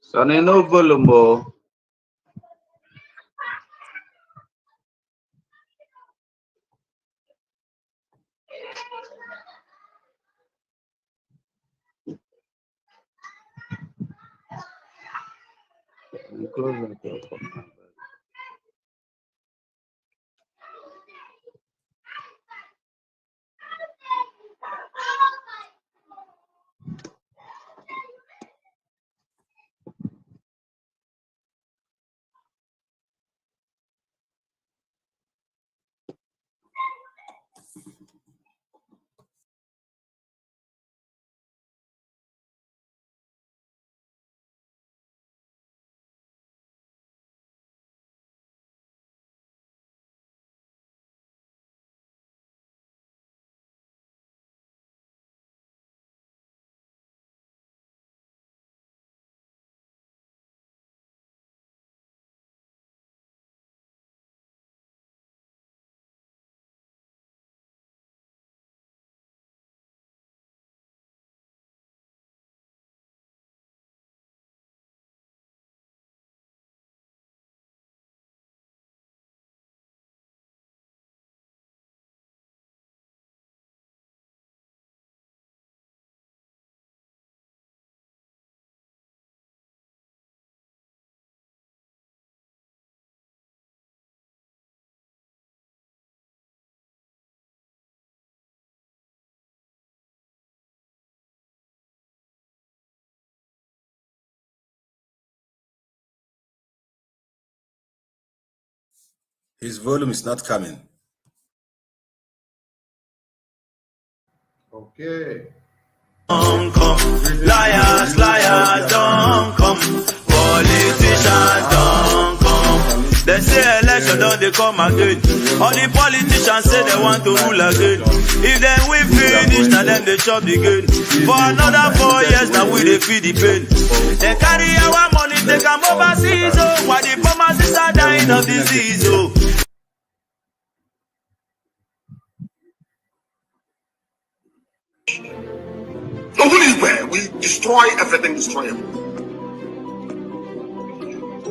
Sana no volume mo. Close that up. His volume is not coming. Okay. Don't come. Liars, liars, don't come. Politicians don't come. They say election don't they come again. All the politicians say they want to rule again. If then we finish, now then they chop the game. For another 4 years, now we they feed the pain. They carry our money, they come overseas, oh. While the pharmacists are dying of disease, oh. Where we destroy everything, destroy everything.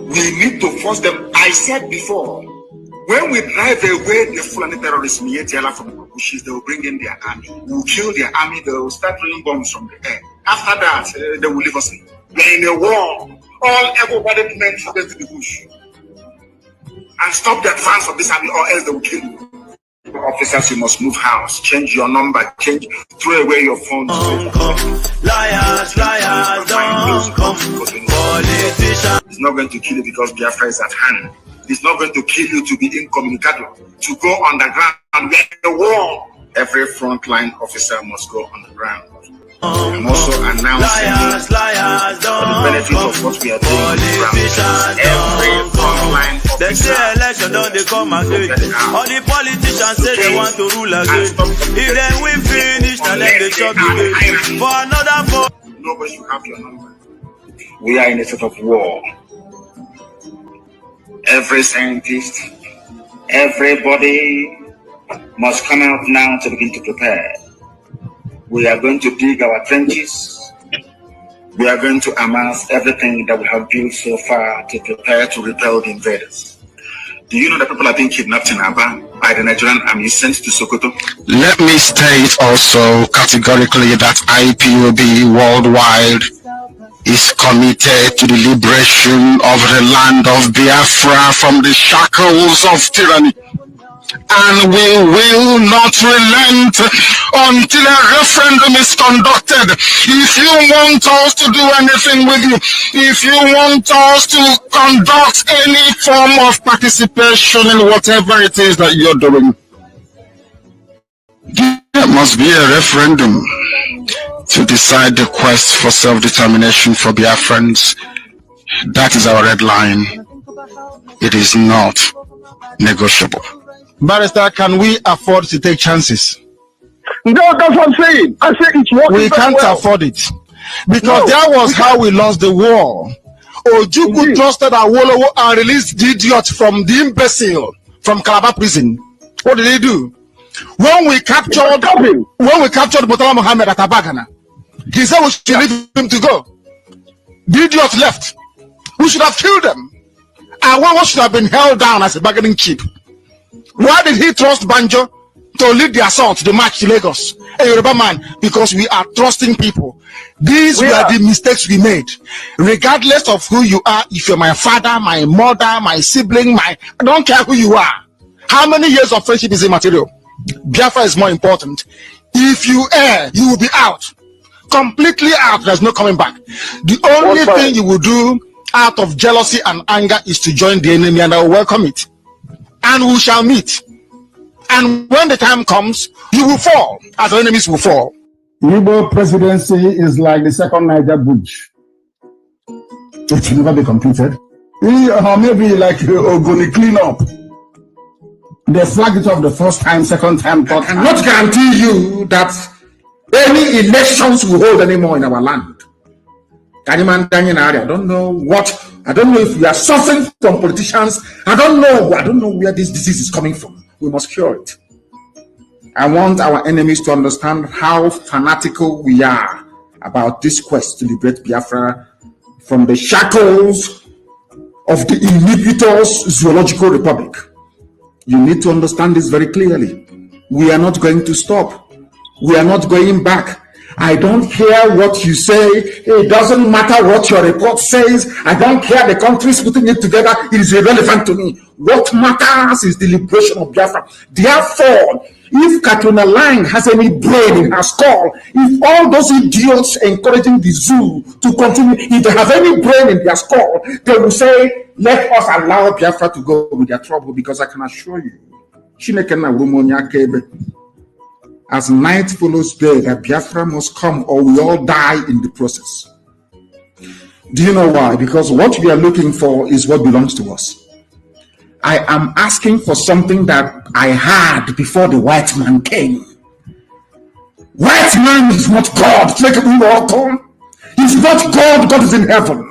We need to force them. I said before, when we drive away the Fulani terrorists from the bushes, they will bring in their army. We will kill their army, they will start throwing bombs from the air. After that, they will leave us in. We're in a war. Everybody meant to get to the bush. And stop the advance of this army, or else they will kill you. Officers, you must move house, change your number, throw away your phone. Don't come. Liars, liars, don't come. Politicians. It's not going to kill you because Biafra is at hand. It's not going to kill you to be incommunicado, to go underground. We're in a war. Every frontline officer must go underground. I'm also announcing liars, liars, for the benefit of what we are doing. Every frontline officer. They say election don't they come again. All the politicians say they want to rule again. If then we finish, and then they chop the game. For another 4. Nobody should have your number. We are in a state of war. Every scientist, everybody must come out now to begin to prepare. We are going to dig our trenches. We are going to amass everything that we have built so far to prepare to repel the invaders. Do you know that people are being kidnapped in Aba by the Nigerian army sent to Sokoto? Let me state also categorically that IPOB worldwide is committed to the liberation of the land of Biafra from the shackles of tyranny. And we will not relent until a referendum is conducted. If you want us to do anything with you, if you want us to conduct any form of participation in whatever it is that you're doing, there must be a referendum to decide the quest for self-determination for Biafrans. That is our red line. It is not negotiable. Barrister, can we afford to take chances? No, that's what I'm saying. I say it's working. We can't afford it. Because that was how we lost the war. Ojukwu trusted Awolowo and released the idiot from the imbecile from Calabar prison. What did they do? When we captured Murtala Mohammed at Abagana, he said we should leave him to go. The idiot left. We should have killed them. And what should have been held down as a bargaining chip. Why did he trust Banjo to lead the assault, the march to Lagos? A Yoruba man, because we are trusting people. These were the mistakes we made. Regardless of who you are, if you're my father, my mother, my sibling, I don't care who you are. How many years of friendship is immaterial? Biafra is more important. If you err, you will be out. Completely out. There's no coming back. The only thing you will do out of jealousy and anger is to join the enemy, and I will welcome it. And we shall meet. And when the time comes, you will fall, as the enemies will fall. Igbo presidency is like the second Niger bridge. It will never be completed. Or maybe like Ogoni cleanup. They flagged it off the first time, second time, third time. I cannot guarantee you that any elections will hold anymore in our land. I don't know if we are suffering from politicians. I don't know where this disease is coming from. We must cure it. I want our enemies to understand how fanatical we are about this quest to liberate Biafra from the shackles of the iniquitous zoological republic. You need to understand this very clearly. We are not going to stop. We are not going back. I don't care what you say. It doesn't matter what your report says. I don't care the countries putting it together. It is irrelevant to me. What matters is the liberation of Biafra. Therefore, if Katuna Lang has any brain in her skull, if all those idiots encouraging the zoo to continue, if they have any brain in their skull, they will say, let us allow Biafra to go with their trouble, because I can assure you, as night follows day, that Biafra must come or we all die in the process. Do you know why? Because what we are looking for is what belongs to us. I am asking for something that I had before the white man came. White man is not God. He's not God. God is in heaven.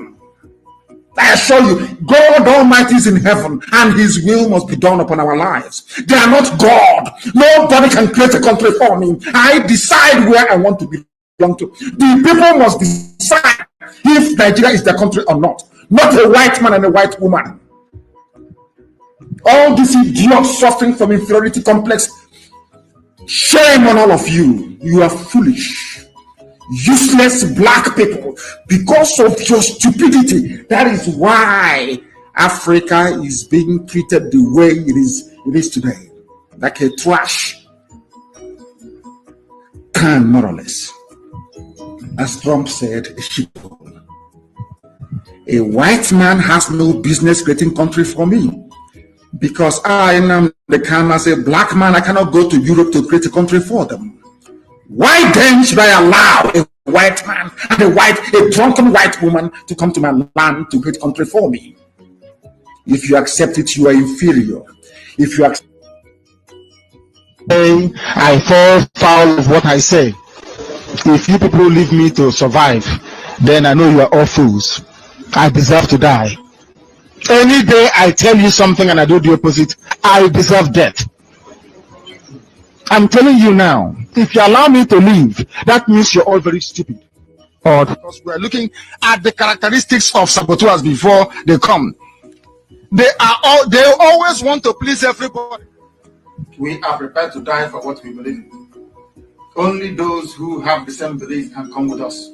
I assure you, God Almighty is in heaven, and His will must be done upon our lives. They are not God. Nobody can create a country for me. I decide where I want to belong to. The people must decide if Nigeria is their country or not. Not a white man and a white woman. All these idiots suffering from inferiority complex. Shame on all of you. You are foolish. Useless black people, because of your stupidity. That is why Africa is being treated the way it is today, like a trash can, more or less. As Trump said, a shithole. A white man has no business creating country for me, because I am the kind, as a black man, I cannot go to Europe to create a country for them. Why then should I allow a white man and a drunken white woman to come to my land to create country for me? If you accept it, you are inferior. If you accept, I fall foul of what I say. If you people leave me to survive, then I know you are all fools. I deserve to die. Any day I tell you something and I do the opposite, I deserve death. I'm telling you now, if you allow me to leave, that means you're all very stupid. Or because we're looking at the characteristics of saboteurs before they come. They always want to please everybody. we are prepared to die for what we believe in. Only those who have the same belief can come with us.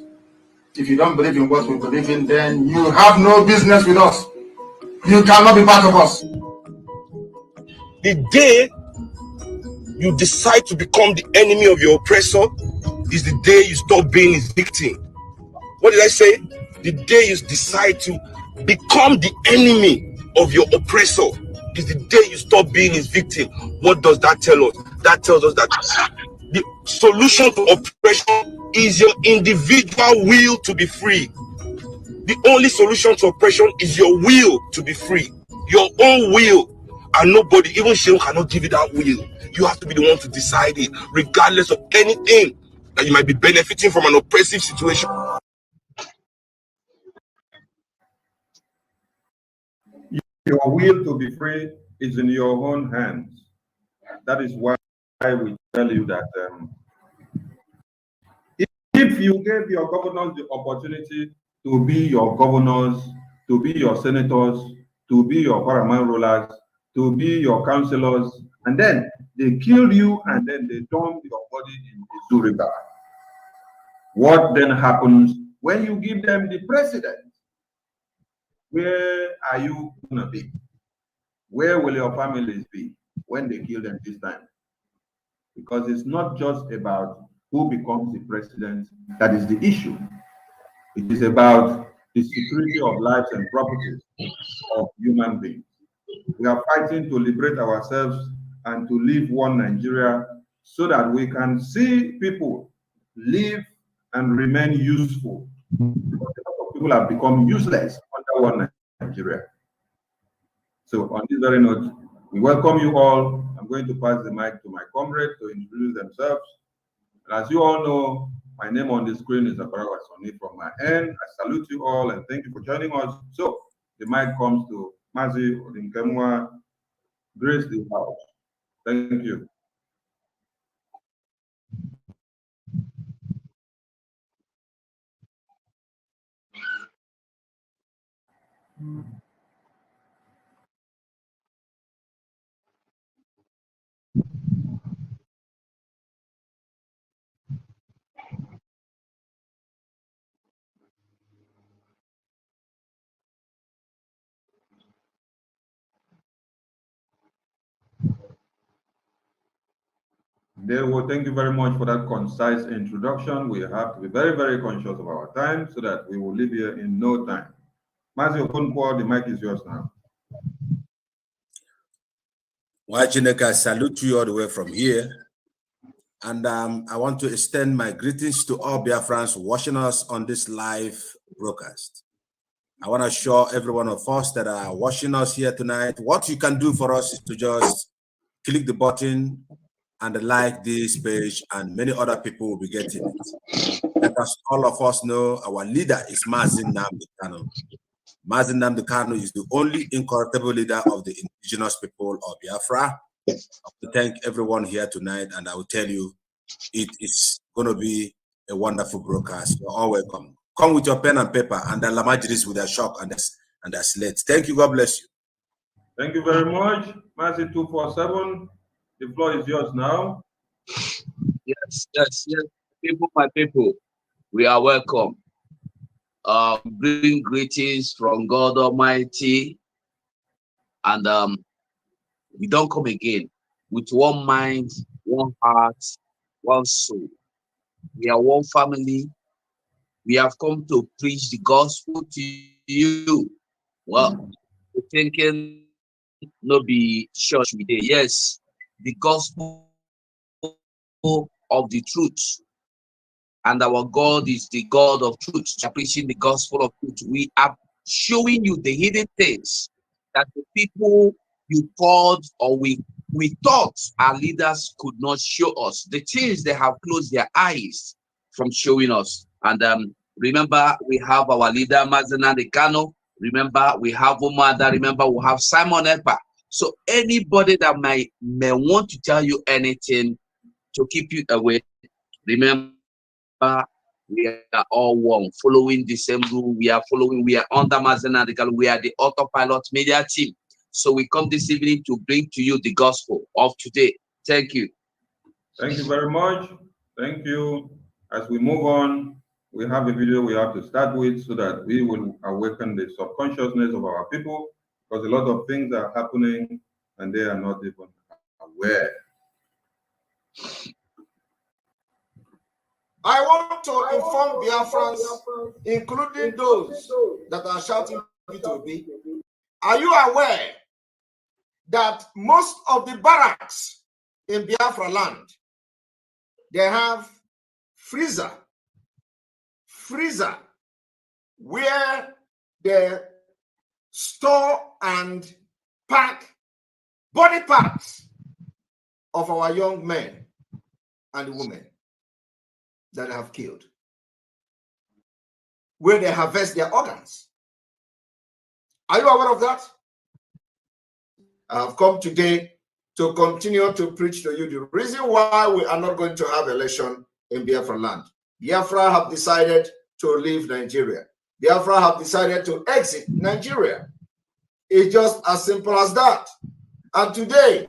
If you don't believe in what we believe in, then you have no business with us. You cannot be part of us. The day you decide to become the enemy of your oppressor is the day you stop being his victim. What did I say? The day you decide to become the enemy of your oppressor is the day you stop being his victim. What does that tell us? That tells us that the solution to oppression is your individual will to be free. The only solution to oppression is your will to be free. Your own will. And nobody, even Shehu, cannot give you that will. You have to be the one to decide it, regardless of anything that you might be benefiting from an oppressive situation. your will to be free is in your own hands. That is why we tell you that if you gave your governors the opportunity to be your governors, to be your senators, to be your paramount rulers, to be your councillors, and then they killed you and then they dumped your body in the Zoo River, what then happens when you give them the president? Where are you going to be? Where will your families be when they kill them this time? Because it's not just about who becomes the president that is the issue. It is about the security of lives and properties of human beings. We are fighting to liberate ourselves and to live one Nigeria so that we can see people live and remain useful. Because a lot of people have become useless under one Nigeria. So on this very note, we welcome you all. I'm going to pass the mic to my comrade to introduce themselves. And as you all know, my name on the screen is Akarawa Soni from my end. I salute you all and thank you for joining us. So the mic comes to Mazi Odinkemwa, grace the house. Thank you. Well, thank you very much for that concise introduction. We have to be very, very conscious of our time so that we will leave here in no time. Mazi Okonkwo, the mic is yours now. Wajineka, I salute you all the way from here. And I want to extend my greetings to all Biafrans watching us on this live broadcast. I want to assure every one of us that are watching us here tonight, what you can do for us is to just click the button and like this page, and many other people will be getting it. Let us, all of us know our leader is Mazi Nnamdi Kanu. Mazi Nnamdi Kanu is the only incorruptible leader of the indigenous people of Biafra. I want to thank everyone here tonight, and I will tell you, it is going to be a wonderful broadcast. You're all welcome. Come with your pen and paper, and the Lamajiris with their shock and their slates. Thank you. God bless you. Thank you very much. Mazi 247, the floor is yours now. Yes. People, my people, we are welcome. Bring greetings from God Almighty, and we don't come again with one mind, one heart, one soul. We are one family. We have come to preach the gospel to you. Well, thinking no be church we did. Yes, the gospel of the truth. And our God is the God of truth. We are preaching the gospel of truth. We are showing you the hidden things that the people you called or we thought our leaders could not show us. The things they have closed their eyes from showing us. And remember, we have our leader, Mazi Nnamdi Kanu. Remember, we have Umada. Remember, we have Simon Ekpa. So anybody that may want to tell you anything to keep you away, remember, we are all one, following the same rule. We are under Mazi Nnamdi Kanu. We are the Autopilot media team. So we come this evening to bring to you the gospel of today. Thank you. Thank you very much. Thank you. As we move on, we have a video we have to start with so that we will awaken the subconsciousness of our people, because a lot of things are happening and they are not even aware. I want to inform Biafrans, including those that are shouting B2B. Are you aware that most of the barracks in Biafra land, they have freezer where they store and pack body parts of our young men and women that they have killed, where they harvest their organs? Are you aware of that? I have come today to continue to preach to you the reason why we are not going to have election in Biafra land. Biafra have decided to leave Nigeria. Biafra have decided to exit Nigeria. It's just as simple as that. And today,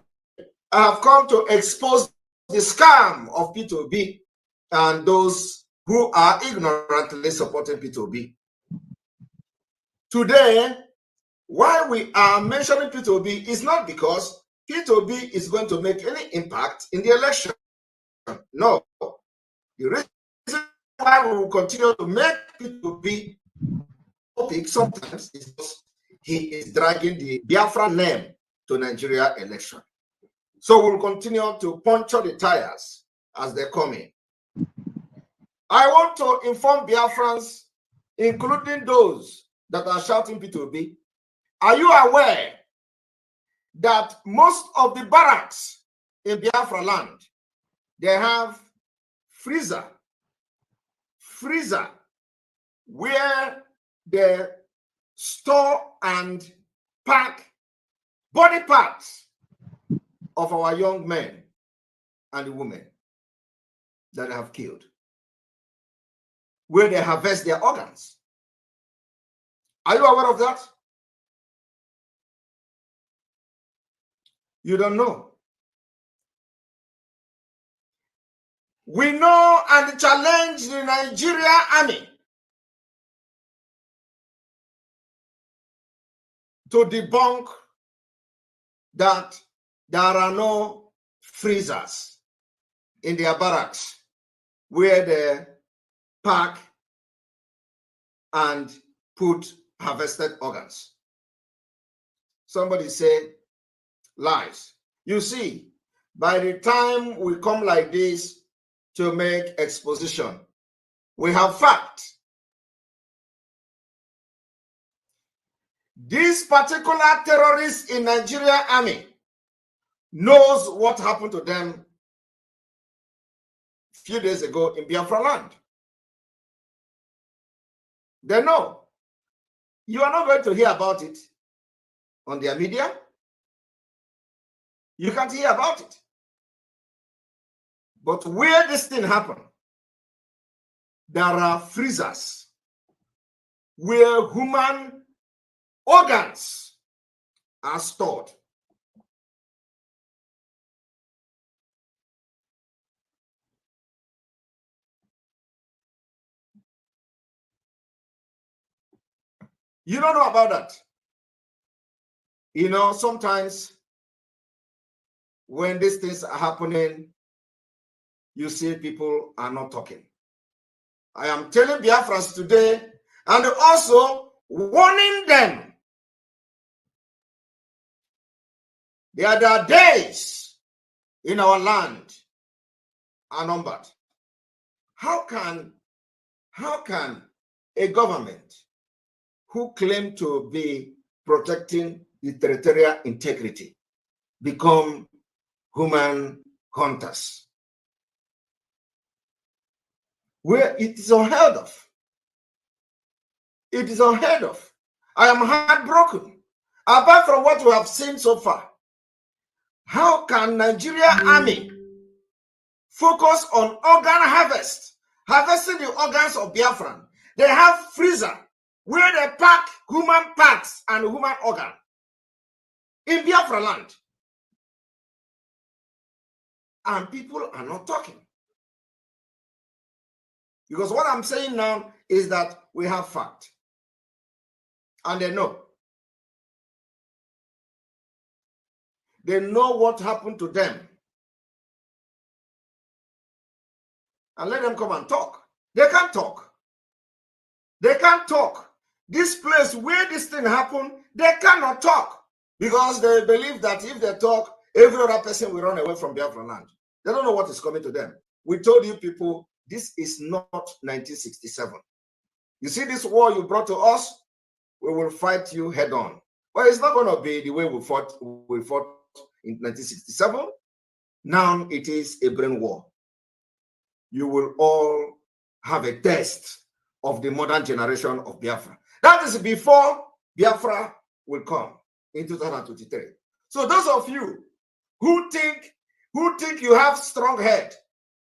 I have come to expose the scam of P2B and those who are ignorantly supporting P2B. Today, why we are mentioning P2B is not because P2B is going to make any impact in the election. No. The reason why we will continue to make P2B topic sometimes is because he is dragging the Biafra name to Nigeria election. So we'll continue to puncture the tires as they come in. I want to inform Biafrans, including those that are shouting P2B, are you aware that most of the barracks in Biafra land, they have freezer where they store and pack body parts of our young men and women that they have killed, where they harvest their organs. Are you aware of that? You don't know. We know and challenge the Nigeria army to debunk that there are no freezers in their barracks where they pack and put harvested organs. Somebody say lies. You see, by the time we come like this to make exposition, we have fact. This particular terrorist in Nigeria army knows what happened to them a few days ago in Biafra land. They know. You are not going to hear about it on their media. You can't hear about it. But where this thing happened, there are freezers where human organs are stored. You don't know about that. You know, sometimes when these things are happening, you see people are not talking. I am telling Biafrans today and also warning them. There are days in our land are numbered. How can a government who claim to be protecting the territorial integrity become human hunters? Where it is unheard of. It is unheard of. I am heartbroken. Apart from what we have seen so far, how can Nigeria army focus on organ harvest, harvesting the organs of Biafran? They have freezer where they pack human parts and human organ in Biafra land. And people are not talking. Because what I'm saying now is that we have fact. And they know. They know what happened to them. And let them come and talk. They can't talk. They can't talk. This place where this thing happened, they cannot talk. Because they believe that if they talk, every other person will run away from Biafra land. They don't know what is coming to them. We told you people, this is not 1967. You see this war you brought to us, we will fight you head on. But it's not going to be the way we fought in 1967. Now it is a brain war. You will all have a test of the modern generation of Biafra. That is before Biafra will come in 2023. So those of you who think you have strong head,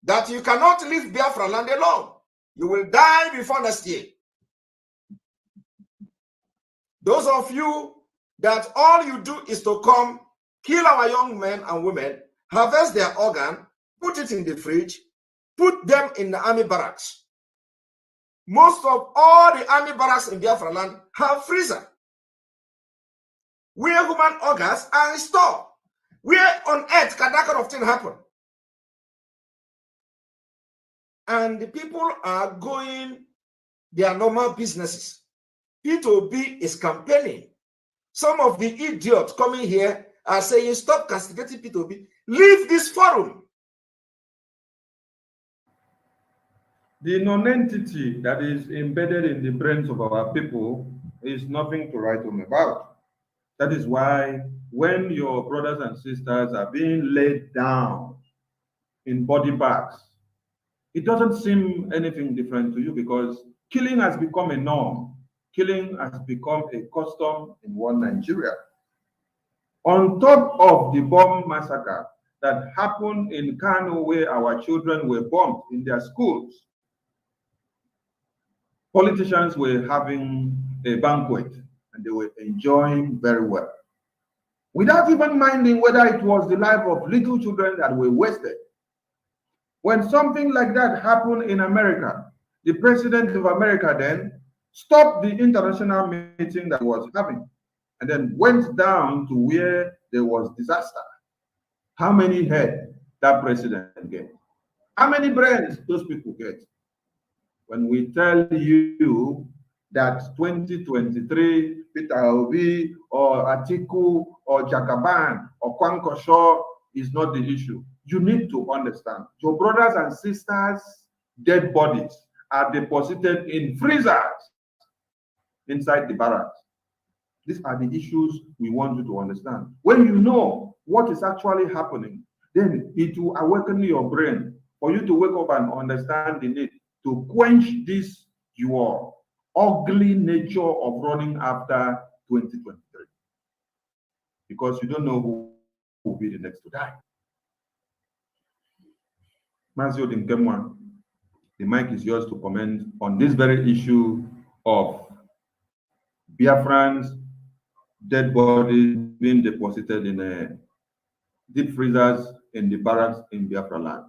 that you cannot leave Biafra land alone, you will die before next year. Those of you that all you do is to come, kill our young men and women, harvest their organ, put it in the fridge, put them in the army barracks. Most of all the army barracks in Biafra land have freezer, where human organs are stored. Where on earth can that kind of thing happen? And the people are going their normal businesses. P2B is campaigning. Some of the idiots coming here are saying, stop castigating P2B. Leave this forum. The non-entity that is embedded in the brains of our people is nothing to write home about. That is why when your brothers and sisters are being laid down in body bags, it doesn't seem anything different to you because killing has become a norm. Killing has become a custom in one Nigeria. On top of the bomb massacre that happened in Kano, where our children were bombed in their schools, politicians were having a banquet and they were enjoying very well, without even minding whether it was the life of little children that were wasted. When something like that happened in America, the president of America then stopped the international meeting that he was having and then went down to where there was disaster. How many head that president get? How many brains those people get? When we tell you that 2023, Peter Obi or Atiku or Jagaban or Kwankosho is not the issue, you need to understand. Your brothers and sisters' dead bodies are deposited in freezers inside the barracks. These are the issues we want you to understand. When you know what is actually happening, then it will awaken your brain for you to wake up and understand the need to quench this your ugly nature of running after 2023. Because you don't know who will be the next to die. Mazio Dinkemwa, the mic is yours to comment on this very issue of Biafrans' dead bodies being deposited in deep freezers in the barracks in Biafra land.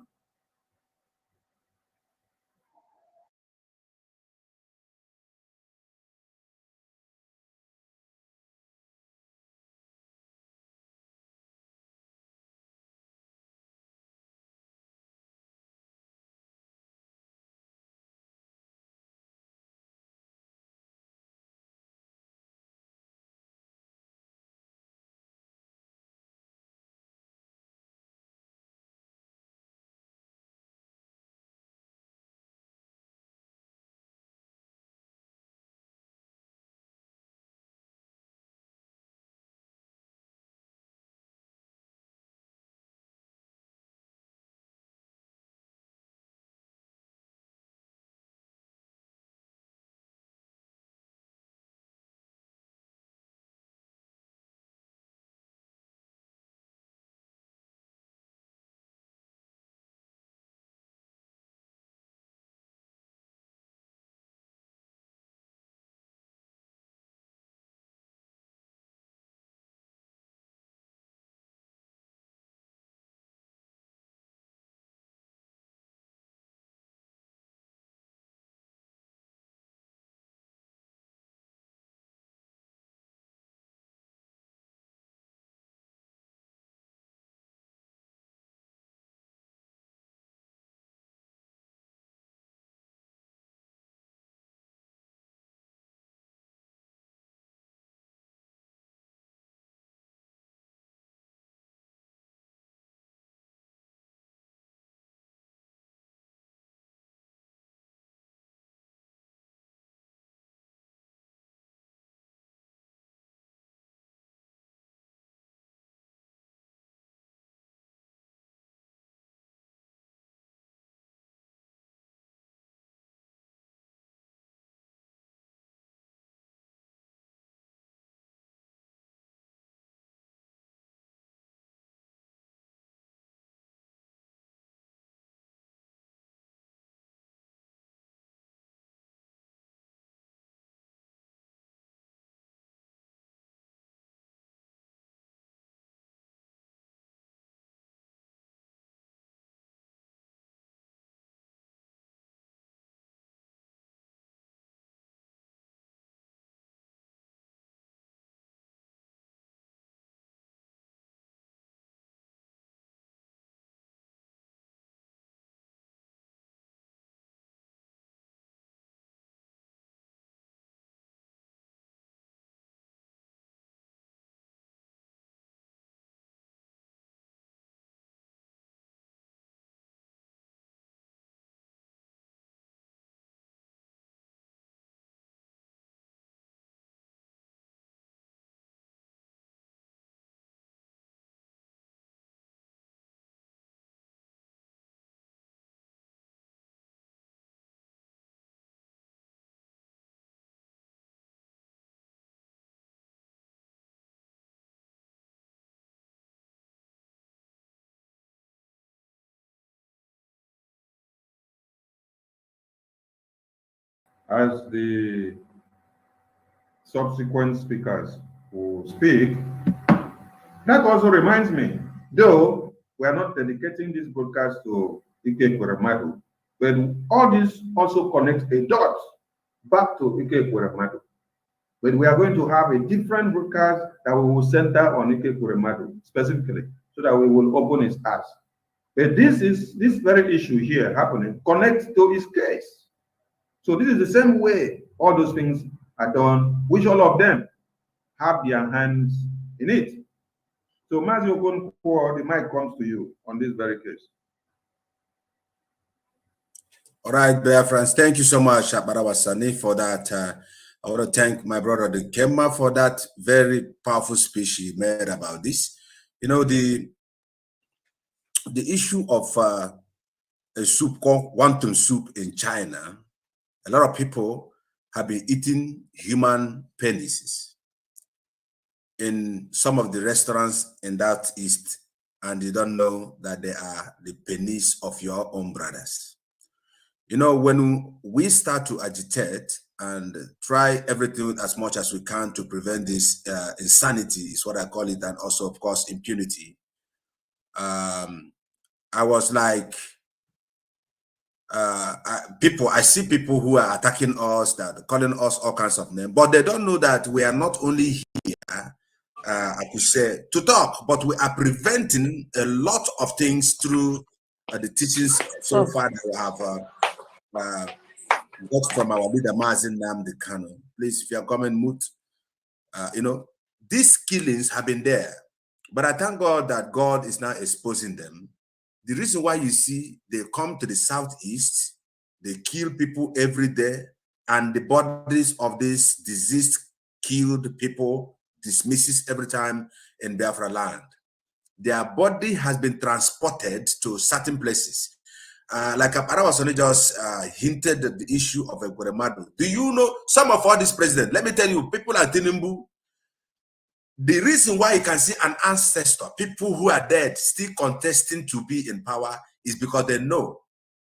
as the subsequent speakers who speak, that also reminds me, though we are not dedicating this broadcast to Ike Kweremadu, but all this also connects a dot back to Ike Kweremadu. But we are going to have a different broadcast that we will center on Ike Kweremadu specifically, so that we will open his eyes. But this very issue here happening connects to his case. So this is the same way all those things are done, which all of them have their hands in it. So Mazi Okonkwo, the mic comes to you on this very case. All right, Biafrans, thank you so much, Barawa Sani, for that. I want to thank my brother the Kemma for that very powerful speech he made about this. You know, the issue of a soup called wonton soup in China, a lot of people have been eating human penises in some of the restaurants in that east, and you don't know that they are the penis of your own brothers. You know, when we start to agitate and try everything as much as we can to prevent this insanity, is what I call it, and also, of course, impunity, I was like, I see people who are attacking us, that calling us all kinds of names, but they don't know that we are not only here, I could say, to talk, but we are preventing a lot of things through the teachings so far that we have got from our leader, Mazin Namdi Kano. Please, if you are coming, mute. You know, these killings have been there, but I thank God that God is now exposing them. The reason why you see they come to the southeast, they kill people every day, and the bodies of these diseased, killed people dismisses every time in Biafra land. Their body has been transported to certain places. Like Aparawasoni just hinted at the issue of Ekweremadu. Do you know some of all these presidents? Let me tell you, people at Tinubu, the reason why you can see an ancestor, people who are dead, still contesting to be in power, is because they know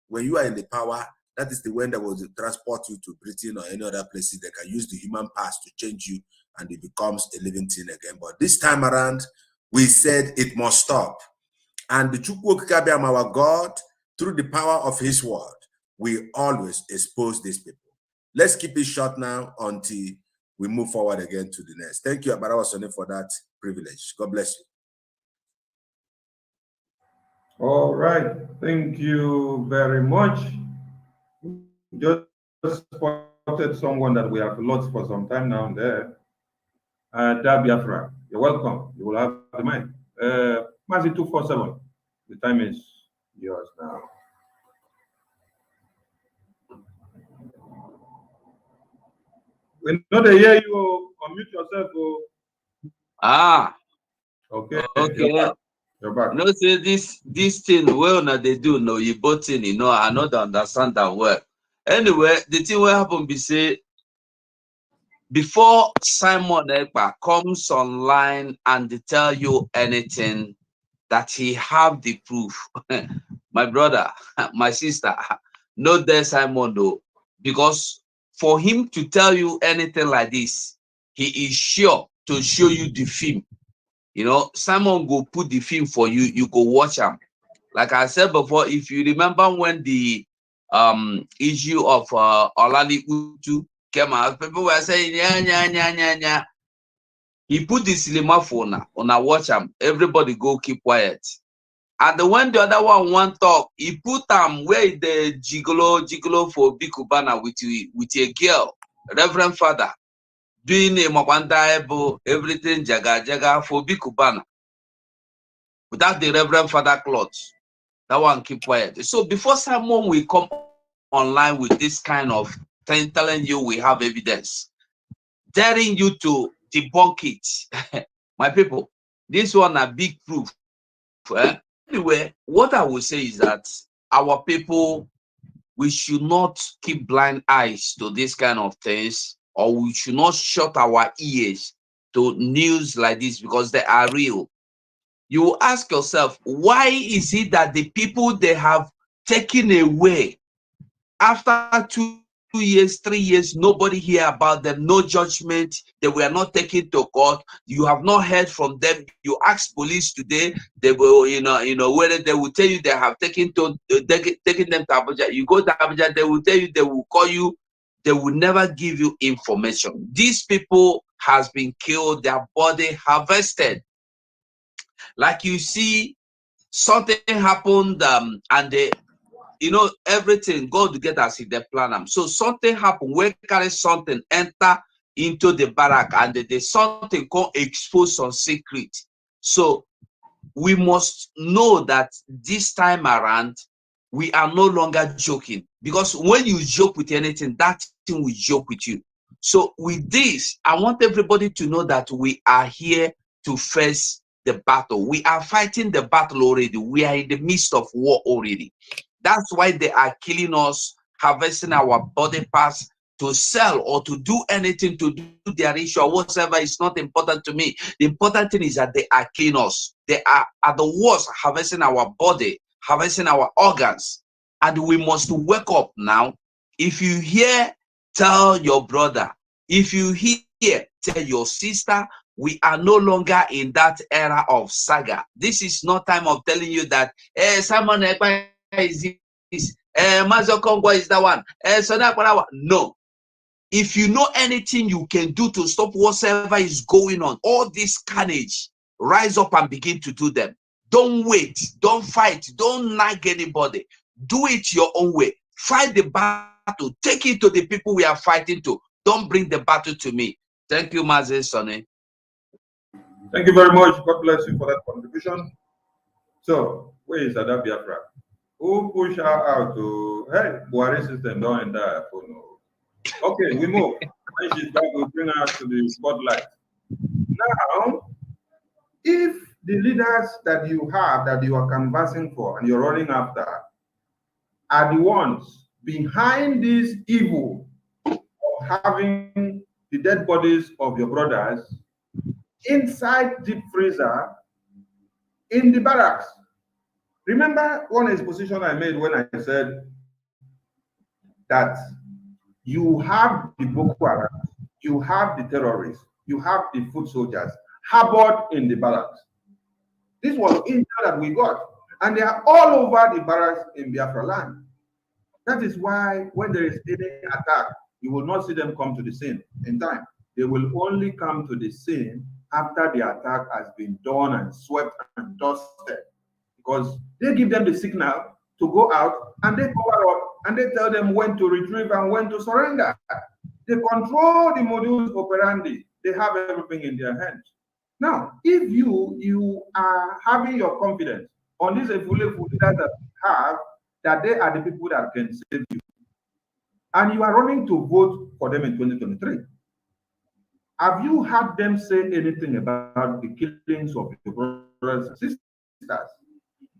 when you are in the power, that is the one that will transport you to Britain or any other places. They can use the human past to change you, and it becomes a living thing again. But this time around, we said it must stop. And the Chukwu Kabiam, our God, through the power of his word, we always expose these people. Let's keep it short now until we move forward again to the next. Thank you, Abarawasone, for that privilege. God bless you. All right. Thank you very much. Just spotted someone that we have lost for some time now and there. Biafra, you're welcome. You will have the mic. Mazi 247. The time is yours now. We know they hear you. Unmute yourself. Okay. Okay. You're back. You know, say this thing well now they do no you both in, you know, I not understand that well. Anyway, the thing will happen be say before Simon Ekpa comes online and they tell you anything that he have the proof. My brother, my sister, no there Simon though, because for him to tell you anything like this, he is sure to show you the film. You know, Simon go put the film for you, you go watch him. Like I said before, if you remember when the issue of Olali Utu came out, people were saying, yeah. He put the cinema phone on a watch him. Everybody go keep quiet. And when the other one talk, he put where the gigolo for Bikubana with a girl, Reverend Father, doing a Mawanda everything jaga for Bikubana. Without the Reverend Father clothes. That one keep quiet. So before someone will come online with this kind of thing, telling you we have evidence, daring you to debunk it, my people, this one a big proof. Anyway, what I will say is that our people, we should not keep blind eyes to this kind of things, or we should not shut our ears to news like this because they are real. You will ask yourself, why is it that the people they have taken away after 2 years, 3 years, nobody hear about them, no judgment. They were not taken to court. You have not heard from them. You ask police today, they will, whether they will tell you they have taken them to Abuja. You go to Abuja, they will tell you, they will call you, they will never give you information. These people has been killed, their body harvested. Like you see, something happened, and they, everything go together as if they plan them. So something happened, we carry something, enter into the barrack, and the something can expose some secret. So we must know that this time around, we are no longer joking, because when you joke with anything, that thing will joke with you. So with this, I want everybody to know that we are here to face the battle. We are fighting the battle already. We are in the midst of war already. That's why they are killing us, harvesting our body parts to sell or to do anything to do their issue or whatever. Is not important to me. The important thing is that they are killing us. They are at the worst harvesting our body, harvesting our organs. And we must wake up now. If you hear, tell your brother. If you hear, tell your sister. We are no longer in that era of saga. This is not time of telling you that, Simon is this, Mazo Congo is that one, no. If you know anything you can do to stop whatever is going on, all this carnage, rise up and begin to do them. Don't wait, don't fight, don't nag anybody. Do it your own way. Fight the battle, take it to the people we are fighting to. Don't bring the battle to me. Thank you, Mazi Sonny. Thank you very much. God bless you for that contribution. So, where is Ada Biafra? Who push her out to, hey, Buhari system don't enter. Okay, we move. When she's back, we'll bring her to the spotlight. Now, if the leaders that you have, that you are canvassing for and you're running after, are the ones behind this evil of having the dead bodies of your brothers inside deep freezer in the barracks. Remember one exposition I made when I said that you have the Boko Haram, you have the terrorists, you have the foot soldiers harbored in the barracks. This was intel that we got, and they are all over the barracks in Biafra land. That is why when there is any attack, you will not see them come to the scene in time. They will only come to the scene after the attack has been done and swept and dusted, because they give them the signal to go out and they cover up and they tell them when to retrieve and when to surrender. They control the modus operandi. They have everything in their hands. Now, if you are having your confidence on these leaders that have, that they are the people that can save you, and you are running to vote for them in 2023, have you had them say anything about the killings of your brothers and sisters?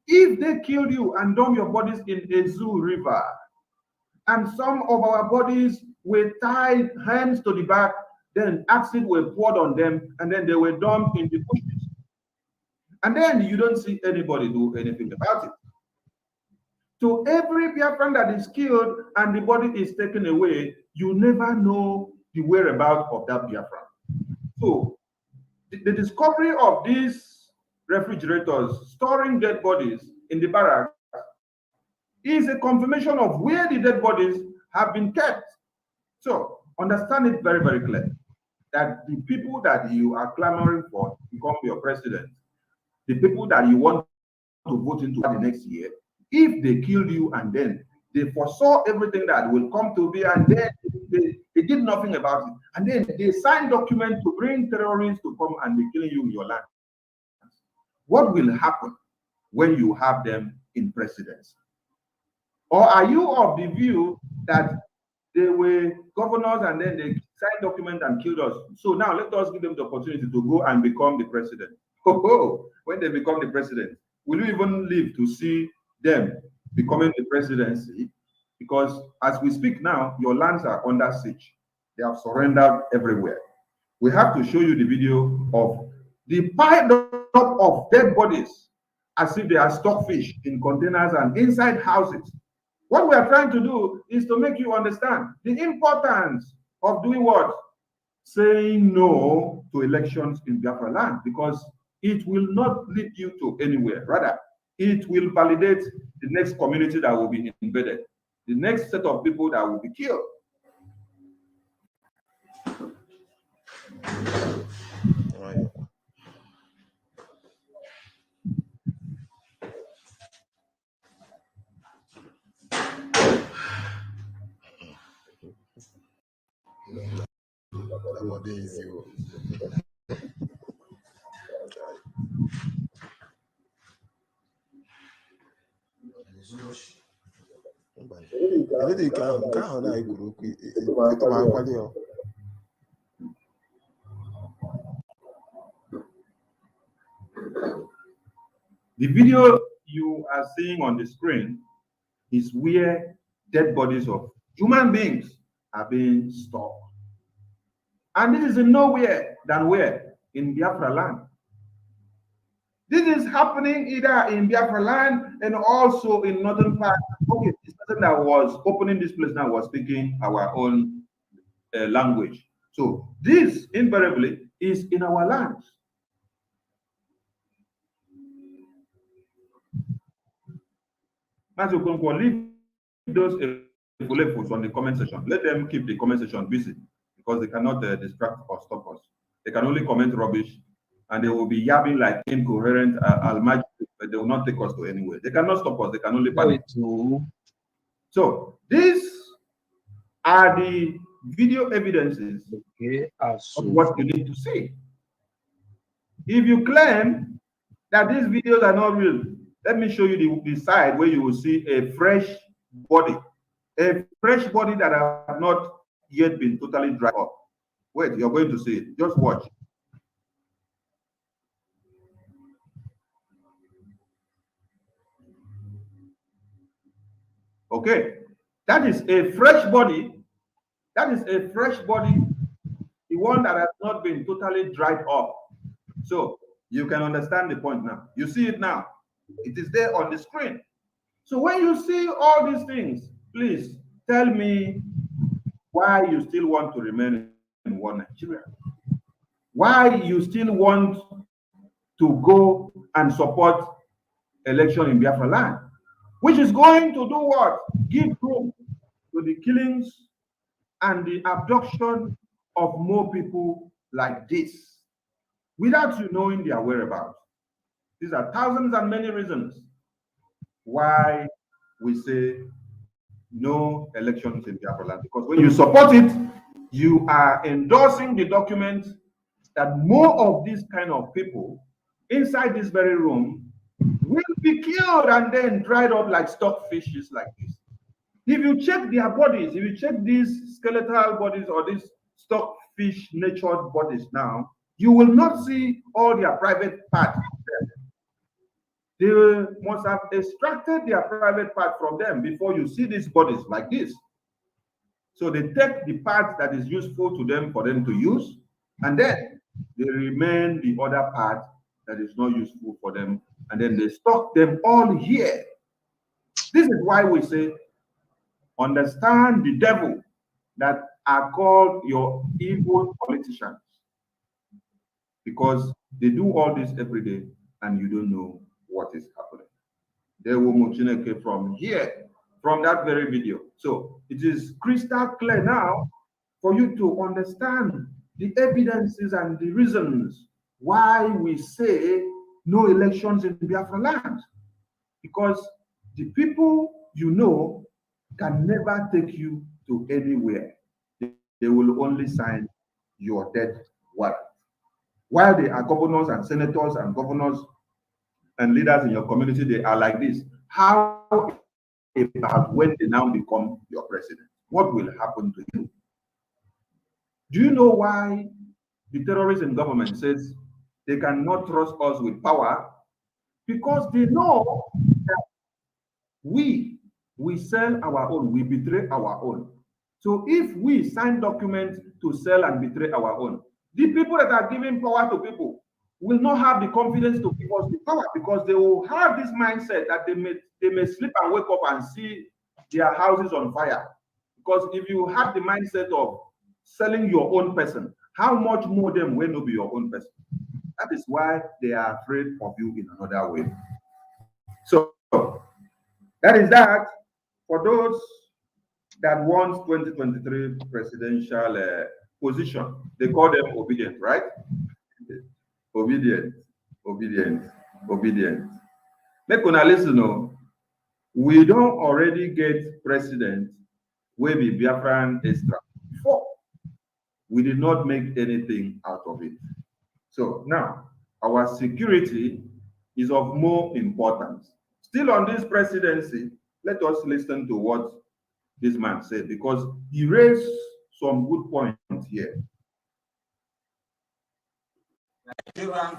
If they killed you and dump your bodies in a zoo river, and some of our bodies were tied hands to the back, then acid were poured on them, and then they were dumped in the bushes, and then you don't see anybody do anything about it. So every Biafran that is killed and the body is taken away, you never know the whereabouts of that Biafran. So the discovery of these refrigerators storing dead bodies in the barracks is a confirmation of where the dead bodies have been kept. So understand it very, very clear that the people that you are clamoring for to become your president, the people that you want to vote into the next year, if they killed you and then they foresaw everything that will come to be, and then they did nothing about it, and then they signed documents to bring terrorists to come and be killing you in your land, what will happen when you have them in presidency? Or are you of the view that they were governors and then they signed documents and killed us, so now let us give them the opportunity to go and become the president? When they become the president, will you even live to see them becoming the presidency? Because as we speak now, your lands are under siege. They have surrendered everywhere. We have to show you the video of the piled up of dead bodies as if they are stockfish in containers and inside houses. What we are trying to do is to make you understand the importance of doing what? Saying no to elections in Biafra land, because it will not lead you to anywhere. Rather, it will validate the next community that will be invaded, the next set of people that will be killed. The video you are seeing on the screen is where dead bodies of human beings are being stored. And this is in nowhere than where? In Biafra land. This is happening either in Biafra land and also in northern part. Okay, this person that was opening this place now was speaking our own language. So this invariably is in our lands. Master Okonkwo, leave those Efulefus on the comment section. Let them keep the comment section busy, because they cannot distract or stop us. They can only comment rubbish, and they will be yabbing like incoherent almaj, but they will not take us to anywhere. They cannot stop us. They can only panic. So these are the video evidences of what you need to see. If you claim that these videos are not real, let me show you the side where you will see a fresh body that has not yet been totally dried up. Wait, you're going to see it. Just watch. Okay, that is a fresh body. That is a fresh body, the one that has not been totally dried up. So you can understand the point now. You see it now. It is there on the screen. So when you see all these things, please tell me why you still want to remain in one Nigeria. Why you still want to go and support election in Biafra land, which is going to do what? Give room to the killings and the abduction of more people like this, without you knowing their whereabouts. These are thousands and many reasons why we say no elections in Biafra land. Because when you support it, you are endorsing the document that more of these kind of people inside this very room will be killed and then dried up like stockfishes like this. If you check their bodies, if you check these skeletal bodies or these stockfish natured bodies now, you will not see all their private parts. They must have extracted their private part from them before you see these bodies like this. So they take the part that is useful to them for them to use, and then they remain the other part that is not useful for them, and then they stock them all here. This is why we say, understand the devil that are called your evil politicians, because they do all this every day and you don't know what is happening. They will Mochineke from here, from that very video. So it is crystal clear now for you to understand the evidences and the reasons why we say no elections in Biafra land. Because the people you know can never take you to anywhere. They will only sign your death warrant. While they are governors and senators and governors and leaders in your community, they are like this. How about when they now become your president? What will happen to you? Do you know why the terrorists in government says they cannot trust us with power? Because they know that we sell our own, we betray our own. So if we sign documents to sell and betray our own, the people that are giving power to people will not have the confidence to give us the power, because they will have this mindset that they may sleep and wake up and see their houses on fire. Because if you have the mindset of selling your own person, how much more them will not be your own person? That is why they are afraid of you in another way. So that is that. For those that want 2023 presidential position, they call them obedient, right? Obedient, obedient, obedient. Make una listen, no. We don't already get president where be Biafran extra before. We did not make anything out of it. So now our security is of more importance. Still on this presidency, let us listen to what this man said, because he raised some good points here. Nigeria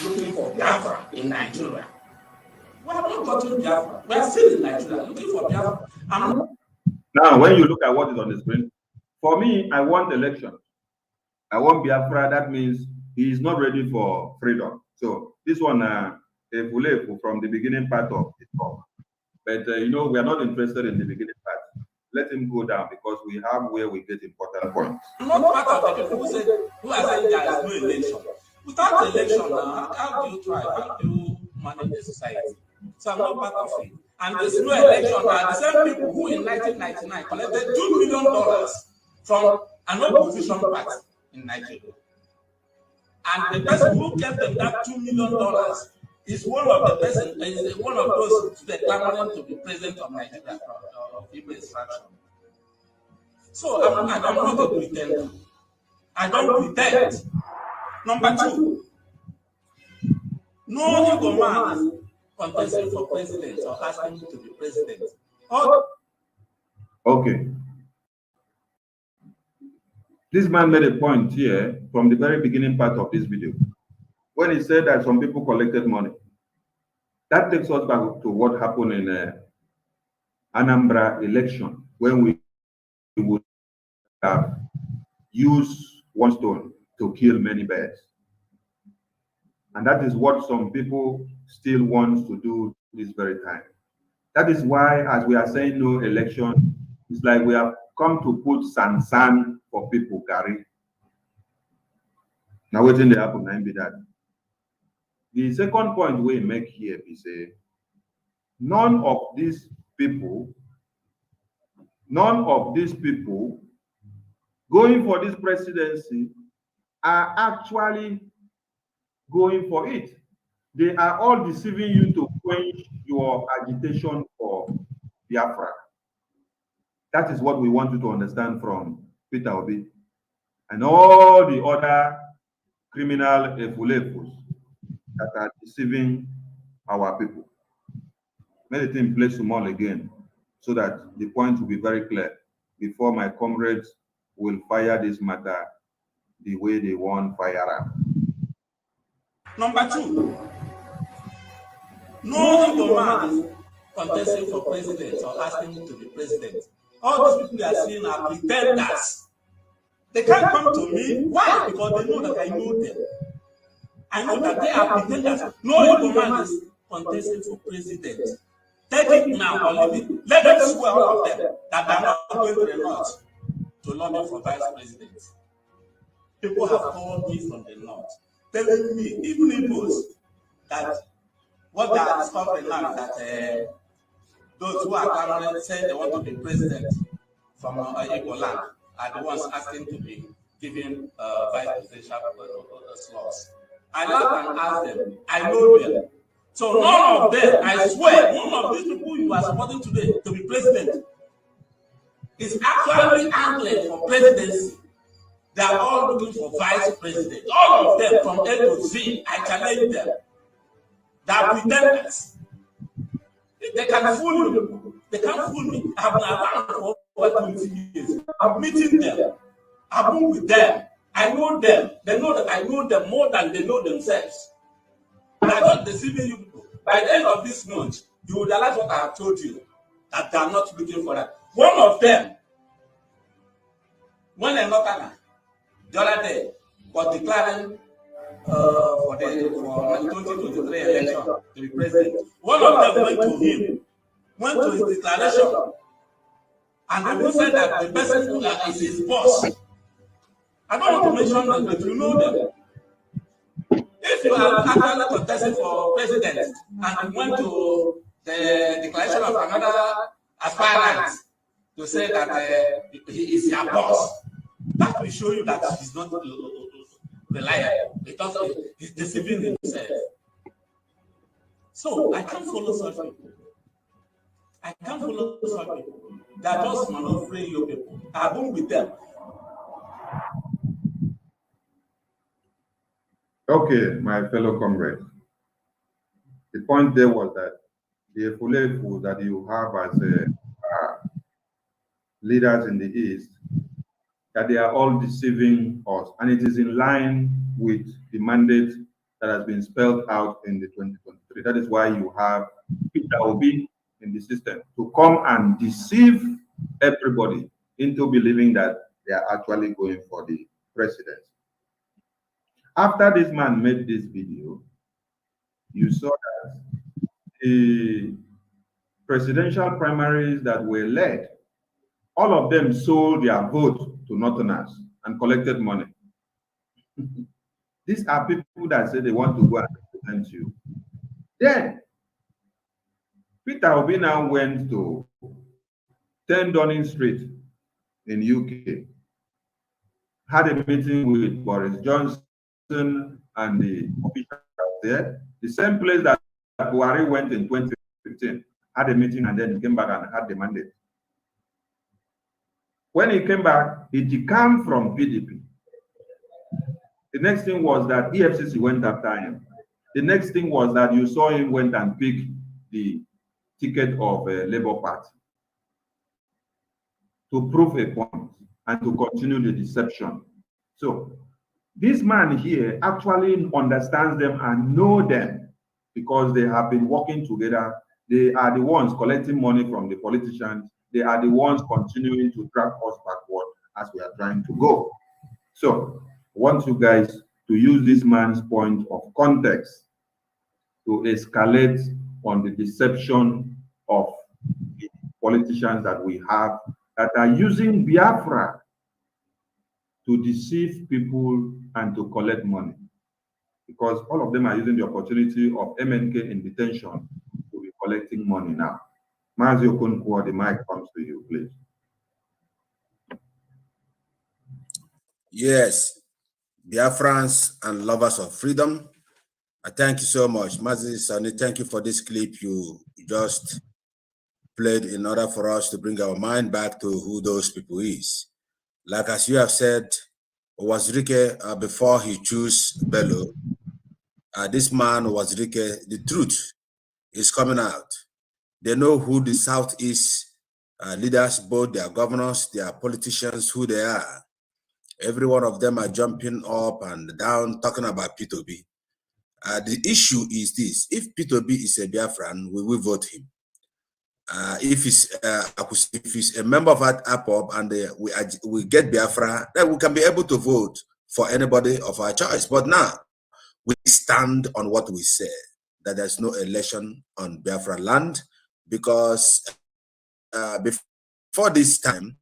looking for Biafra in Nigeria. We have not gotten Biafra. We are still in Nigeria looking for Biafra. Now, when you look at what is on the screen, for me, I want election. I want Biafra. That means he is not ready for freedom. So this one, from the beginning part of the talk. But you know, we are not interested in the beginning part. Let him go down, because we have where we get important points. I'm not part of the people who are saying there is no election. Without election, how do you try? How do you manage the society? So I'm not part of it. And there's no election. The same people who in 1999 collected $2 million from an opposition party in Nigeria. And the person who gave them that $2 million is one of the person, is one of those that clamoring to be president of Nigeria of Igbo extraction. So I'm not a pretender. I don't pretend. Number two, no Igbo man contesting for president or asking to be president. Okay. This man made a point here from the very beginning part of this video, when he said that some people collected money. That takes us back to what happened in Anambra election, when we would have used one stone to kill many bears. And that is what some people still want to do this very time. That is why, as we are saying no election, it's like we have come to put san for people, Gary. Now waiting the happen, be that. The second point we make here is none of these people going for this presidency are actually going for it. They are all deceiving you to quench your agitation for Biafra. That is what we want you to understand from Peter Obi and all the other criminal efulefus that are deceiving our people. Let the thing play small again, so that the point will be very clear before my comrades will fire this matter the way they want fire up. Number two, no Igbo man contesting for president or asking to be president. All these people they are seeing are pretenders. They can't come to me. Why? Because they know that I know them. I know that they are pretenders. No Igbo man is contesting for president. Take it now or leave it. Let them swear, all of them, that they are not going to the north to lobby for vice president. People have called me from the north, telling me, even Igbos, that what they are discovering now, that those who are currently saying they want to be president from Igbo land are the ones asking to be given vice presidential slots. I laugh and ask them, I know them. So none of them, I swear, none of these people you are supporting today to be president is actually angling for presidency. They are all looking for vice president. All of them from A to Z, I challenge them. They are pretenders. They can fool you. They can't fool me. I have been around for over 20 years. I'm meeting them. I've been with them. I know them. They know that I know them more than they know themselves. They are not deceiving you people. By the end of this month, you will realize what I have told you, that they are not looking for that. One of them, when a Northerner, the other day, was declaring for the 2023 election to be president. One of them went to him, went to his declaration, And they even said that the person who is his boss. I don't want to mention them, but you know them. If you are actually contesting for president and you went to the declaration of another aspirant to say that he is your boss, that will show you that he's not reliable because he's deceiving himself. So I can't follow such people. I can't follow such people. They are just maneuvering your people. I've been with them. Okay, my fellow comrades. The point there was that the Efulefu that you have as leaders in the East, that they are all deceiving us, and it is in line with the mandate that has been spelled out in the 2023. That is why you have Peter Obi in the system to come and deceive everybody into believing that they are actually going for the presidency. After this man made this video, you saw that the presidential primaries that were led, all of them sold their vote to Northerners and collected money. These are people that say they want to go and represent you. Then, Peter Obi now went to 10 Downing Street in UK, had a meeting with Boris Johnson and the officials there, the same place that Buhari went in 2015, had a meeting and then came back and had the mandate. When he came back, he decamped from PDP. The next thing was that EFCC went after him. The next thing was that you saw him went and picked the ticket of Labour Party to prove a point and to continue the deception. So this man here actually understands them and know them because they have been working together. They are the ones collecting money from the politicians. They are the ones continuing to drag us backward as we are trying to go. So I want you guys to use this man's point of context to escalate on the deception of the politicians that we have that are using Biafra to deceive people and to collect money. Because all of them are using the opportunity of MNK in detention to be collecting money now. Mazi Okonkwo, the mic comes to you, please. Yes, Biafrans and lovers of freedom, I thank you so much. Mazi Sani, thank you for this clip you just played in order for us to bring our mind back to who those people is. Like as you have said, Wazirike, before he chose Bello, this man Wazirike, the truth is coming out. They know who the Southeast leaders, both their governors, their politicians, who they are. Every one of them are jumping up and down, talking about P2B. The issue is this: if P2B is a Biafran, we will vote him. If he's a member of IPOB and we get Biafra, then we can be able to vote for anybody of our choice. But now we stand on what we say, that there's no election on Biafra land, because before this time,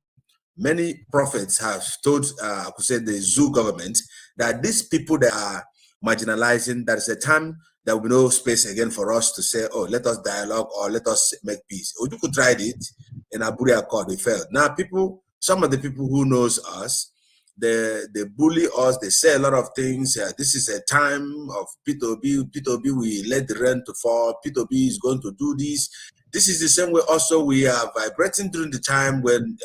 many prophets have told, I could say, the zoo government that these people that are marginalizing, there is a time there will be no space again for us to say, oh, let us dialogue or let us make peace. Ojuku tried it in Aburi Accord, they failed. Now people, some of the people who knows us, they bully us, they say a lot of things. This is a time of P2B, we let the rain to fall, P2B is going to do this. This is the same way also we are vibrating during the time when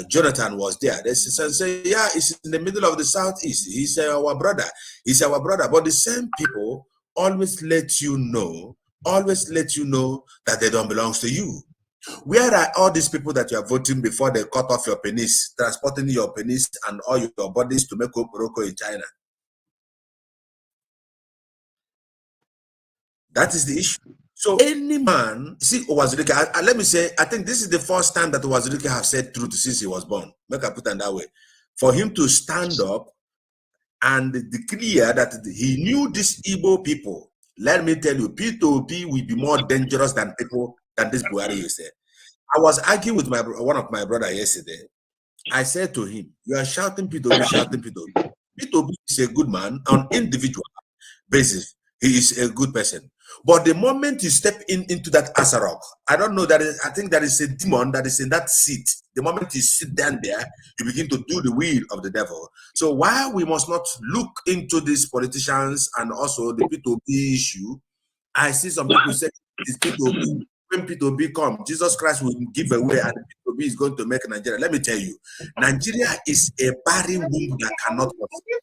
Jonathan was there. They say, yeah, it's in the middle of the Southeast. He's our brother. He's our brother. But the same people always let you know that they don't belong to you. Where are all these people that you are voting before they cut off your penis, transporting your penis and all your bodies to make Morocco in China? That is the issue. So any man, see, Wazirike, let me say, I think this is the first time that Wazirike have said truth since he was born. Make I put it that way. For him to stand up and declare that he knew these Igbo people, let me tell you, P2P will be more dangerous than people than this Buhari you said. I was arguing with one of my brother yesterday. I said to him, "You are shouting P2B, shouting P2B. P2B is a good man on individual basis. He is a good person. But the moment you step into that Asarok, I don't know that I think there is a demon that is in that seat. The moment you sit down there, you begin to do the will of the devil. So while we must not look into these politicians and also the P2B issue, I see some people say it's P2B. When P2B come, Jesus Christ will give away and P2B is going to make Nigeria. Let me tell you, Nigeria is a barren womb that cannot conceive.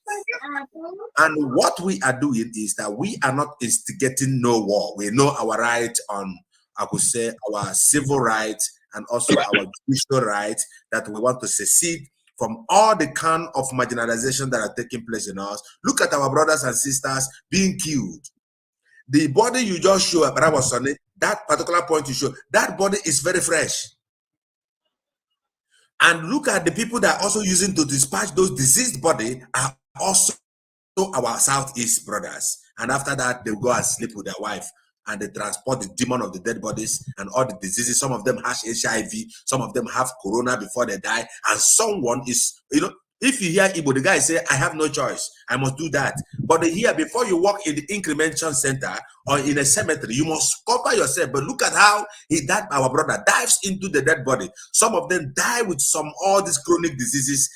And what we are doing is that we are not instigating no war. We know our right on, I could say, our civil rights and also our judicial rights, that we want to secede from all the kind of marginalization that are taking place in us. Look at our brothers and sisters being killed. The body you just show, that particular point you show, that body is very fresh. And look at the people that are also using to dispatch those diseased body are also our Southeast brothers. And after that, they go and sleep with their wife and they transport the demon of the dead bodies and all the diseases. Some of them have HIV, some of them have corona before they die, and someone is, if you hear Igbo, the guy say, I have no choice, I must do that. But here, before you walk in the incrementation center or in a cemetery, you must cover yourself. But look at how our brother dives into the dead body. Some of them die with all these chronic diseases,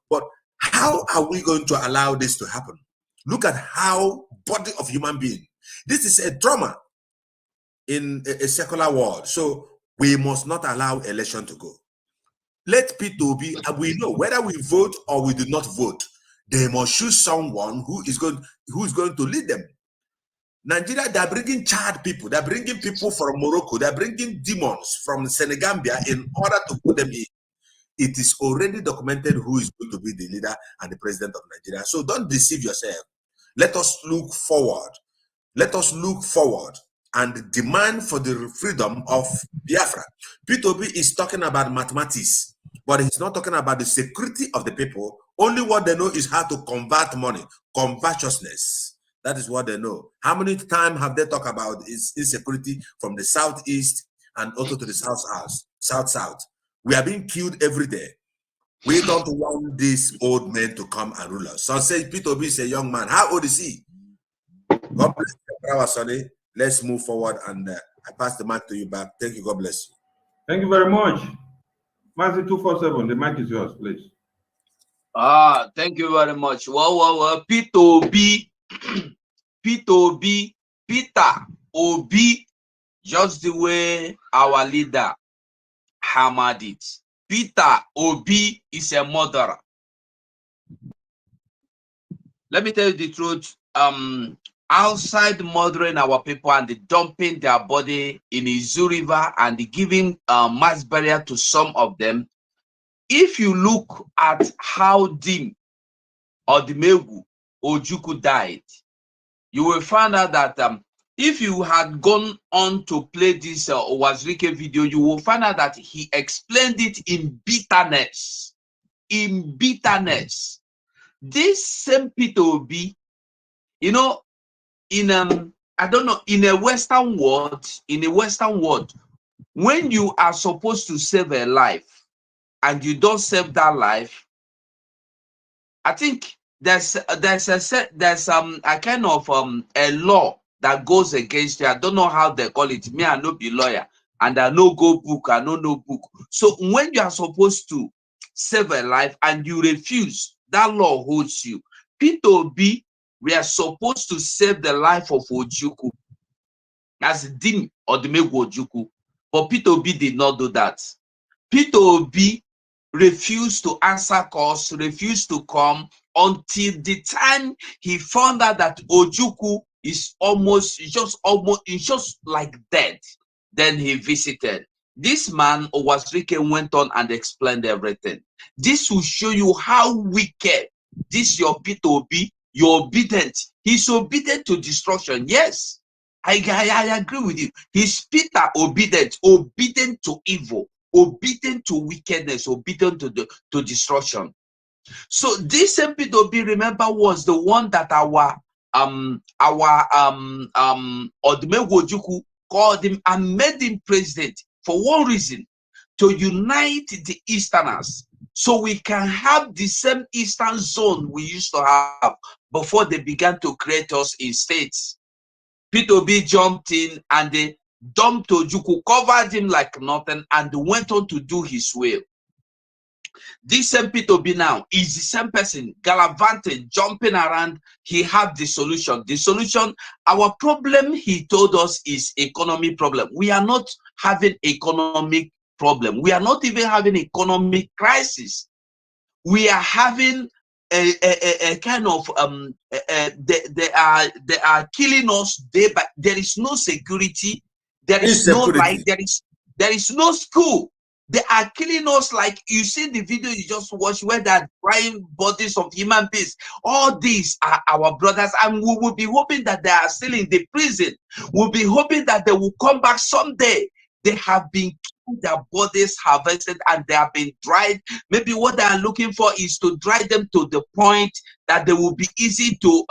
but how are we going to allow this to happen? Look at how body of human being. This is a trauma in a secular world. So we must not allow election to go. Let P2B, we know whether we vote or we do not vote, they must choose someone who is going to lead them. Nigeria, they're bringing Chad people, they're bringing people from Morocco, they're bringing demons from Senegambia in order to put them in. It is already documented who is going to be the leader and the president of Nigeria. So don't deceive yourself. Let us look forward. Let us look forward and demand for the freedom of Biafra. P2B is talking about mathematics, but he's not talking about the security of the people. Only what they know is how to convert money, covetousness. That is what they know. How many times have they talked about insecurity from the southeast and also to the south? We are being killed every day. We don't want these old men to come and rule us. So say P2B is a young man. How old is he? God bless you, Sonny. Let's move forward, and I pass the mic to you back. Thank you. God bless you. Thank you very much. Mazi 247, the mic is yours, please. Thank you very much. Well, P2B, Peter Obi, just the way our leader hammered it. Peter Obi is a murderer. Let me tell you the truth. Outside murdering our people and dumping their body in Izu River and giving mass burial to some of them, if you look at how Dim or Dimegu Ojukwu died, you will find out that if you had gone on to play this Owazirike video, you will find out that he explained it in bitterness. In bitterness. This same Peter Obi, in I don't know, in a Western world, when you are supposed to save a life and you don't save that life, I think there's a kind of a law that goes against you. I don't know how they call it. Me, I no be lawyer, and I no go book, I no book. So when you are supposed to save a life and you refuse, that law holds you. P2B, we are supposed to save the life of Ojukwu. That's Dim or Dimegu Ojukwu. But P2B did not do that. P2B refused to answer calls, refused to come until the time he found out that Ojukwu is just like dead. Then he visited. This man, Owazirike, went on and explained everything. This will show you how wicked this your P2B. You're obedient. He's obedient to destruction. Yes, I agree with you. He's Peter obedient to evil, obedient to wickedness, obedient to destruction. So this same P2B, remember, was the one that our Odumegwu Ojukwu called him and made him president. for one reason, to unite the Easterners so we can have the same Eastern zone we used to have before they began to create us in states. P2B jumped in and they dumped Ojukwu, covered him like nothing, and went on to do his will. This same P2B now is the same person, gallivanting, jumping around. He had the solution. The solution, our problem, he told us, is economy problem. We are not having economic problem. We are not even having economic crisis. We are having a kind of they are killing us day by. There is no security. There is no light. There is no school. They are killing us, like you see the video you just watched where they are drying bodies of human beings. All these are our brothers, and we will be hoping that they are still in the prison. We'll be hoping that they will come back someday. They have been killed, their bodies harvested, and they have been dried. Maybe what they are looking for is to dry them to the point that they will be easy to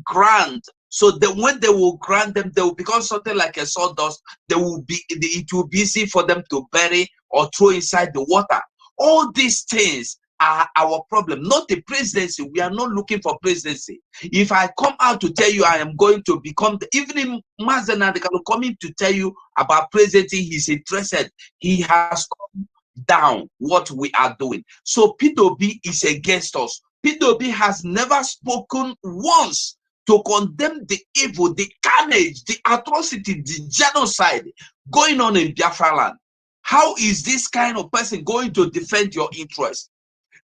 grind. So that when they will grind them, they will become something like a sawdust. It will be easy for them to bury or throw inside the water. All these things are our problem, not the presidency. We are not looking for presidency. If I come out to tell you I am going to become even in Mazana, they can come in to tell you about presidency, he's interested. He has come down what we are doing. So P2B is against us. P2B has never spoken once to condemn the evil, the carnage, the atrocity, the genocide going on in Biafra land. How is this kind of person going to defend your interest?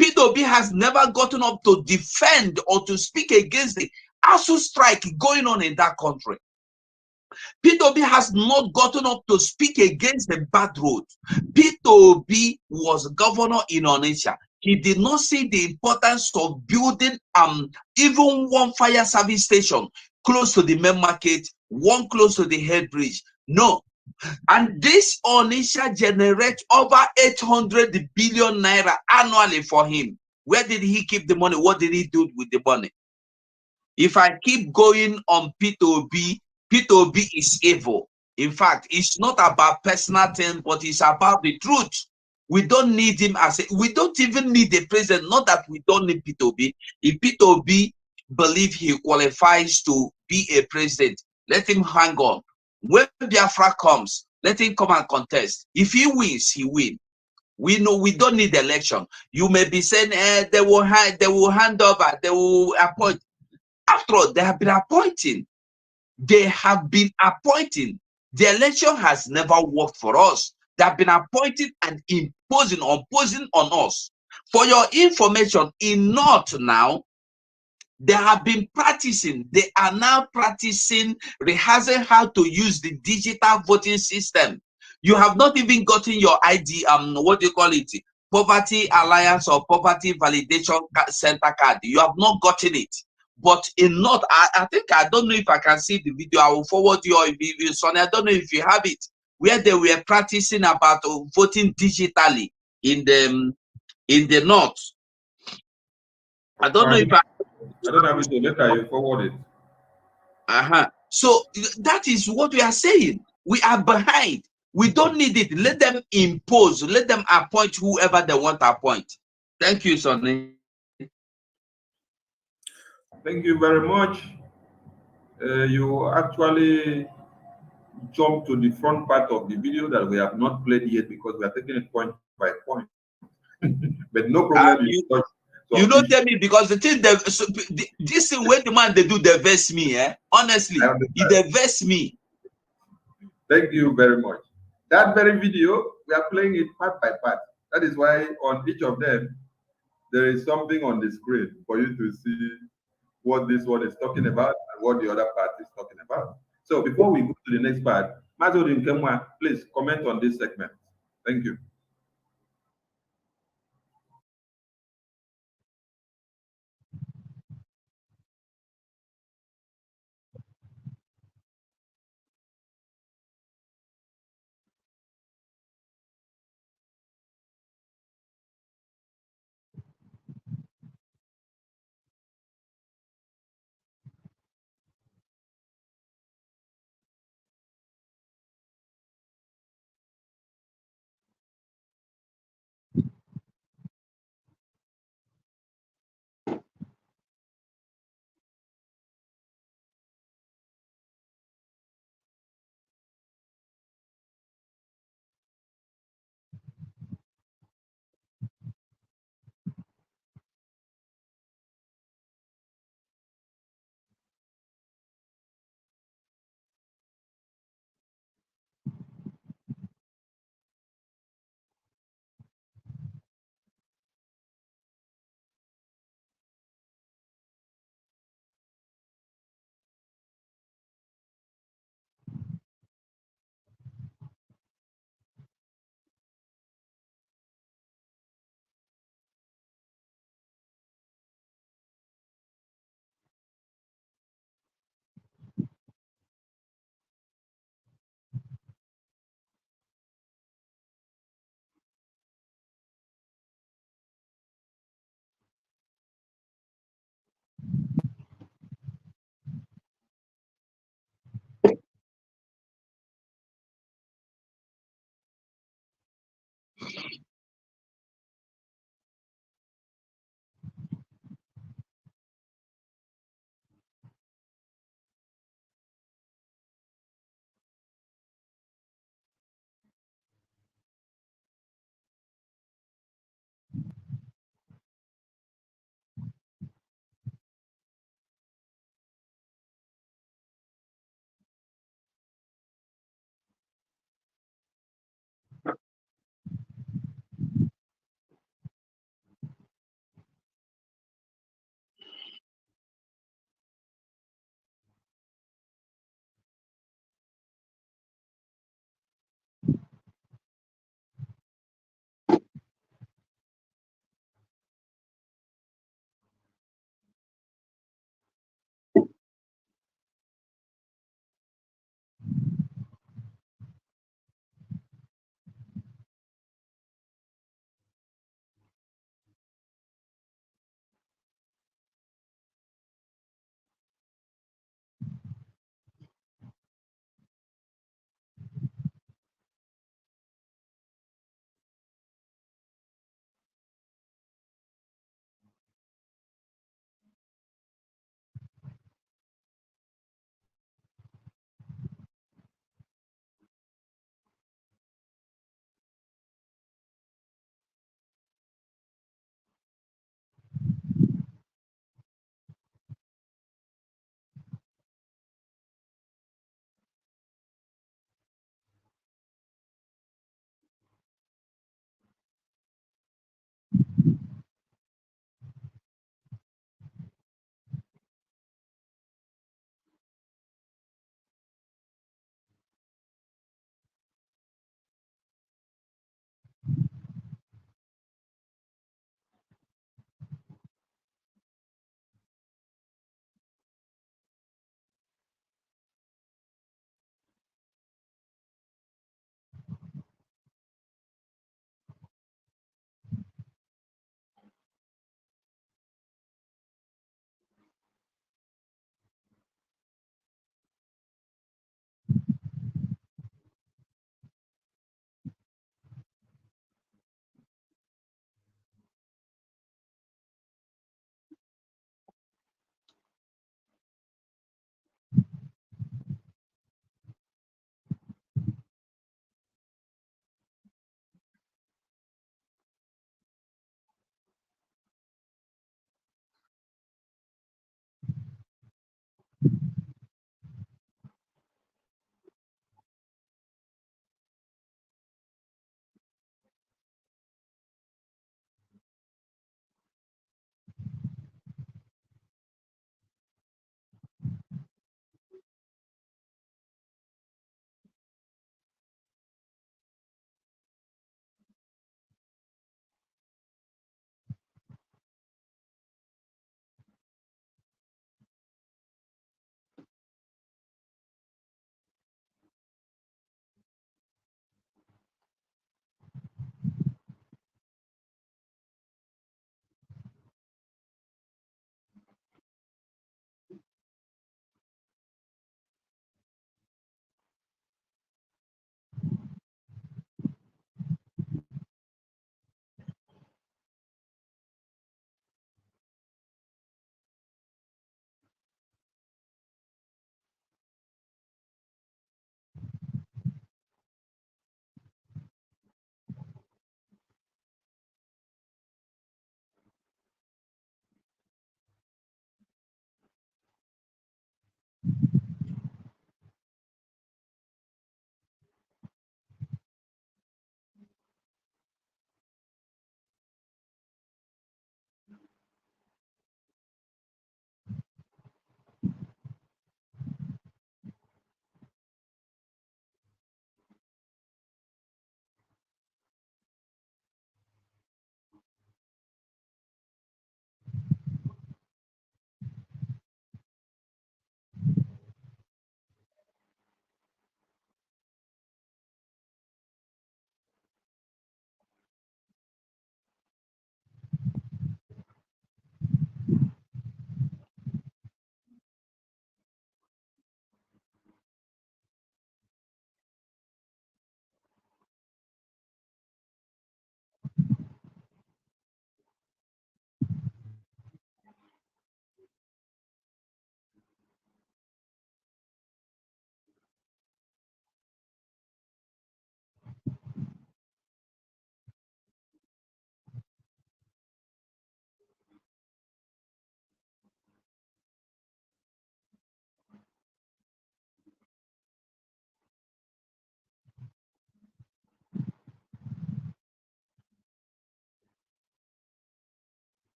P2B has never gotten up to defend or to speak against the ASU strike going on in that country. P2B has not gotten up to speak against the bad road. P2B was governor in Onitsha. He did not see the importance of building even one fire service station close to the main market, one close to the head bridge. No. And this Onitsha generates over 800 billion naira annually for him. Where did he keep the money? What did he do with the money? If I keep going on P2B, P2B is evil. In fact, it's not about personal thing, but it's about the truth. We don't need him we don't even need a president. Not that we don't need P2B. If P2B believe he qualifies to be a president, let him hang on. When Biafra comes, let him come and contest. If he wins, he wins. We know we don't need election. You may be saying they will hand over, they will appoint. After all, they have been appointing. They have been appointing. The election has never worked for us. They have been appointing and imposing on us. For your information, in North now, they have been practicing. They are now practicing, rehearsing how to use the digital voting system. You have not even gotten your ID, what do you call it? Poverty Alliance or Poverty Validation Center card. You have not gotten it. But in North, I think, I don't know if I can see the video. I will forward you, or if you, Sonny, I don't know if you have it, where they were practicing about voting digitally in the North. I don't know if I don't have it. Later, you forward it. So that is what we are saying. We are behind. We don't need it. Let them impose. Let them appoint whoever they want to appoint. Thank you, Sonny. Thank you very much. You actually jumped to the front part of the video that we have not played yet because we are taking it point by point. But no problem. You don't tell me, because the thing this is when the man they do, they vex me. Honestly, they vex me. Thank you very much. That very video, we are playing it part by part. That is why on each of them, there is something on the screen for you to see what this one is talking about and what the other part is talking about. So before we go to the next part, Mazorin Kemwa, please comment on this segment. Thank you.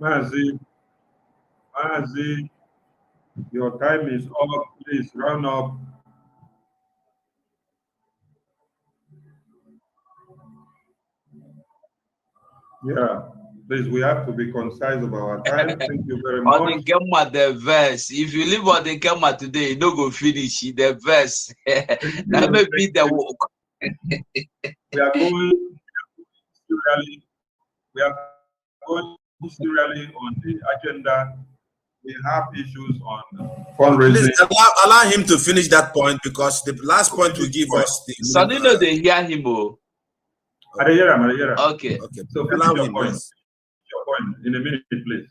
Mazi, your time is up. Please round up. Yeah, please, we have to be concise about our time. Thank you very much. On the Gemma, the verse. If you live on the Gemma today, you don't go finish the verse. That may be the work. We are going serially on the agenda. We have issues on fundraising. Please allow him to finish that point, because the last point will give us the. Sanino, they hear him. Okay. So allow your him. point. Yes. Your point in a minute, please.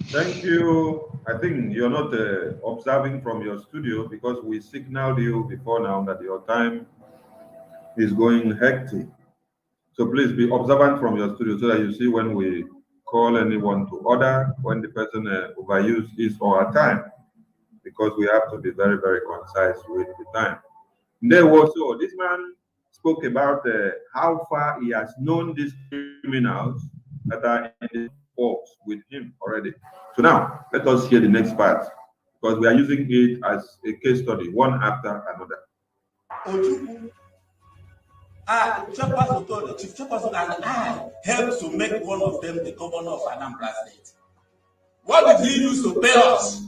Thank you. I think you're not observing from your studio, because we signaled you before now that your time is going hectic. So please be observant from your studio so that you see when we call anyone to order, when the person overuse his or her time, because we have to be very, very concise with the time. There was so this man spoke about how far he has known these criminals that are in the force with him already. So now let us hear the next part, because we are using it as a case study, one after another. Chief Chairperson and I helped to make one of them the governor of Anambra State. What did he use to pay us?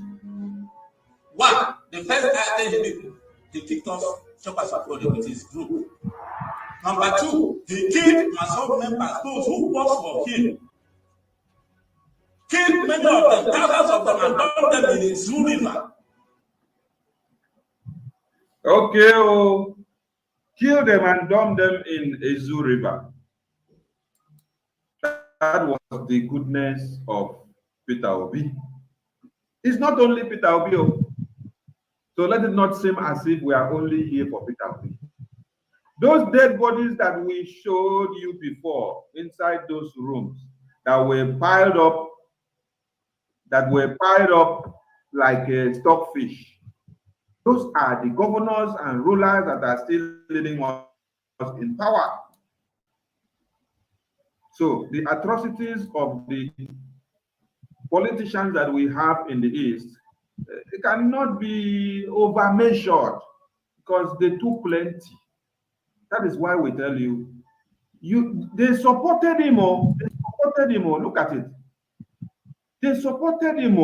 One, the first item he kicked us Chairperson with his group. Number two, he killed Masop members, those who work for him. Killed many of them, thousands of them, and dumped them in his river. Okay, kill them and dump them in Ezu River. That was the goodness of Peter Obi. It's not only Peter Obi. So let it not seem as if we are only here for Peter Obi. Those dead bodies that we showed you before inside those rooms that were piled up like a stockfish. Those are the governors and rulers that are still leading us in power. So the atrocities of the politicians that we have in the East, it cannot be over-measured, because they took plenty. That is why we tell you, they supported him. They supported him. Look at it. They supported him.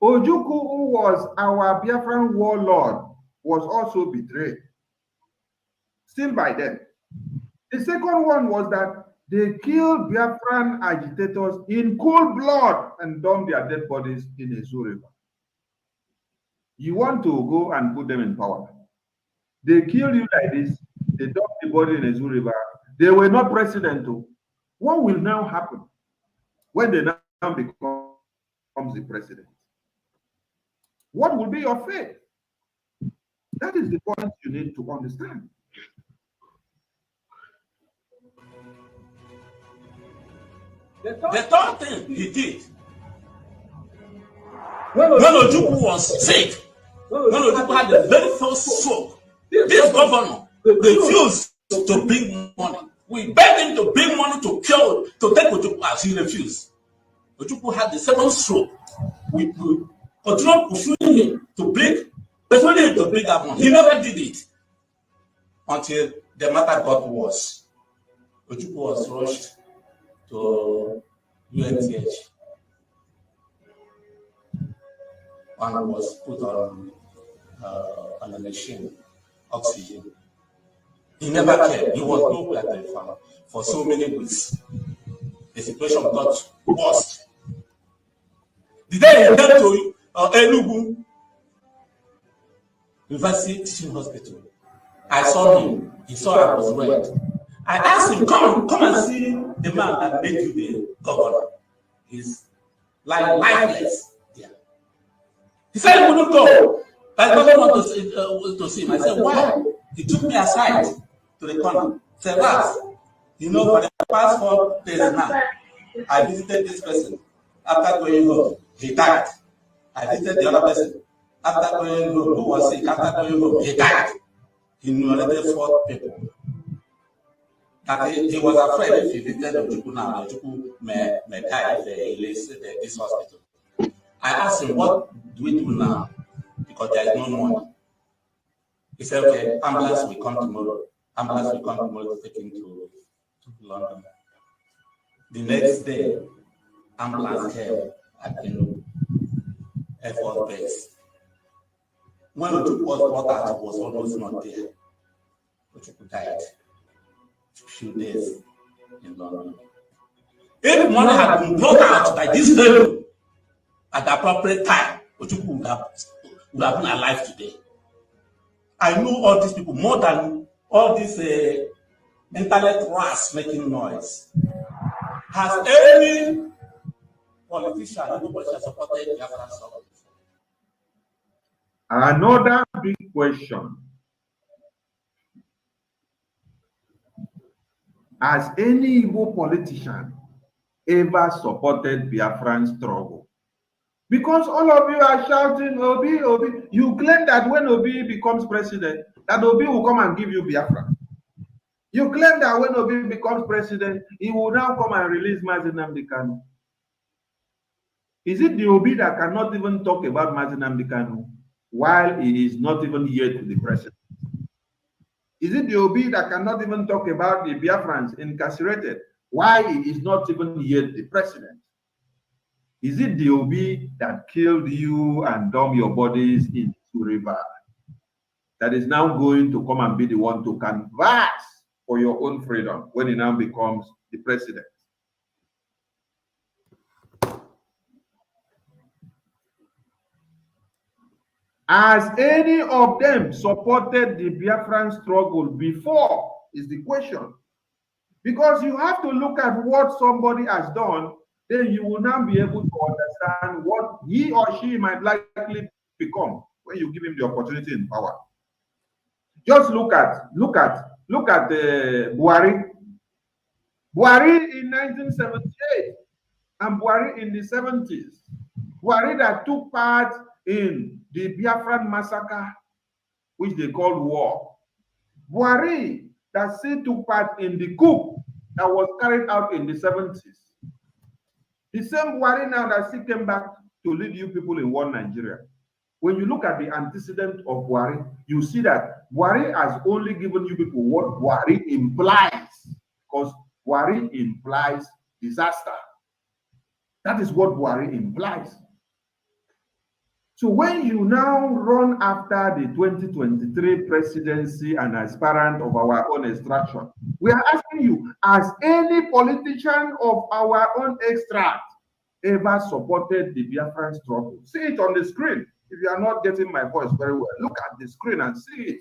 Ojukwu, who was our Biafran warlord, was also betrayed. Still by them. The second one was that they killed Biafran agitators in cold blood and dumped their dead bodies in Ezu River. You want to go and put them in power. They killed you like this. They dumped the body in Ezu River. They were not president. What will now happen when they now becomes the president? What will be your fate? That is the point you need to understand. The third thing he did, when Ojukwu was sick, when Ojukwu had the very first stroke, this governor refused to bring money. We begged him to bring money to take Ojukwu, as he refused. Ojukwu had the second stroke. We continued pursuing him to bring that money. He never did it until the matter got worse. Ojukwu was rushed to UNTH. One was put on a machine, oxygen. He never cared. He was nowhere for so many weeks. The situation got worse. The day he came to Enugu University Teaching Hospital, I saw him. He saw I was red. I asked him, come and see the man that made you the governor. He's like lifeless. Yeah. He said he wouldn't go. But I don't want to see him. I said, why? He took me aside to the corner. Said, Lars, you know, for the past 4 days now, I visited this person. After going home, he died. I visited the other person. After going home, who was sick, after going home, he died. He narrated 4 people. That he was afraid if he visited Ojukwu now, Ojukwu may die if he leaves this hospital. I asked him, what do we do now? Because there is no money. He said, okay, ambulance will come tomorrow. Ambulance will come tomorrow to take him to London. The next day, ambulance came at the Air Force Base. When Ojukwu was brought out, it was almost not there. Ojukwu died. Few days in London. If money had been brought out by this fellow at the appropriate time, Ojukwu would have been alive today. I know all these people more than all these internet rats making noise. Has any politician, supported Biafra struggle? Another big question. Has any Igbo politician ever supported Biafran struggle? Because all of you are shouting, Obi, Obi. You claim that when Obi becomes president, that Obi will come and give you Biafra. You claim that when Obi becomes president, he will now come and release Mazi Nnamdi Kanu. Is it the Obi that cannot even talk about Mazi Nnamdi Kanu while he is not even yet the president? Is it the Obi that cannot even talk about the Biafrans incarcerated while he is not even yet the president? Is it the Obi that killed you and dumped your bodies into river that is now going to come and be the one to canvass for your own freedom when he now becomes the president? Has any of them supported the Biafran struggle before is the question. Because you have to look at what somebody has done, then you will now be able to understand what he or she might likely become when you give him the opportunity in power. Just look at the Buhari. Buhari in 1978 and Buhari in the 70s. Buhari that took part in the Biafran massacre, which they called war. Buhari that still took part in the coup that was carried out in the 70s. The same Buhari now that still came back to lead you people in one Nigeria. When you look at the antecedent of Buhari, you see that Buhari has only given you people what Buhari implies, because Buhari implies disaster. That is what Buhari implies. So when you now run after the 2023 presidency and aspirant of our own extraction, we are asking you, has any politician of our own extract ever supported the Biafran struggle? See it on the screen. If you are not getting my voice very well, look at the screen and see it.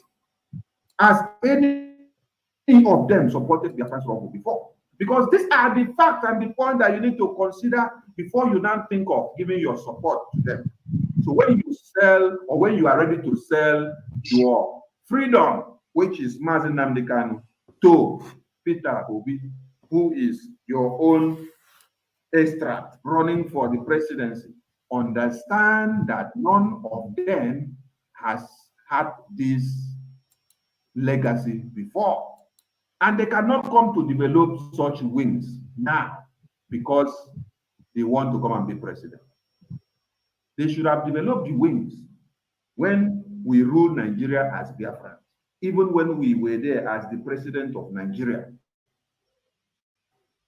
Has any of them supported the Biafran struggle before? Because these are the facts and the point that you need to consider before you now think of giving your support to them. So when you sell, or when you are ready to sell your freedom, which is Mazi Nnamdi Kanu, to Peter Obi, who is your own extract running for the presidency, understand that none of them has had this legacy before. And they cannot come to develop such wings now because they want to come and be president. They should have developed the wings when we ruled Nigeria as Biafra, even when we were there as the president of Nigeria.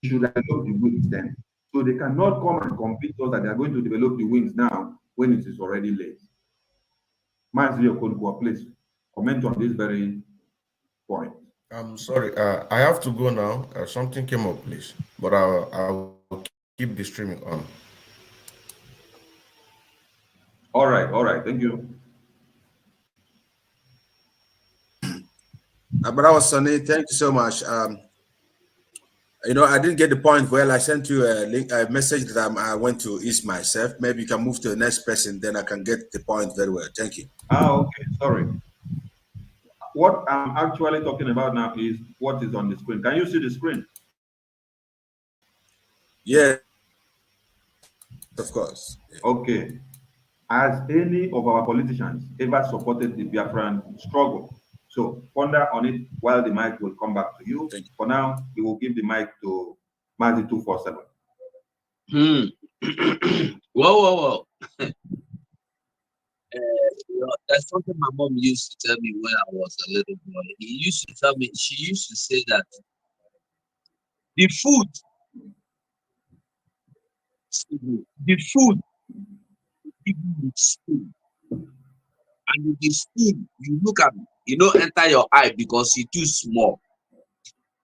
They should have developed the wings then. So they cannot come and convince us that they are going to develop the wings now when it is already late. Mazi Okonkwo, please comment on this very point. I'm sorry, I have to go now. Something came up, please, but I'll keep the streaming on. All right, thank you. Brother Sonny, thank you so much. You know, I didn't get the point. Well, I sent you a link, a message that I went to ease myself. Maybe you can move to the next person, then I can get the point very well. Thank you. Okay, sorry. What I'm actually talking about now is what is on the screen. Can you see the screen? Yeah, of course. Okay. Has any of our politicians ever supported the Biafran struggle? So ponder on it while the mic will come back to you. For now, we will give the mic to Mazi 247. Whoa. That's something my mom used to tell me when I was a little boy. She used to say that the food give you spoon, and with the spoon you look at enter your eye because it's too small.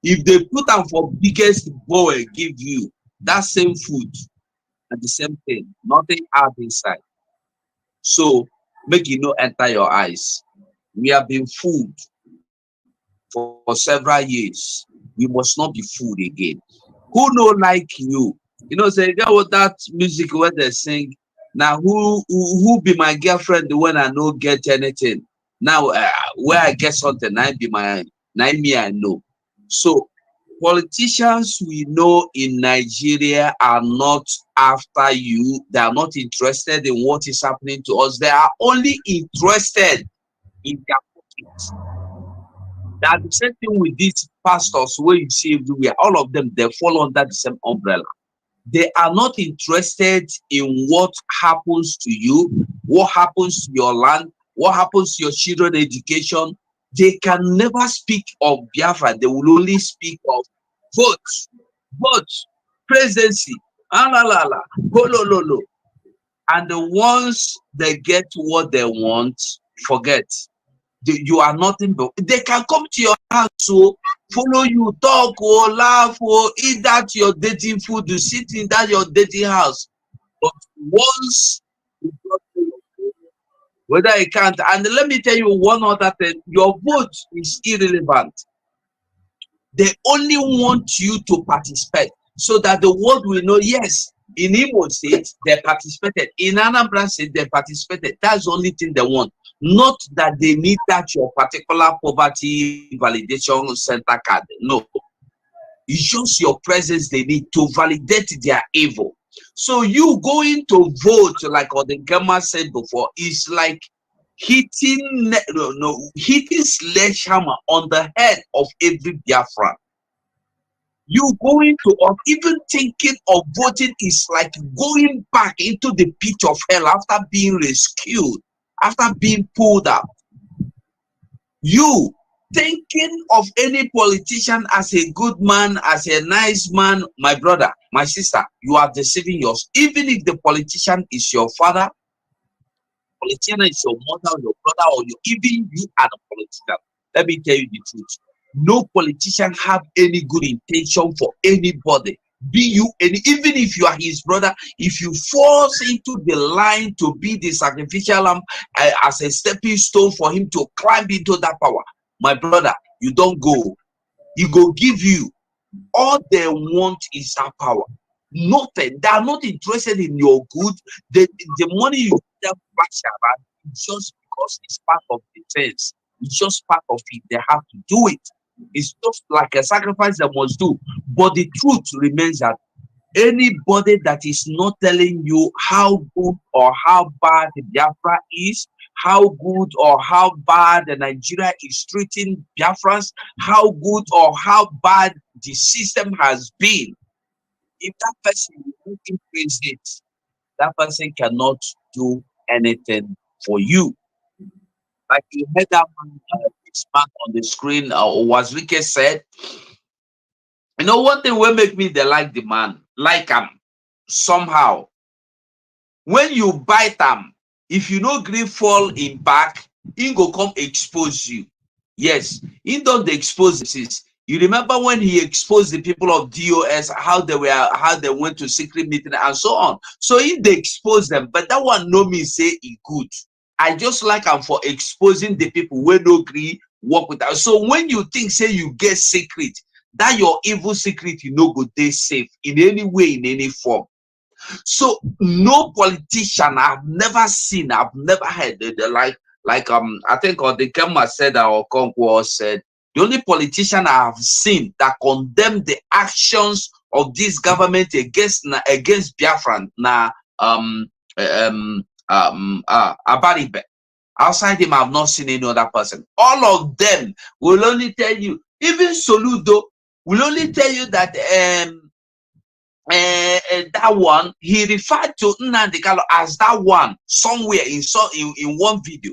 If they put them for biggest bowl give you that same food and the same thing, nothing add inside. So make enter your eyes. We have been fooled for several years. We must not be fooled again. Who no like you? Say get what that music where they sing. Now who be my girlfriend when I no get anything? Now where I get something, I be my me I know. So politicians we know in Nigeria are not after you. They are not interested in what is happening to us. They are only interested in their pockets. That's the same thing with these pastors where you see everywhere. All of them, they fall under the same umbrella. They are not interested in what happens to you, what happens to your land, what happens to your children's education. They can never speak of Biafra. They will only speak of votes, presidency, holololo. And once they get what they want, forget. You are nothing but they can come to your house, so follow you, talk, laugh, eat that your dating food, you sit in that your dating house. But once you whether you can't, and let me tell you one other thing, your vote is irrelevant. They only want you to participate so that the world will know, yes, in Imo State, they participated. In Anambra State, they participated. That's the only thing they want. Not that they need that your particular poverty validation center card. No. It's just your presence they need to validate their evil. So you going to vote, like Odengama said before, is like hitting sledgehammer on the head of every Biafran. You going to, or even thinking of voting is like going back into the pit of hell after being rescued, after being pulled out. You thinking of any politician as a good man, as a nice man, my brother, my sister, you are deceiving yourself. Even if the politician is your father, politician is your mother, or your brother, or even you are the politician. Let me tell you the truth. No politician have any good intention for anybody. Be you, and even if you are his brother, if you force into the line to be the sacrificial lamb as a stepping stone for him to climb into that power, my brother, you don't go. He go give you. All they want is that power. Nothing. They are not interested in your good. The money you get bash around just because it's part of the things. It's just part of it. They have to do it. It's just like a sacrifice they must do. But the truth remains that anybody that is not telling you how good or how bad the Biafra is, how good or how bad the Nigeria is treating Biafrans, how good or how bad the system has been, if that person won't increase it, that person cannot do anything for you. Like you heard that man, this man on the screen, was Rike said, one thing will make me they like the man, like him. somehow. When you bite them, if you no gree fall in back, he go come expose you. Yes, he don't expose this. You remember when he exposed the people of DOS, how they went to secret meeting and so on. So he they expose them, but that one no mean say he good. I just like him for exposing the people where no agree work with us. So when you think say you get secret, that your evil secret you know go dey safe in any way, in any form. So no politician I've never seen, I've never heard like I think or the Kemma said or Conquo said, the only politician I have seen that condemned the actions of this government against Biafran Abaribe. Outside him, I've not seen any other person. All of them will only tell you, even Soludo will only tell you that that one, he referred to Nnamdi Kanu as that one somewhere in one video.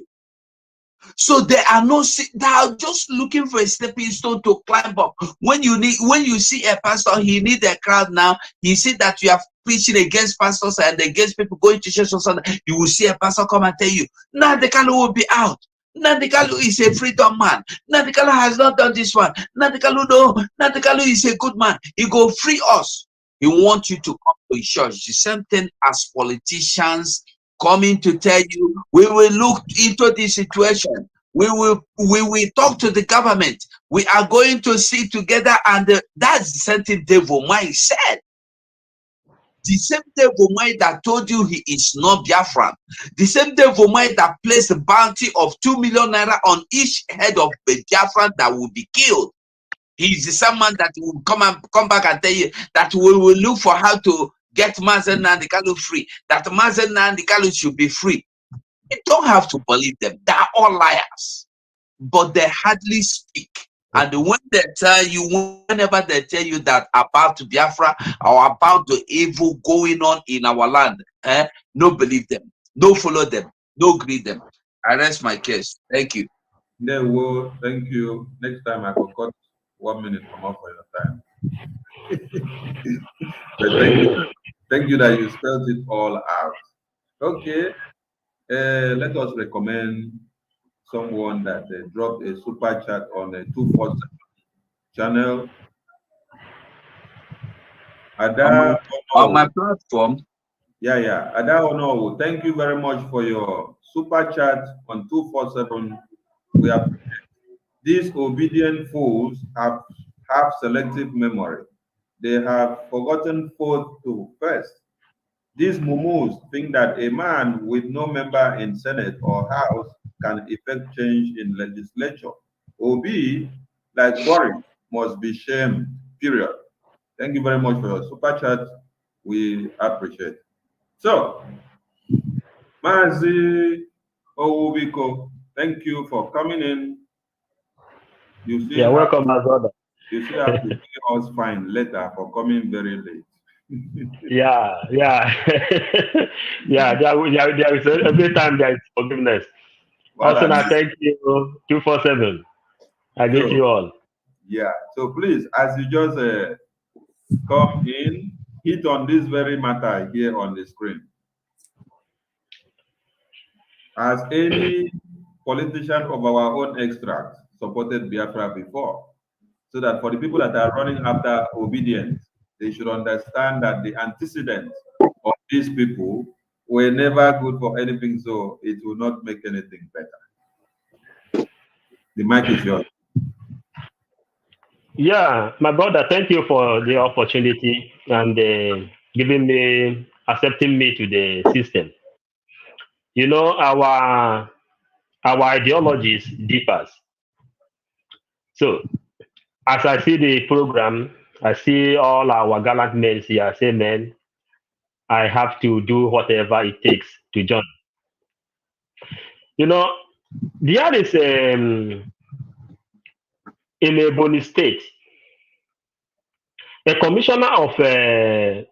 So they are just looking for a stepping stone to climb up. When you see a pastor, he need a crowd now. He see that you are preaching against pastors and against people going to church on Sunday. You will see a pastor come and tell you, Nnamdi Kanu will be out. Nnamdi Kanu is a freedom man. Nnamdi Kanu has not done this one. Nnamdi Kanu is a good man. He go free us. He wants you to come to church. The same thing as politicians coming to tell you, we will look into this situation. We will talk to the government. We are going to sit together, and that's the same thing Devil Mai said. The same Devil Mai that told you he is not Biafran. The same Devil Mai that placed a bounty of 2 million naira on each head of the Biafran that will be killed. He's the same man that will come back and tell you that we will look for how to get Mazen Nnamdi Kanu free, that Mazen Nnamdi Kanu should be free. You don't have to believe them. They are all liars. But they hardly speak. And when they tell you, whenever they tell you that about Biafra or about the evil going on in our land, no believe them, no follow them, no greet them. I rest my case. Thank you. No, thank you. Next time I will cut 1 minute from off for your time. But thank you that you spelled it all out. Okay, let us recommend someone that dropped a super chat on a 247 channel. Ada on my platform. Yeah. Ada Ono, thank you very much for your super chat on 247. We appreciate. These obedient fools have selective memory. They have forgotten fourth to first. These mumus think that a man with no member in Senate or House can effect change in legislature. Obi, like Boris, must be shamed, period. Thank you very much for your super chat. We appreciate. So, Mazi Owubiko, thank you for coming in. You're welcome, my brother. You still have to pay us fine later for coming very late. yeah. yeah, there is every time there is forgiveness. Well, Also, I thank you, 247. I greet you all. Yeah, so please, as you just come in, hit on this very matter here on the screen. Has any politician of our own extract supported Biafra before? So that for the people that are running after obedience, they should understand that the antecedents of these people were never good for anything, so it will not make anything better. The mic is yours. Yeah, my brother, thank you for the opportunity and accepting me to the system. You know, our ideologies differs. So, as I see the program, I see all our gallant men here. I say, man, I have to do whatever it takes to join. You know, there is in Ebonyi State, a commissioner of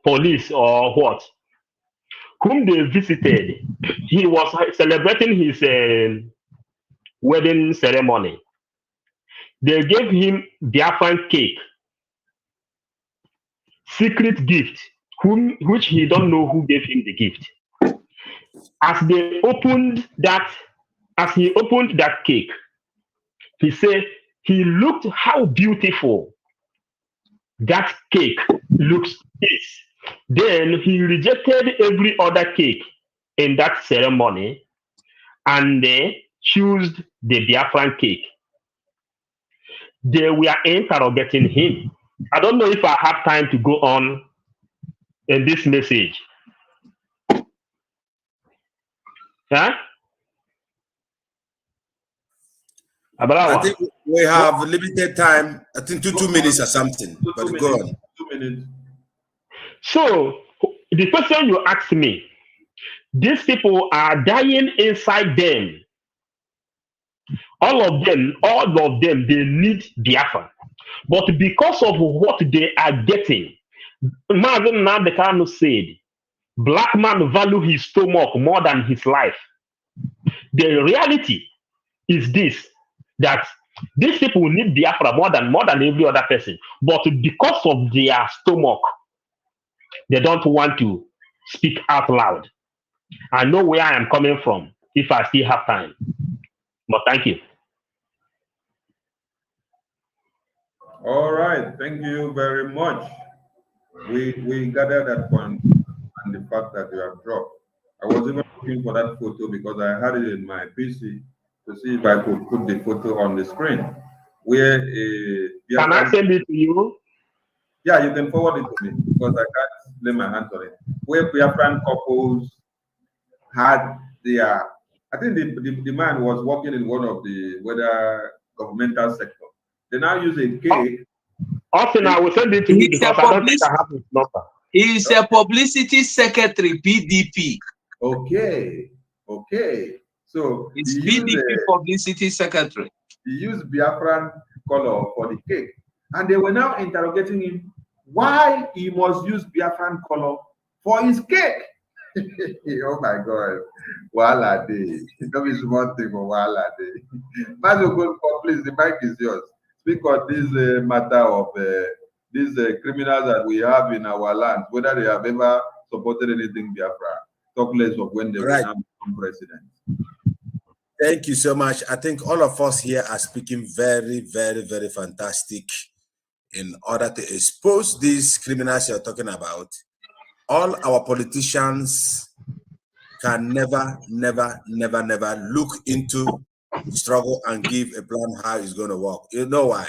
police or what, whom they visited. He was celebrating his wedding ceremony. They gave him Biafran cake, secret gift which he don't know who gave him the gift. As he opened that cake, he said he looked how beautiful that cake looks. Then he rejected every other cake in that ceremony and chose the Biafran cake. They were interrogating him. I don't know if I have time to go on in this message. Huh? I think we have limited time. I think two minutes or something. But go on. 2 minutes. So the question you asked me, these people are dying inside them. All of them, they need Biafra. But because of what they are getting, Marvin Nandekano said, black man value his stomach more than his life. The reality is this, that these people need Biafra more than every other person. But because of their stomach, they don't want to speak out loud. I know where I am coming from if I still have time. But thank you. All right, thank you very much. We gathered that point and the fact that you have dropped. I was even looking for that photo because I had it in my PC to see if I could put the photo on the screen. Where can I send it to you? Yeah, you can forward it to me because I can't lay my hands on it. Where Biafran couples had their, I think the man was working in one of the whether governmental sector. They now use a cake. Austin, I will send it to you because I don't think I have his number. He is a publicity secretary, PDP. Okay. So it's PDP publicity secretary. He used Biafran color for the cake. And they were now interrogating him why he must use Biafran color for his cake. Oh my God. Wala day. That is one thing for Wala day. Mazo, please, the mic is yours. Speak on this matter of these criminals that we have in our land, whether they have ever supported anything Biafra. Talk less of when they will become president. Thank you so much. I think all of us here are speaking very, very, very fantastic in order to expose these criminals you're talking about. All our politicians can never look into the struggle and give a plan how it's going to work. You know why?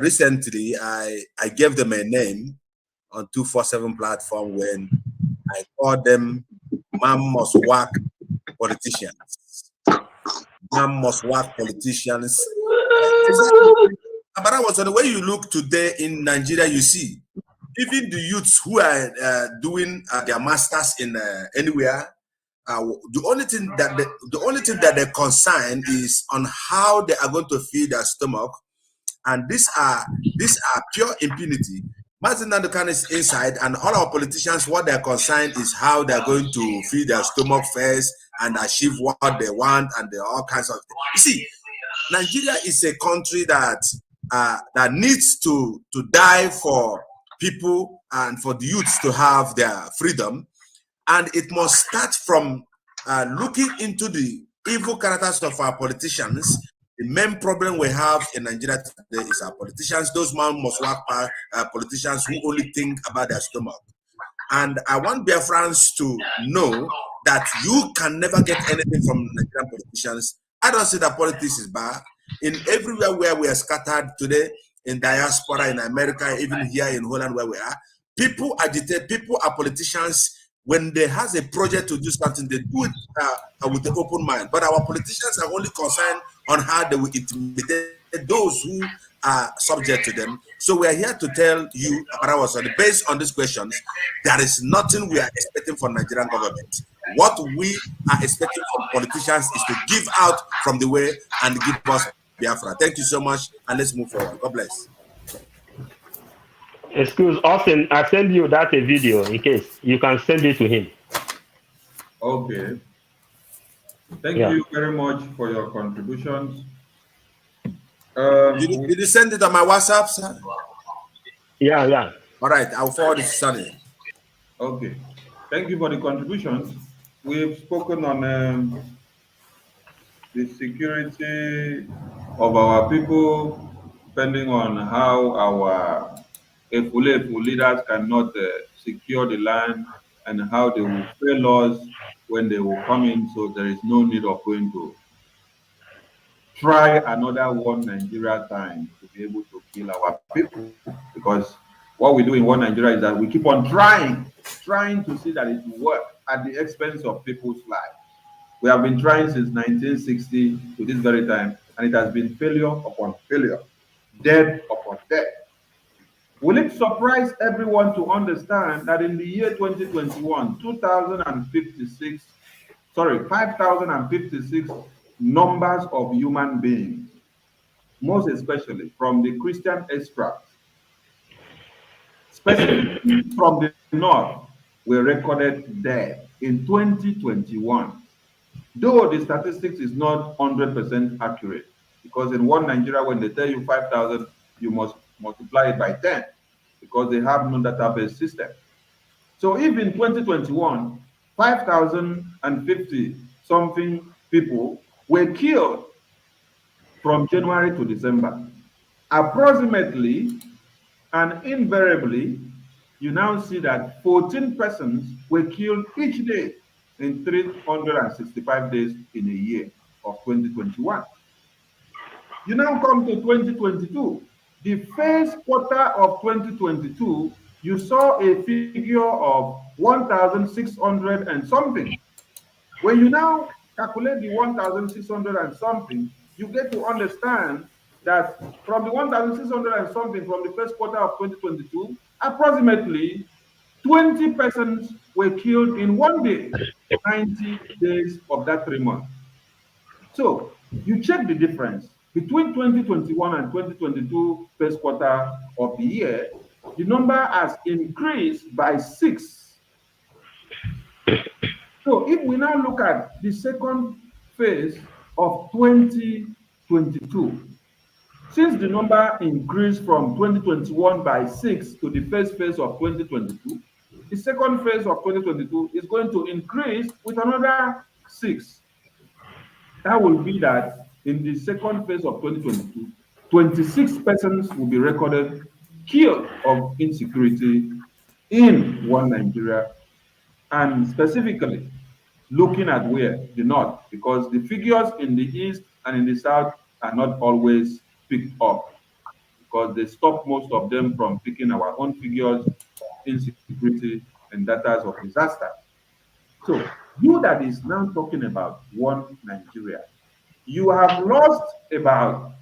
Recently, I gave them a name on 247 platform when I called them man must work politicians. Man must work politicians. But I was on the way you look today in Nigeria, you see, even the youths who are doing their masters in anywhere, the only thing that they're concerned is on how they are going to feed their stomach, and these are pure impunity. Martin Nandokan is inside, and all our politicians, what they're concerned is how they're going to feed their stomach first and achieve what they want, and all kinds of things. You see, Nigeria is a country that that needs to die for people and for the youths to have their freedom, and it must start from looking into the evil characters of our politicians. The main problem we have in Nigeria today is our politicians. Those man must work politicians who only think about their stomach. And I want Biafrans to know that you can never get anything from Nigerian politicians. I don't say that politics is bad. In everywhere where we are scattered today, in diaspora, in America, even here in Holland where we are, people agitate, people are politicians. When they has a project to do something, they do it with an open mind. But our politicians are only concerned on how they will intimidate those who are subject to them. So we are here to tell you, based on these questions, there is nothing we are expecting from Nigerian government. What we are expecting from politicians is to give out from the way and give us Biafra. Thank you so much, and let's move forward. God bless. Excuse Austin, I send you that a video in case you can send it to him. Okay. Thank you very much for your contributions. Did you send it on my WhatsApp, sir? Yeah. All right, I'll forward it to Sunny. Okay. Thank you for the contributions. We've spoken on the security of our people, depending on how our Efulefu leaders cannot secure the land and how they will fail us when they will come in. So there is no need of going to try another one Nigeria time to be able to kill our people, because what we do in one Nigeria is that we keep on trying to see that it will work at the expense of people's lives. We have been trying since 1960 to this very time, and it has been failure upon failure, death upon death. Will it surprise everyone to understand that in the year 2021, 5,056 numbers of human beings, most especially from the Christian extract, specifically from the north, were recorded dead in 2021. Though the statistics is not 100% accurate, because in one Nigeria, when they tell you 5,000, you must multiply it by 10, because they have no database system. So if in 2021, 5,050 something people were killed from January to December, approximately and invariably, you now see that 14 persons were killed each day in 365 days in a year of 2021. You now come to 2022. The first quarter of 2022, you saw a figure of 1,600 and something. When you now calculate the 1,600 and something, you get to understand that from the 1,600 and something from the first quarter of 2022, approximately 20 persons were killed in one day, 90 days of that 3 months. So you check the difference between 2021 and 2022 first quarter of the year, the number has increased by 6. So if we now look at the second phase of 2022, since the number increased from 2021 by 6 to the first phase of 2022, the second phase of 2022 is going to increase with another 6. That will be that in the second phase of 2022, 26 persons will be recorded killed of insecurity in one Nigeria, and specifically looking at where? The north, because the figures in the east and in the south are not always picked up, because they stop most of them from picking our own figures of insecurity and data of disaster. So you that is now talking about one Nigeria, you have lost about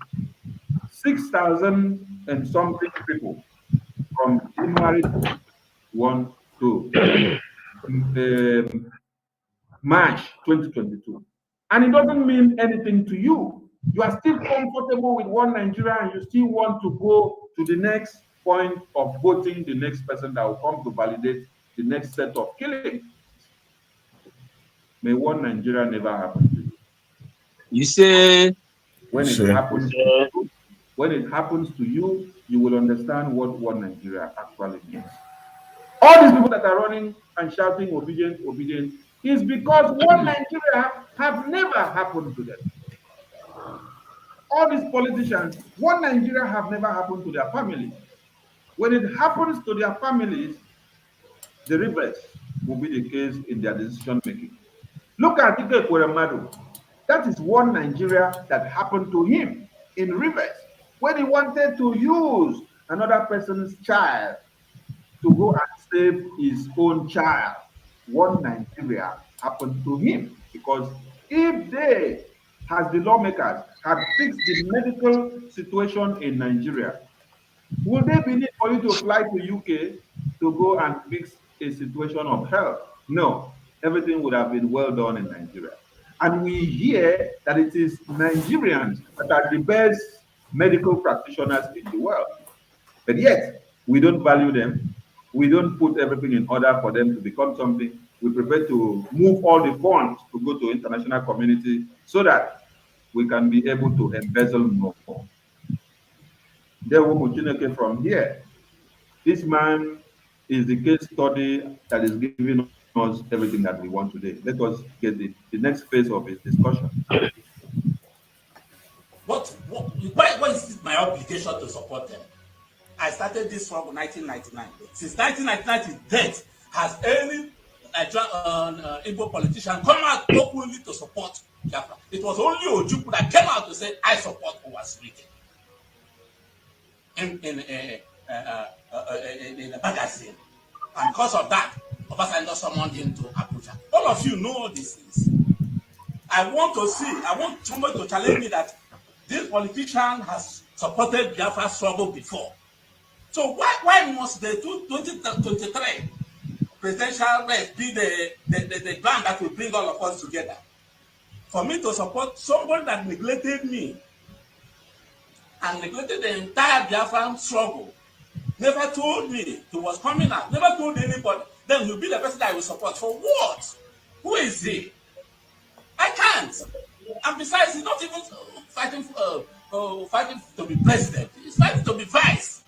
6,000 and something people from January 1 to March 2022. And it doesn't mean anything to you. You are still comfortable with one Nigeria and you still want to go to the next point of voting the next person that will come to validate the next set of killings. May one Nigeria never happen to you. You say when it happens to you, you will understand what one Nigeria actually means. All these people that are running and shouting obedient, obedient, is because one Nigeria have never happened to them. All these politicians, one Nigeria have never happened to their families. When it happens to their families, the reverse will be the case in their decision making. Look at Ike Kweremadu. That is one Nigeria that happened to him in reverse. When he wanted to use another person's child to go and save his own child, one Nigeria happened to him. Because if they, as the lawmakers, had fixed the medical situation in Nigeria, would they be need for you to fly to UK to go and fix a situation of health? No, everything would have been well done in Nigeria. And we hear that it is Nigerians that are the best medical practitioners in the world. But yet, we don't value them. We don't put everything in order for them to become something. We prefer to move all the funds to go to international community so that we can be able to embezzle more. From here, this man is the case study that is giving us everything that we want today. Let us get the next phase of his discussion. Why is it my obligation to support them? I started this from 1999. Since 1999 to date, has any Igbo politician come out openly to support Biafra? It was only Ojukwu that came out to say, I support Owasirike in a magazine. And because of that, Obasanjo summoned him to Abuja. All of you know all these things. I want somebody to challenge me that this politician has supported Biafra struggle before. So why must the 2023 presidential race be the ground that will bring all of us together? For me to support somebody that neglected me and neglected the entire Biafran struggle, never told me he was coming out, never told anybody, then he'll be the person that I will support. For what? Who is he? I can't. And besides, he's not even fighting to be president. He's fighting to be vice.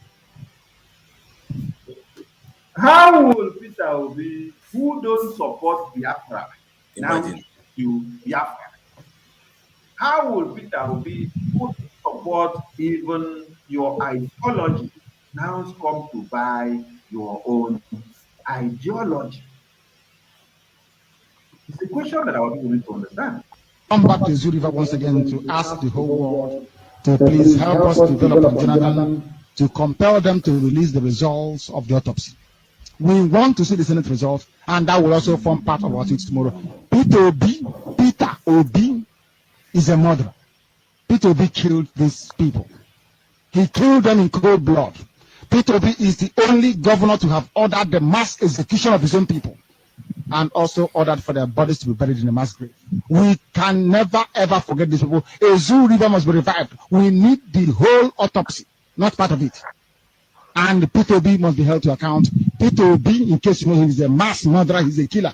How will Peter Obi, who don't support Biafra, now to Biafra? How will Peter Obi, who don't support even your ideology, now come to buy your own ideology? It's a question that our people need to understand. Come back to Zoo River once again to ask the whole world to please help us develop a journal to compel them to release the results of the autopsy. We want to see the Senate results, and that will also form part of our tweets tomorrow. Peter Obi is a murderer. Peter Obi killed these people. He killed them in cold blood. Peter Obi is the only governor to have ordered the mass execution of his own people, and also ordered for their bodies to be buried in a mass grave. We can never ever forget these people. A Zoo River must be revived. We need the whole autopsy, not part of it. And Peter Obi must be held to account. Peter Obi, in case you know, he's a mass murderer, he's a killer.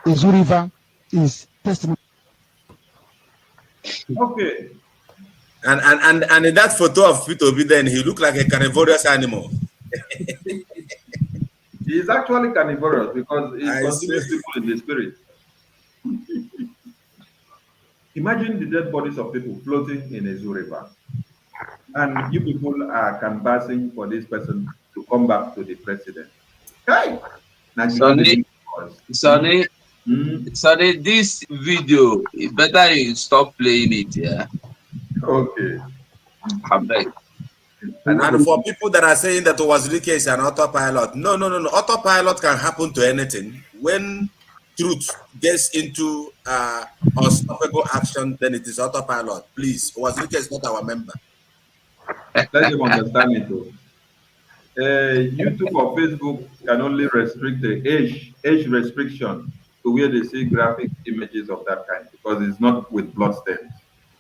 A Zoo River is testimony. Okay. And in that photo of Peter Obi, then he looked like a carnivorous animal. He is actually carnivorous because he consumes people in the spirit. Imagine the dead bodies of people floating in a Zoo River. And you people are canvassing for this person to come back to the president. Hey! Sonny, this video, it better you stop playing it, yeah? Okay. I beg. And for people that are saying that Owasirike is an autopilot, no. Autopilot can happen to anything. When truth gets into unstoppable action, then it is autopilot. Please, Owasirike is not our member. Let them understand it though. YouTube or Facebook can only restrict the age restriction to where they see graphic images of that kind, because it's not with bloodstains.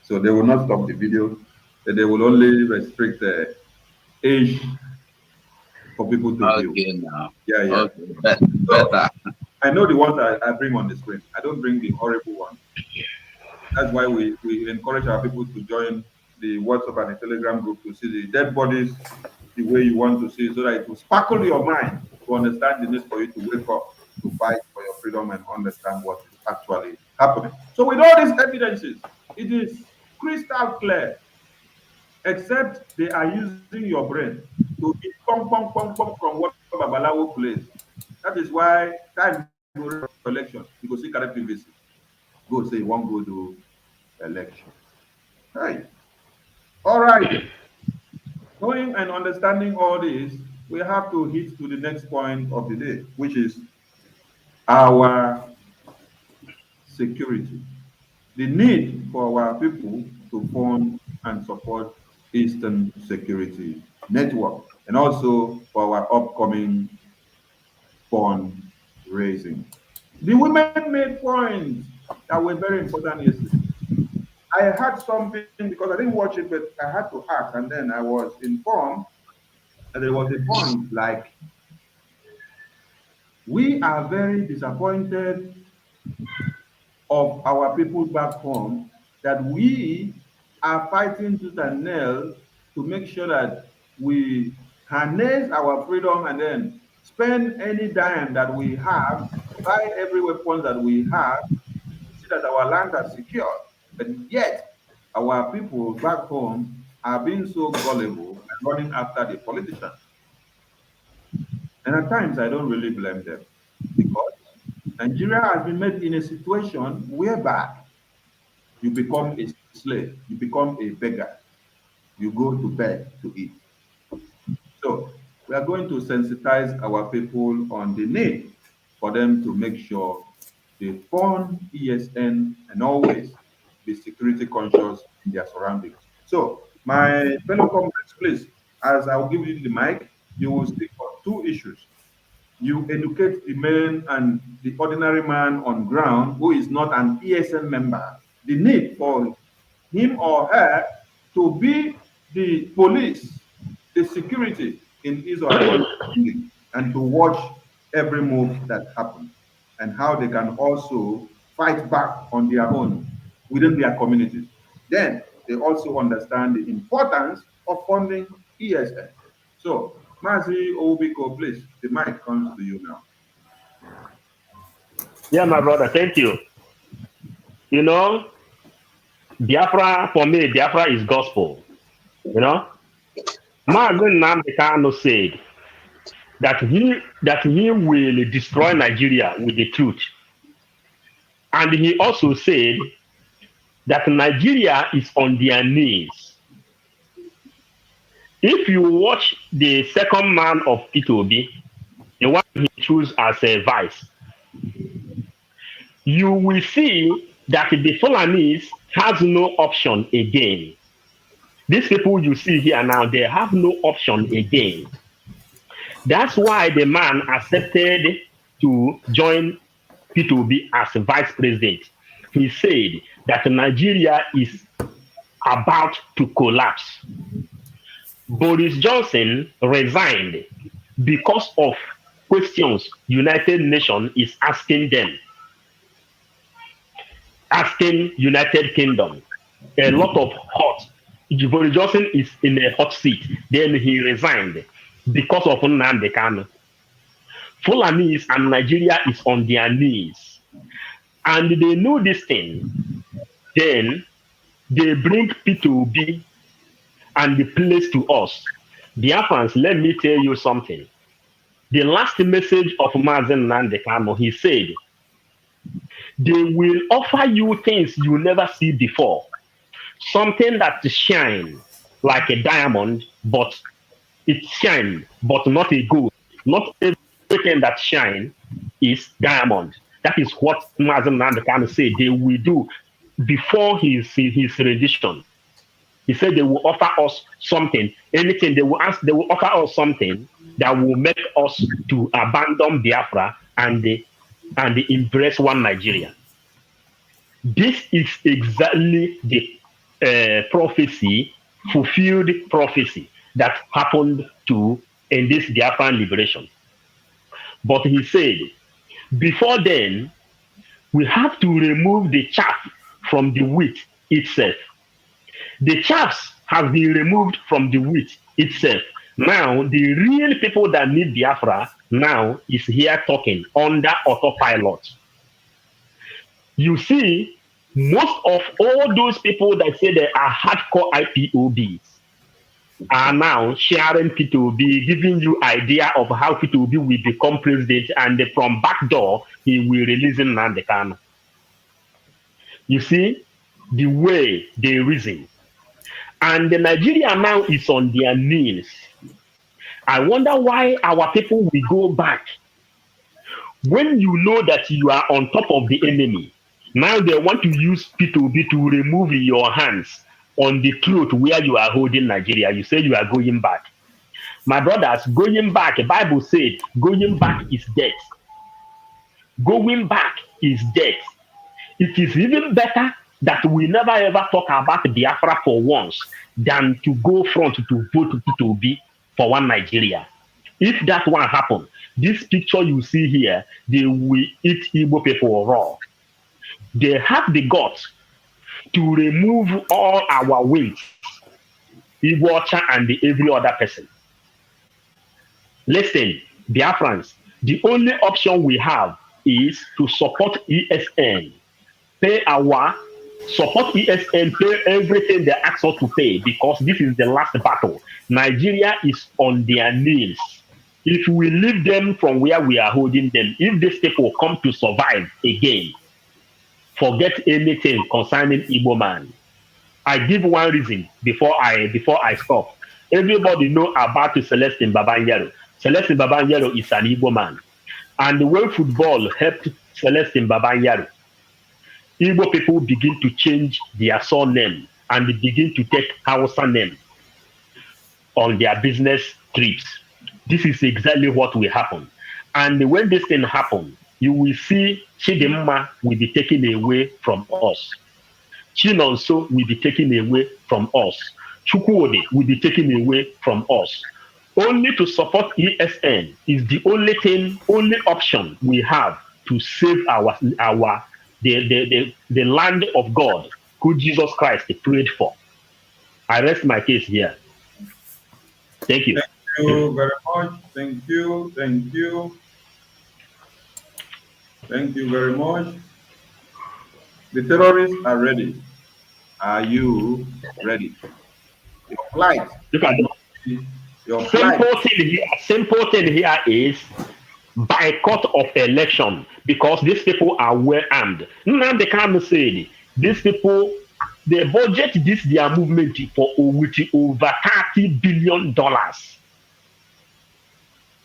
So they will not stop the video. They will only restrict the age for people to view. Now. Yeah. Okay. Better. I know the ones I bring on the screen. I don't bring the horrible ones. That's why we encourage our people to join the WhatsApp and the Telegram group to see the dead bodies the way you want to see, so that it will sparkle your mind to understand the need for you to wake up, to fight for your freedom and understand what is actually happening. So with all these evidences, it is crystal clear, except they are using your brain to be pong from what Babalawo plays. That is why time election, you go see correct visit. Go say one go to election. Right. All right. Knowing and understanding all this, we have to hit to the next point of the day, which is our security. The need for our people to fund and support Eastern Security Network, and also for our upcoming fundraising. The women made points that were very important yesterday. I had something, because I didn't watch it, but I had to ask, and then I was informed that there was a point like, we are very disappointed of our people back home, that we are fighting tooth and nail to make sure that we harness our freedom and then spend any dime that we have, buy every weapon that we have, see that our land is secure. But yet, our people back home are being so gullible and running after the politicians. And at times, I don't really blame them because Nigeria has been made in a situation whereby you become a slave, you become a beggar, you go to bed to eat. So we are going to sensitize our people on the need for them to make sure they fund ESN and always be security conscious in their surroundings. So my fellow comrades, please, as I'll give you the mic, you will speak on two issues. You educate the man and the ordinary man on ground who is not an ESN member, the need for him or her to be the police, the security in his or her community, and to watch every move that happens, and how they can also fight back on their own within their communities. Then they also understand the importance of funding ESN. So, Mazi Obiko, please, the mic comes to you now. Yeah, my brother, thank you. You know, Biafra, for me, Biafra is gospel. You know, Mazen Namdekano said that he will destroy Nigeria with the truth. And he also said that Nigeria is on their knees. If you watch the second man of IPOB, the one he chose as a vice, you will see that the Fulanese has no option again. These people you see here now, they have no option again. That's why the man accepted to join IPOB as vice president. He said that Nigeria is about to collapse. Boris Johnson resigned because of questions United Nations is asking them, asking United Kingdom. A lot of hot. Boris Johnson is in a hot seat. Then he resigned because of Nnamdi Kanu. Fulanese and Nigeria is on their knees. And they know this thing. Then they bring P2B and the place to us. Biafrans, let me tell you something. The last message of Mazen Nnamdi Kanu, he said, they will offer you things you never see before. Something that shines like a diamond, but it shines, but not a gold. Not everything that shines is diamond. That is what Mazen Nnamdi Kanu said they will do before his rendition. He said they will offer us something, anything they will ask, they will offer us something that will make us to abandon Biafra and embrace one Nigeria. This is exactly the prophecy, fulfilled prophecy that happened in this Biafran liberation. But he said, before then, we have to remove the chaff from the wheat itself. The chaffs have been removed from the wheat itself. Now, the real people that need Biafra now is here talking under autopilot. You see, most of all those people that say they are hardcore IPOBs are now sharing P2B, giving you idea of how P2B will become president, and from back door, he will release Nnamdi Kanu. You see, the way they reason. And the Nigeria now is on their knees. I wonder why our people will go back. When you know that you are on top of the enemy, now they want to use P2B to remove your hands on the throat where you are holding Nigeria. You say you are going back. My brothers, going back, the Bible said, going back is death. Going back is death. It is even better that we never ever talk about Biafra for once than to go front to vote to be for one Nigeria. If that one happen, this picture you see here, they will eat Igbo people raw. They have the guts to remove all our weight, Igbo and every other person. Listen, Biafrans, the only option we have is to support ESN, pay our support ESN, pay everything they ask us to pay, because this is the last battle. Nigeria is on their knees. If we leave them from where we are holding them, if these people come to survive again, forget anything concerning Igbo man. I give one reason before I stop. Everybody know about Celestine Babanyero. Celestine Babanyero is an Igbo man. And the way football helped Celestine Babanyero, Igbo people begin to change their surname and they begin to take Hausa name on their business trips. This is exactly what will happen. And when this thing happens, you will see Chidimma will be taken away from us. Chinonso will be taken away from us. Chukwuode will be taken away from us. Only to support ESN is the only option we have to save the land of God, who Jesus Christ prayed for. I rest my case here. Thank you. Thank you very much. Thank you. Thank you. Thank you very much. The terrorists are ready. Are you ready? Your flight. Look at simple thing here is boycott of election, because these people are well armed. Now they can't say these people, they budget their movement for over $30 billion.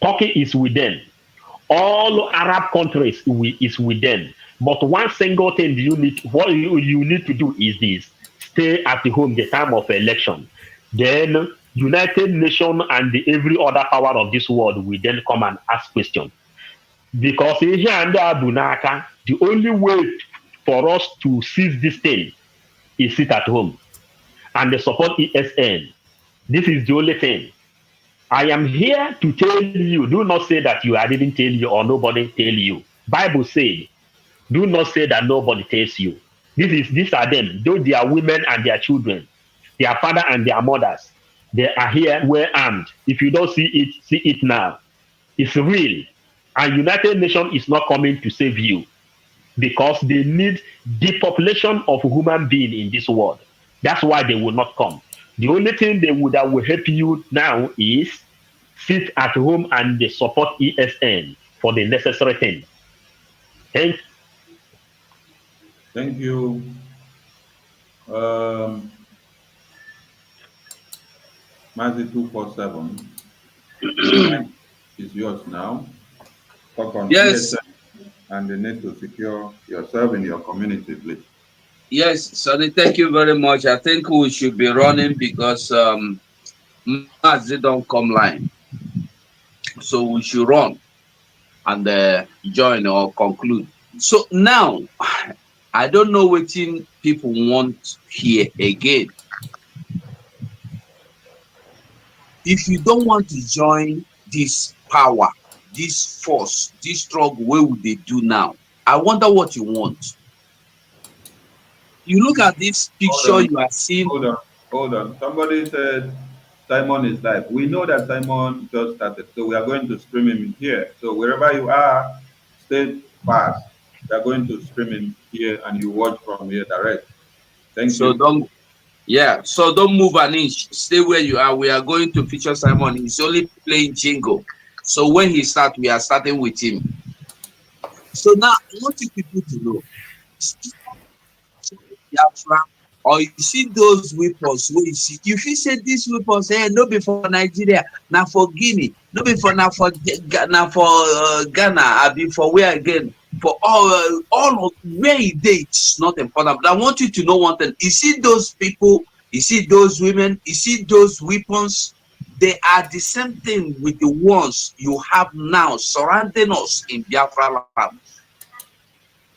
Turkey is with them. All Arab countries is with them. But one single thing you need to do is this: stay at home the time of election. Then United Nations and every other power of this world will then come and ask questions. Because here and there, the only way for us to seize this thing is sit at home and support ESN. This is the only thing. I am here to tell you, do not say that I didn't tell you or nobody tell you. Bible said, do not say that nobody tells you. These are them. Those they are women and their children, their father and their mothers. They are here well armed. If you don't see it now. It's real. And United Nations is not coming to save you, because they need depopulation of human beings in this world. That's why they will not come. The only thing that will help you now is sit at home and support ESN for the necessary thing. Thank you. Mazzy 247 is yours now. Talk on yes. ESN and the need to secure yourself in your community, please. Yes, Sonny, thank you very much. I think we should be running because Mazzy don't come line. So we should run and join or conclude. So now, I don't know what people want here again. If you don't want to join this power, this force, this struggle, what would they do now? I wonder what you want. You look at this picture you are seeing. Hold on. Somebody said Simon is live. We know that Simon just started, so we are going to stream him here. So wherever you are, stay fast. We are going to stream him here, and you watch from here direct. Thank you. So don't move an inch. Stay where you are. We are going to feature Simon. He's only playing jingle. So when he starts, we are starting with him. So now I want you people to know. Or you see those weapons where you see, if you say these weapons, no be for Nigeria, now for Guinea, no be for Ghana, I be for where again, for all of where it's not important. But I want you to know one thing. You see those people, you see those women, you see those weapons, they are the same thing with the ones you have now surrounding us in Biafra land.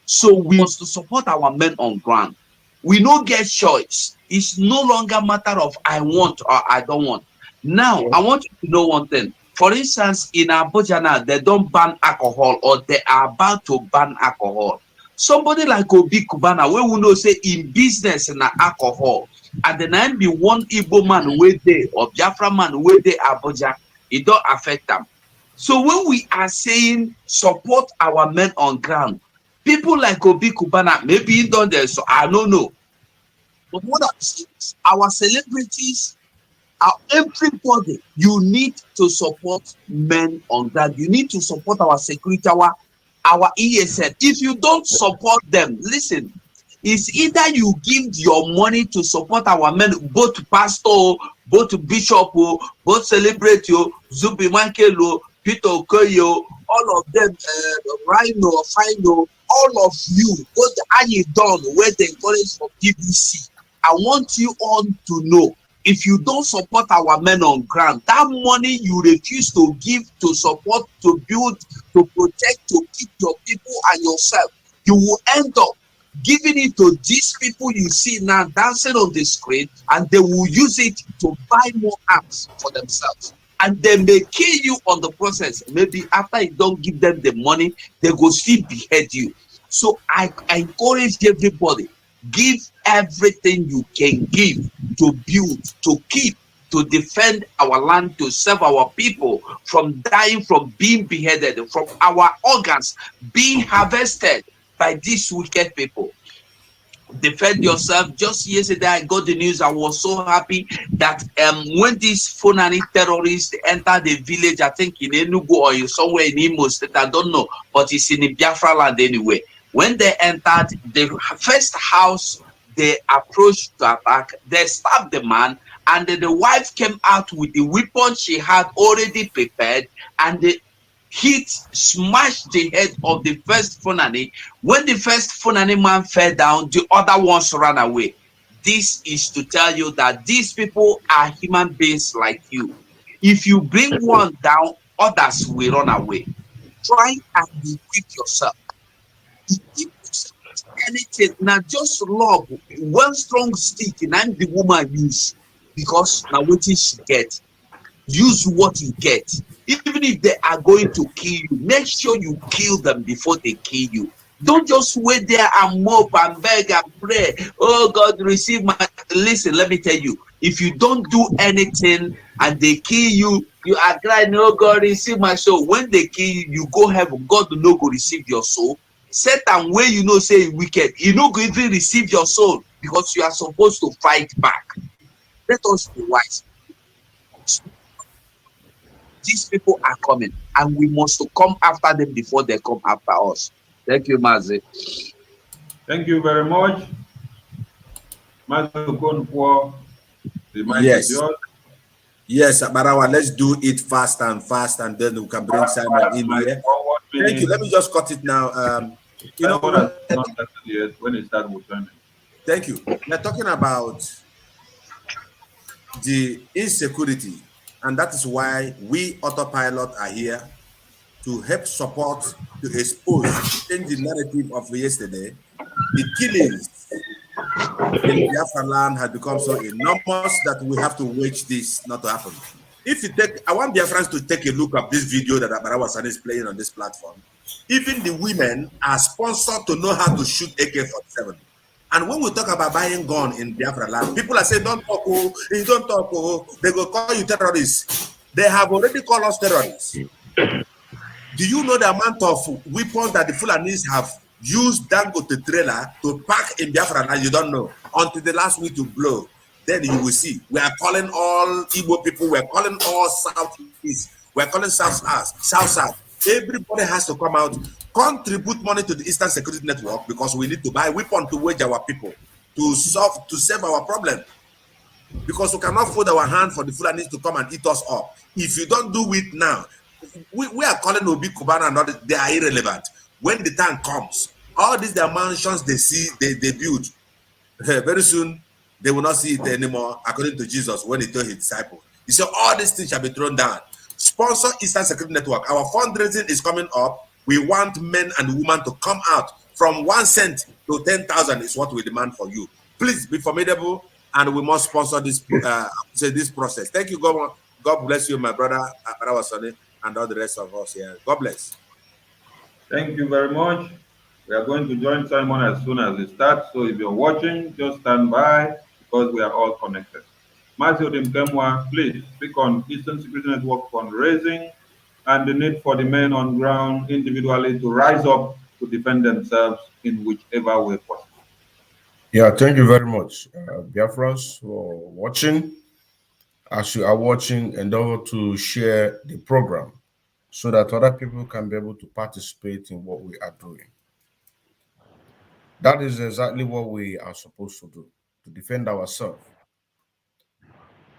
So we must to support our men on ground. We don't get choice. It's no longer a matter of I want or I don't want. Now, I want you to know one thing. For instance, in Abuja now, they don't ban alcohol or they are about to ban alcohol. Somebody like Obi Kubana, where we know say in business and alcohol, and the nine be one Igbo man where they or Biafra man where they Abuja, it don't affect them. So when we are saying support our men on ground, people like Obi Kubana, maybe he done this, so I don't know. But what I'm saying is our celebrities, everybody, you need to support men on ground. You need to support our security, our ESN. If you don't support them, listen, it's either you give your money to support our men, both pastor, both bishop, both celebrity, Zubi Mankelo, Peter Okoye, all of them, Rhino, Fino, all of you, both Ayi Don, where they encourage for BBC. I want you all to know, if you don't support our men on ground, that money you refuse to give to support, to build, to protect, to keep your people and yourself, you will end up giving it to these people you see now dancing on the screen, and they will use it to buy more arms for themselves. And they may kill you on the process. Maybe after you don't give them the money, they go still behead you. So I encourage everybody, give everything you can give to build, to keep, to defend our land, to save our people from dying, from being beheaded, from our organs being harvested by these wicked people. Defend yourself. Just yesterday I got the news. I was so happy that when these Fulani terrorists entered the village, I think in Enugu or somewhere in Imo State, I don't know, but it's in the Biafra land anyway. When they entered the first house they approached to attack, they stabbed the man, and the wife came out with the weapon she had already prepared, and they smashed the head of the first Fulani. When the first Fulani man fell down, the other ones ran away. This is to tell you that these people are human beings like you. If you bring one down, others will run away. Try and equip yourself. Equip yourself with anything. Now just love one strong stick, and I'm the woman use, because now what she get. Use what you get. Even if they are going to kill you, make sure you kill them before they kill you. Don't just wait there and mope and beg and pray. Oh God, receive my. Listen, let me tell you, if you don't do anything and they kill you, you are crying, oh God, receive my soul. When they kill you, you go heaven. God will not go receive your soul. Satan, where you know say wicked, you no go even receive your soul, because you are supposed to fight back. Let us be wise. These people are coming, and we must come after them before they come after us. Thank you, Mazi. Thank you very much. Mazi Okonkwo, the mic is yours. Yes, Barawa, let's do it fast, and then we can bring Simon in here. Thank you. Let me just cut it now. You know, when it starts, we'll turn it. Thank you. We're talking about the insecurity, and that is why we Autopilot are here to help support, to expose, to change the narrative of yesterday. The killings in Biafra land had become so enormous that we have to wage this not to happen. If you take, I want Biafrans to take a look at this video that Abarawa Sani is playing on this platform. Even the women are sponsored to know how to shoot AK-47. And when we talk about buying gun in Biafra land, people are saying, don't talk, oh, don't talk, oh, they will call you terrorists. They have already called us terrorists. Do you know the amount of weapons that the Fulanis have used Dangote trailer to pack in Biafra land? You don't know. Until the last week to blow. Then you will see. We are calling all Igbo people, we are calling all Southeast, we are calling South. Everybody has to come out, contribute money to the Eastern Security Network, because we need to buy weapons to wage our people, to save our problem. Because we cannot fold our hand for the Fulanis to come and eat us up. If you don't do it now, we are calling Obi Kubana and others, they are irrelevant. When the time comes, all these their mansions they build, very soon they will not see it anymore, according to Jesus when he told his disciples. He said, all these things shall be thrown down. Sponsor Eastern Security Network. Our fundraising is coming up. We want men and women to come out. From 1 cent to 10,000 is what we demand for you. Please be formidable, and we must sponsor this this process. Thank you, God. God bless you, my brother Sonny, and all the rest of us here. God bless. Thank you very much. We are going to join Simon as soon as it starts. So if you're watching, just stand by, because we are all connected. Matthew Dimkemwa, please speak on Eastern Security Network fundraising and the need for the men on ground individually to rise up to defend themselves in whichever way possible. Yeah, thank you very much, Biafrans, for watching. As you are watching, endeavor to share the program so that other people can be able to participate in what we are doing. That is exactly what we are supposed to do, to defend ourselves.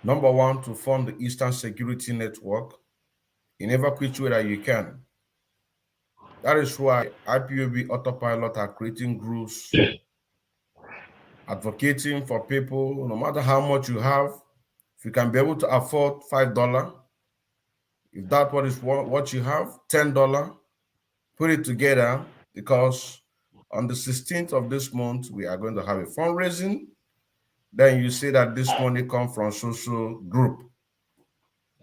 Number one, to fund the Eastern Security Network in every which way that you can. That is why IPOB Autopilot are creating groups, advocating for people, no matter how much you have, if you can be able to afford $5, if that what you have, $10, put it together, because on the 16th of this month, we are going to have a fundraising. Then you see that this money comes from social group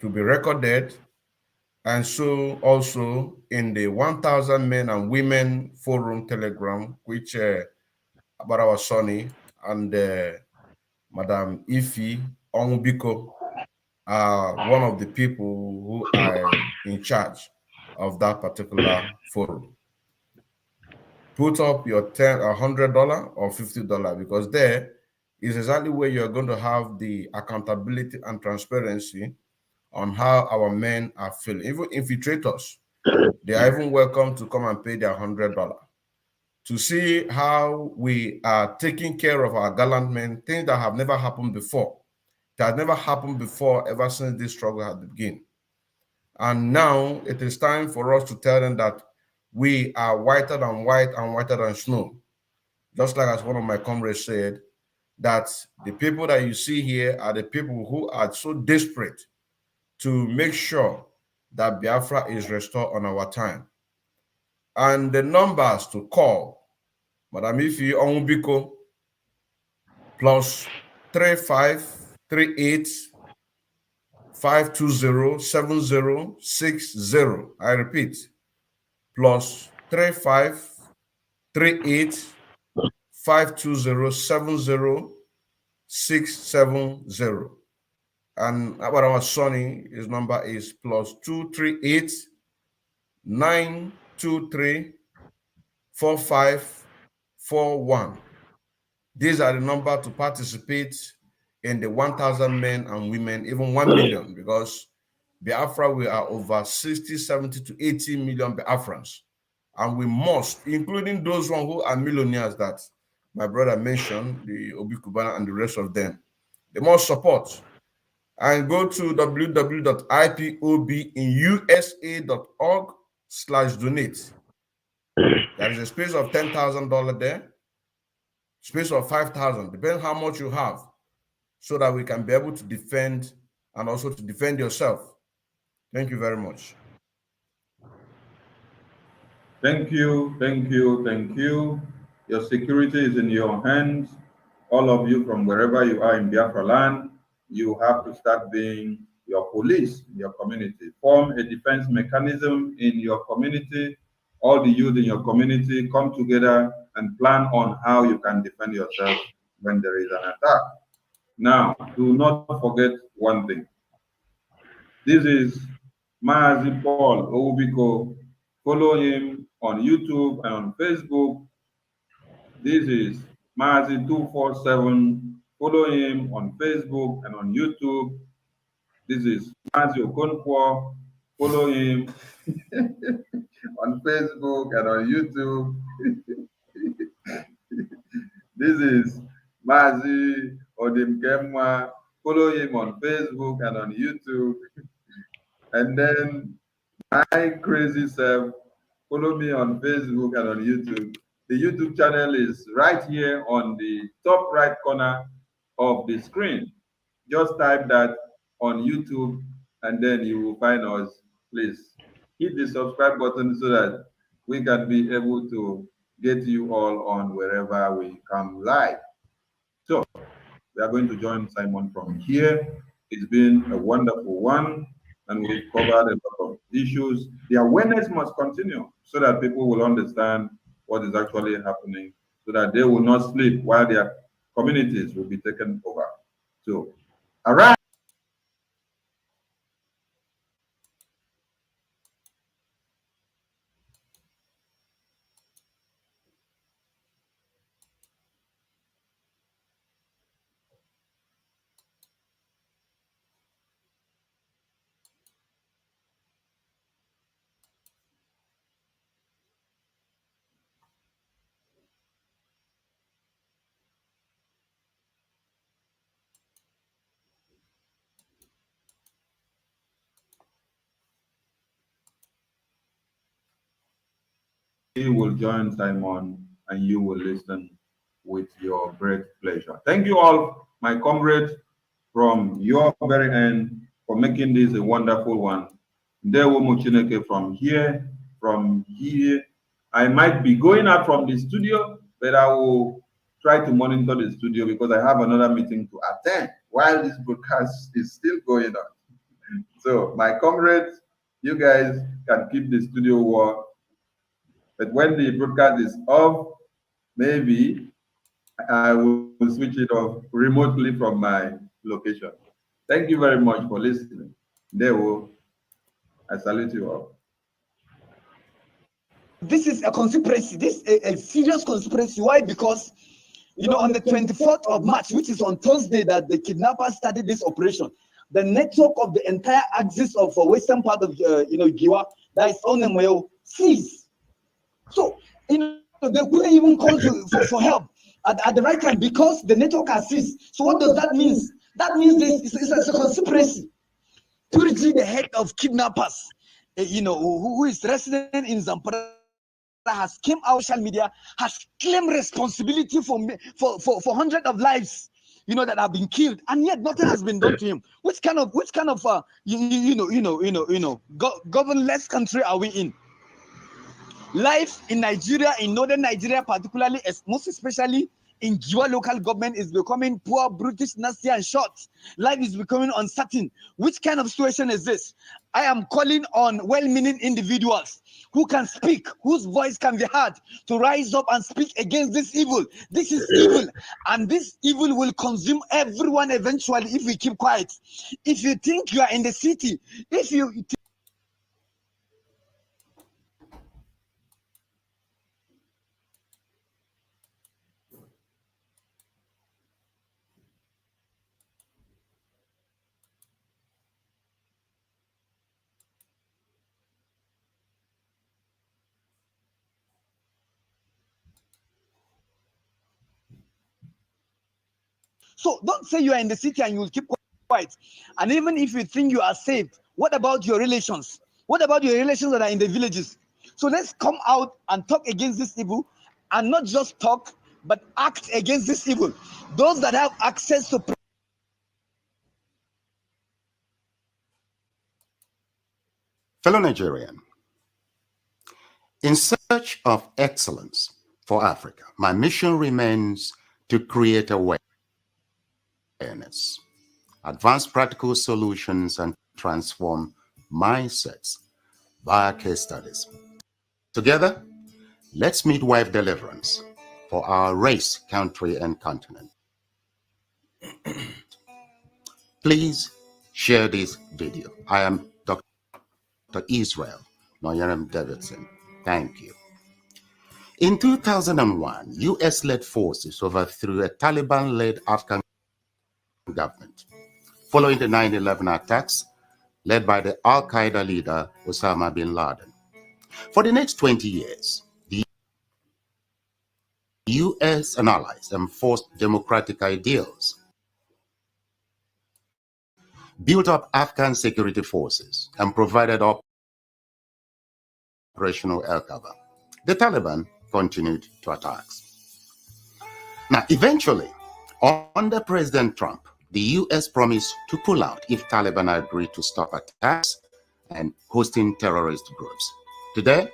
to be recorded. And so also in the 1,000 Men and Women Forum Telegram, which about our Sonny and Madam Ifi Onwubiko are one of the people who are in charge of that particular forum. Put up your $100 or $50, because there is exactly where you're going to have the accountability and transparency on how our men are feeling. Even infiltrators, they are even welcome to come and pay their $100 to see how we are taking care of our gallant men, things that have never happened before. That has never happened before ever since this struggle had begun. And now it is time for us to tell them that we are whiter than white and whiter than snow. Just like as one of my comrades said, that the people that you see here are the people who are so desperate to make sure that Biafra is restored on our time. And the numbers to call, Madam Ifi Onwubiko, plus 3538 520 7060. I repeat, plus 3538 520 70670. And about our Sonny, his number is plus 238 923 4541. These are the number to participate in the 1,000 men and women, even 1 million, because Biafra, we are over 60, 70 to 80 million Biafrans. And we must, including those one who are millionaires that my brother mentioned, the Obi Kubana and the rest of them, they must support. And go to www.ipobinusa.org/donate. There is a space of $10,000 there, space of 5,000, depending how much you have, so that we can be able to defend and also to defend yourself. Thank you very much. Thank you, thank you, thank you. Your security is in your hands. All of you from wherever you are in Biafra land, you have to start being your police in your community. Form a defense mechanism in your community. All the youth in your community come together and plan on how you can defend yourself when there is an attack. Now, do not forget one thing. This is Mazi Paul Owubiko. Follow him on YouTube and on Facebook. This is Mazi247. Follow him on Facebook and on YouTube. This is Mazi Okonkwo. Follow him on Facebook and on YouTube. This is Mazi Odimkemwa. Follow him on Facebook and on YouTube. And then my crazy self, follow me on Facebook and on YouTube. The YouTube channel is right here on the top right corner of the screen. Just type that on YouTube and then you will find us. Please hit the subscribe button so that we can be able to get you all on wherever we come live. So we are going to join Simon from here. It's been a wonderful one, and we've covered a lot of issues. The awareness must continue so that people will understand what is actually happening, so that they will not sleep while their communities will be taken over. So, all right. will join Simon and you will listen with your great pleasure. Thank you all, my comrades, from your very end for making this a wonderful one. Ndewo Muchineke from here. I might be going out from the studio, but I will try to monitor the studio because I have another meeting to attend while this broadcast is still going on. So my comrades, you guys can keep the studio warm. But when the broadcast is off, maybe I will switch it off remotely from my location. Thank you very much for listening. Ndewo, I salute you all. This is a conspiracy. This is a serious conspiracy. Why? Because, you know, on the 24th of March, which is on Thursday, that the kidnappers started this operation, the network of the entire axis of western part of, Giwa, that is on the ceased. So, you know, they couldn't even call for help at the right time because the network has ceased. So what does that mean? That means it's a conspiracy. Turji, the head of kidnappers, who is resident in Zamfara, has came out social media, has claimed responsibility for hundreds of lives, that have been killed, and yet nothing has been done to him. Which kind of governless country are we in? Life in Nigeria, in northern Nigeria, particularly, most especially in Giwa local government, is becoming poor, brutish, nasty, and short. Life is becoming uncertain. Which kind of situation is this? I am calling on well-meaning individuals who can speak, whose voice can be heard, to rise up and speak against this evil. This is evil, and this evil will consume everyone eventually if we keep quiet. If you think you are in the city, if you So don't say you are in the city and you will keep quiet. And even if you think you are safe, what about your relations? What about your relations that are in the villages? So let's come out and talk against this evil, and not just talk, but act against this evil. Those that have access to fellow Nigerian, in search of excellence for Africa, my mission remains to create awareness, advance practical solutions, and transform mindsets via case studies. Together, let's midwife deliverance for our race, country, and continent. Please share this video. I am Dr. Israel Noyaram Davidson. Thank you. In 2001, US-led forces overthrew a Taliban-led Afghan government following the 9/11 attacks led by the Al-Qaeda leader Osama bin Laden. For the next 20 years, the US and allies enforced democratic ideals, built up Afghan security forces, and provided operational air cover. The Taliban continued to attack. Now, eventually, under President Trump, the US promised to pull out if Taliban agreed to stop attacks and hosting terrorist groups. Today,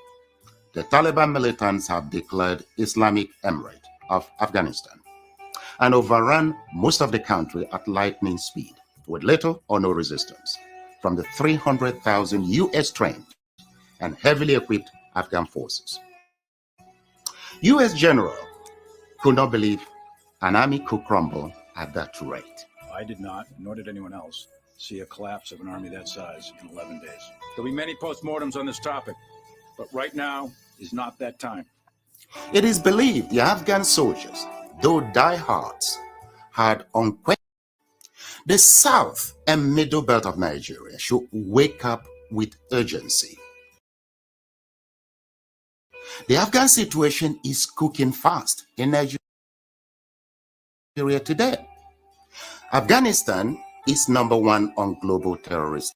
the Taliban militants have declared Islamic Emirate of Afghanistan and overrun most of the country at lightning speed with little or no resistance from the 300,000 US-trained and heavily equipped Afghan forces. US general could not believe an army could crumble at that rate. I did not, nor did anyone else, see a collapse of an army that size in 11 days. There'll be many postmortems on this topic, but right now is not that time. It is believed the Afghan soldiers, though diehards, had unquestioned. The south and middle belt of Nigeria should wake up with urgency. The Afghan situation is cooking fast in Nigeria today. Afghanistan is #1 on global terrorist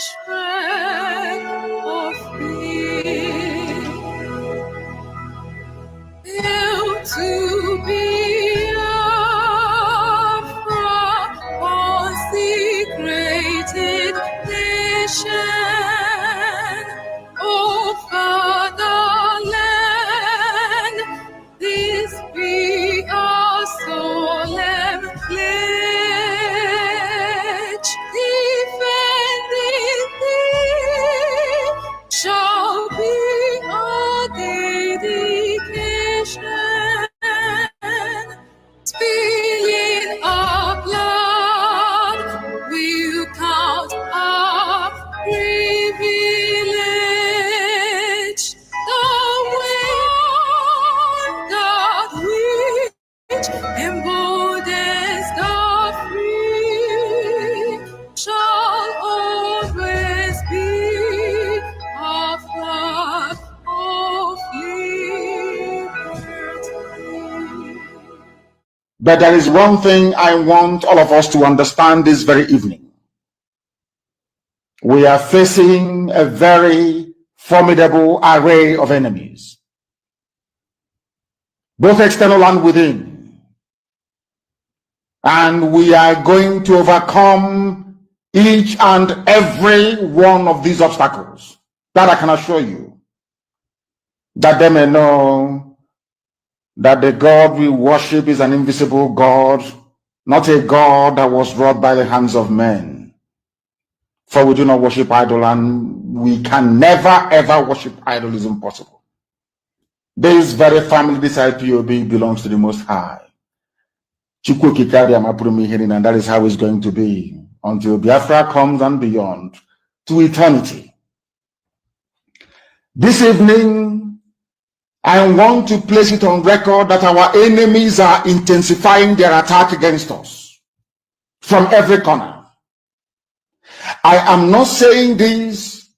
shred of fear. Built to be consecrated nation, oh fatherland, this be our solemn pledge. Defending thee shall be our dedication. Spilling our blood, we'll count our privilege. The way that which emboldens the free shall always be our flag of liberty. But there is one thing I want all of us to understand this very evening. We are facing a very formidable array of enemies, both external and within. And we are going to overcome each and every one of these obstacles. That I can assure you. That they may know that the God we worship is an invisible God, not a God that was wrought by the hands of men. For we do not worship idol, and we can never ever worship idol. Is impossible. This very family, this IPOB, belongs to the Most High. And that is how it's going to be until Biafra comes and beyond to eternity. This evening, I want to place it on record that our enemies are intensifying their attack against us from every corner. I am not saying this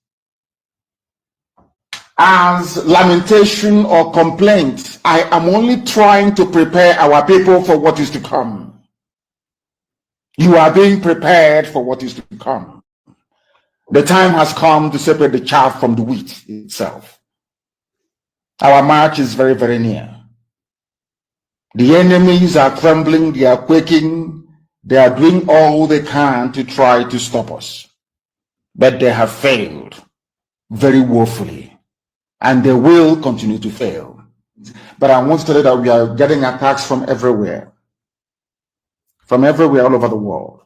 as lamentation or complaint. I am only trying to prepare our people for what is to come. You are being prepared for what is to come. The time has come to separate the chaff from the wheat itself. Our march is very, very near. The enemies are trembling, they are quaking, they are doing all they can to try to stop us. But they have failed very woefully, and they will continue to fail. But I want to tell you that we are getting attacks from everywhere all over the world.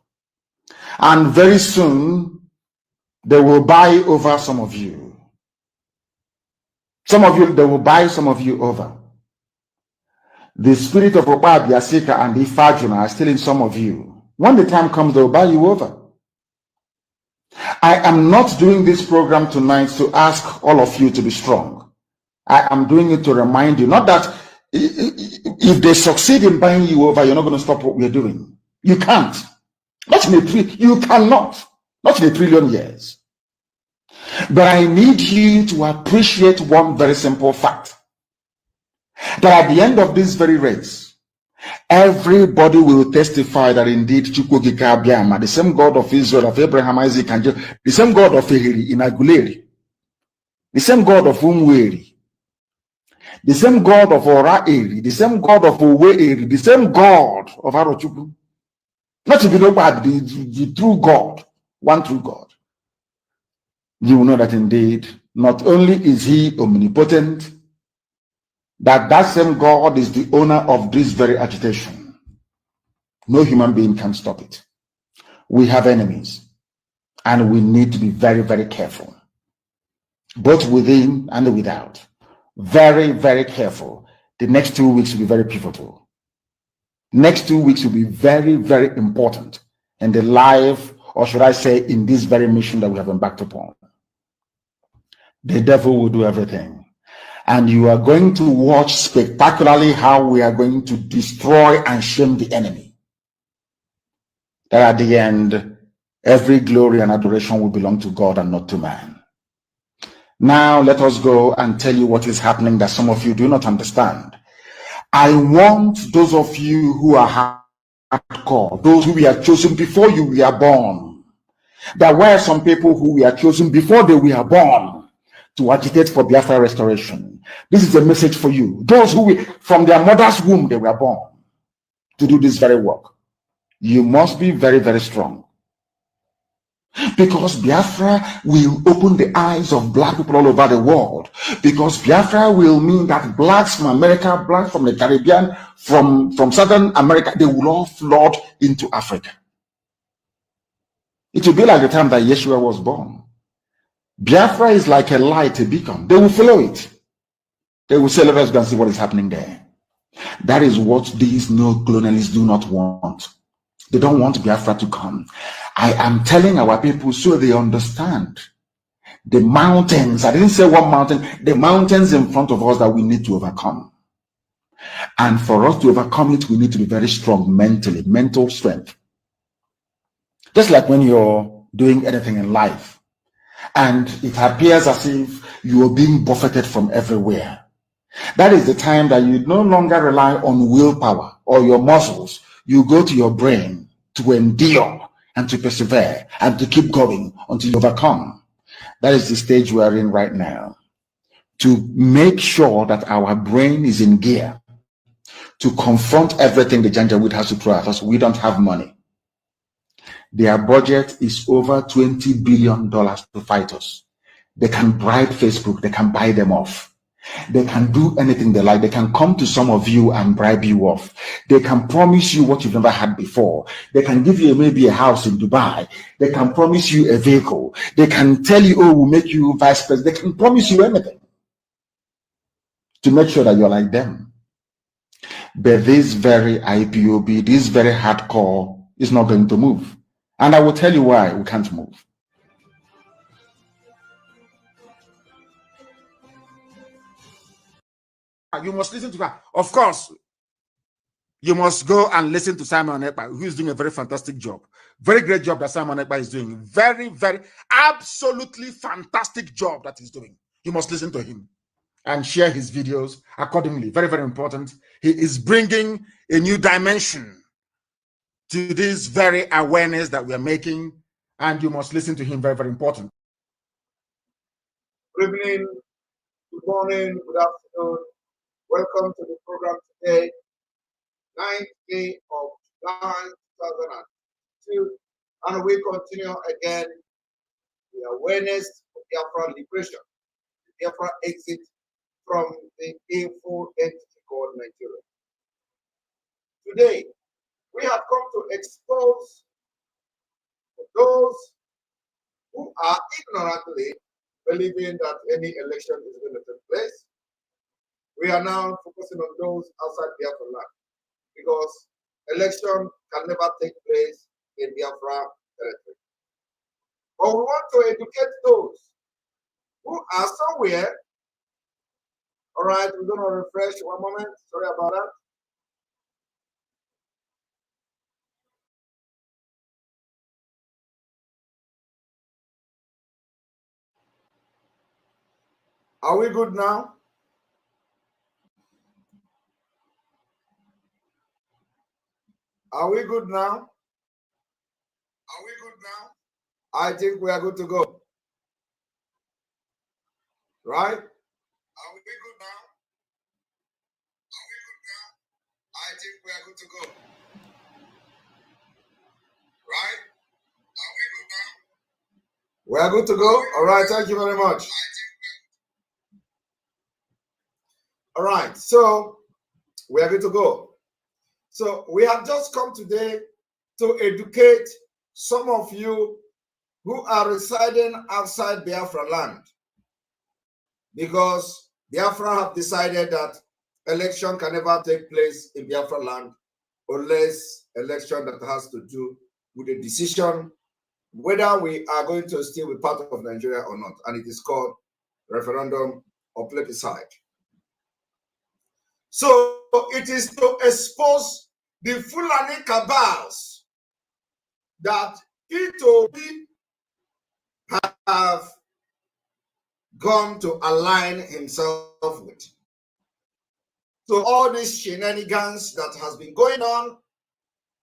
And very soon, they will buy over some of you. Some of you, they will buy some of you over. The spirit of Oba Biasika and Ifajuna are still in some of you. When the time comes, they will buy you over. I am not doing this program tonight to ask all of you to be strong. I am doing it to remind you, not that if they succeed in buying you over, you're not going to stop what we're doing. You can't. You cannot. Not in a trillion years. But I need you to appreciate one very simple fact. That at the end of this very race, everybody will testify that indeed Chukwukika Abiyama, the same God of Israel, of Abraham, Isaac, and Jacob, the same God of Ehiri in Aguleri, the same God of Umweri, the same God of Ora-Eri, the same God of Owe-Eri, the same God of Arochukwu. Not to be nobody, the true God, one true God. You will know that indeed, not only is he omnipotent, that same God is the owner of this very agitation. No human being can stop it. We have enemies, and we need to be very, very careful, both within and without. Very, very careful. The next 2 weeks will be very pivotal. Next 2 weeks will be very, very important in the life, or should I say, in this very mission that we have embarked upon. The devil will do everything. And you are going to watch spectacularly how we are going to destroy and shame the enemy. That at the end, every glory and adoration will belong to God and not to man. Now let us go and tell you what is happening that some of you do not understand. I want those of you who are hardcore, those who were chosen before you were born, There were some people who were chosen before they were born to agitate for Biafra restoration. This is a message for you. Those who, from their mother's womb, they were born to do this very work. You must be very, very strong. Because Biafra will open the eyes of black people all over the world. Because Biafra will mean that blacks from America, blacks from the Caribbean, from Southern America, they will all flood into Africa. It will be like the time that Yeshua was born. Biafra is like a light, a beacon. They will follow it. They will say, let us go and see what is happening there. That is what these neo-colonialists do not want. They don't want Biafra to come. I am telling our people so they understand the mountains. I didn't say one mountain, the mountains in front of us that we need to overcome. And for us to overcome it, we need to be very strong mentally, mental strength. Just like when you're doing anything in life and it appears as if you are being buffeted from everywhere. That is the time that you no longer rely on willpower or your muscles. You go to your brain to endure and to persevere and to keep going until you overcome. That is the stage we are in right now. To make sure that our brain is in gear to confront everything the Janjaweed has to throw at us. We don't have money. Their budget is over $20 billion to fight us. They can bribe Facebook. They can buy them off. They can do anything they like. They can come to some of you and bribe you off. They can promise you what you've never had before. They can give you maybe a house in Dubai. They can promise you a vehicle. They can tell you, oh, we'll make you vice president. They can promise you anything to make sure that you're like them. But this very IPOB, this very hardcore is not going to move. And I will tell you why we can't move. You must listen to her. Of course, you must go and listen to Simon Ekpa, who is doing a very fantastic job. Very great job that Simon Ekpa is doing. Very, very, absolutely fantastic job that he's doing. You must listen to him and share his videos accordingly. Very, very important. He is bringing a new dimension to this very awareness that we are making, and you must listen to him. Very, very important. Good evening, good morning, good afternoon. Welcome to the program today, 9th day of July 2002, and we continue again the awareness of Biafra liberation, the Biafra exit from the evil entity called Nigeria. Today, we have come to expose those who are ignorantly believing that any election is going to take place. We are now focusing on those outside Biafra land because election can never take place in Biafra territory. But we want to educate those who are somewhere. All right, we're going to refresh one moment. Sorry about that. Are we good now? Are we good now? Are we good now? I think we are good to go. Right? Are we good now? Are we good now? I think we are good to go. Right? Are we good now? We are good to go? All right, thank you very much. All right, so we are good to go. So we have just come today to educate some of you who are residing outside Biafra land, because Biafra have decided that election can never take place in Biafra land unless election that has to do with a decision whether we are going to still be part of Nigeria or not, and it is called referendum or plebiscite. So it is to expose the Fulani cabals that IPOB have gone to align himself with. So all these shenanigans that has been going on,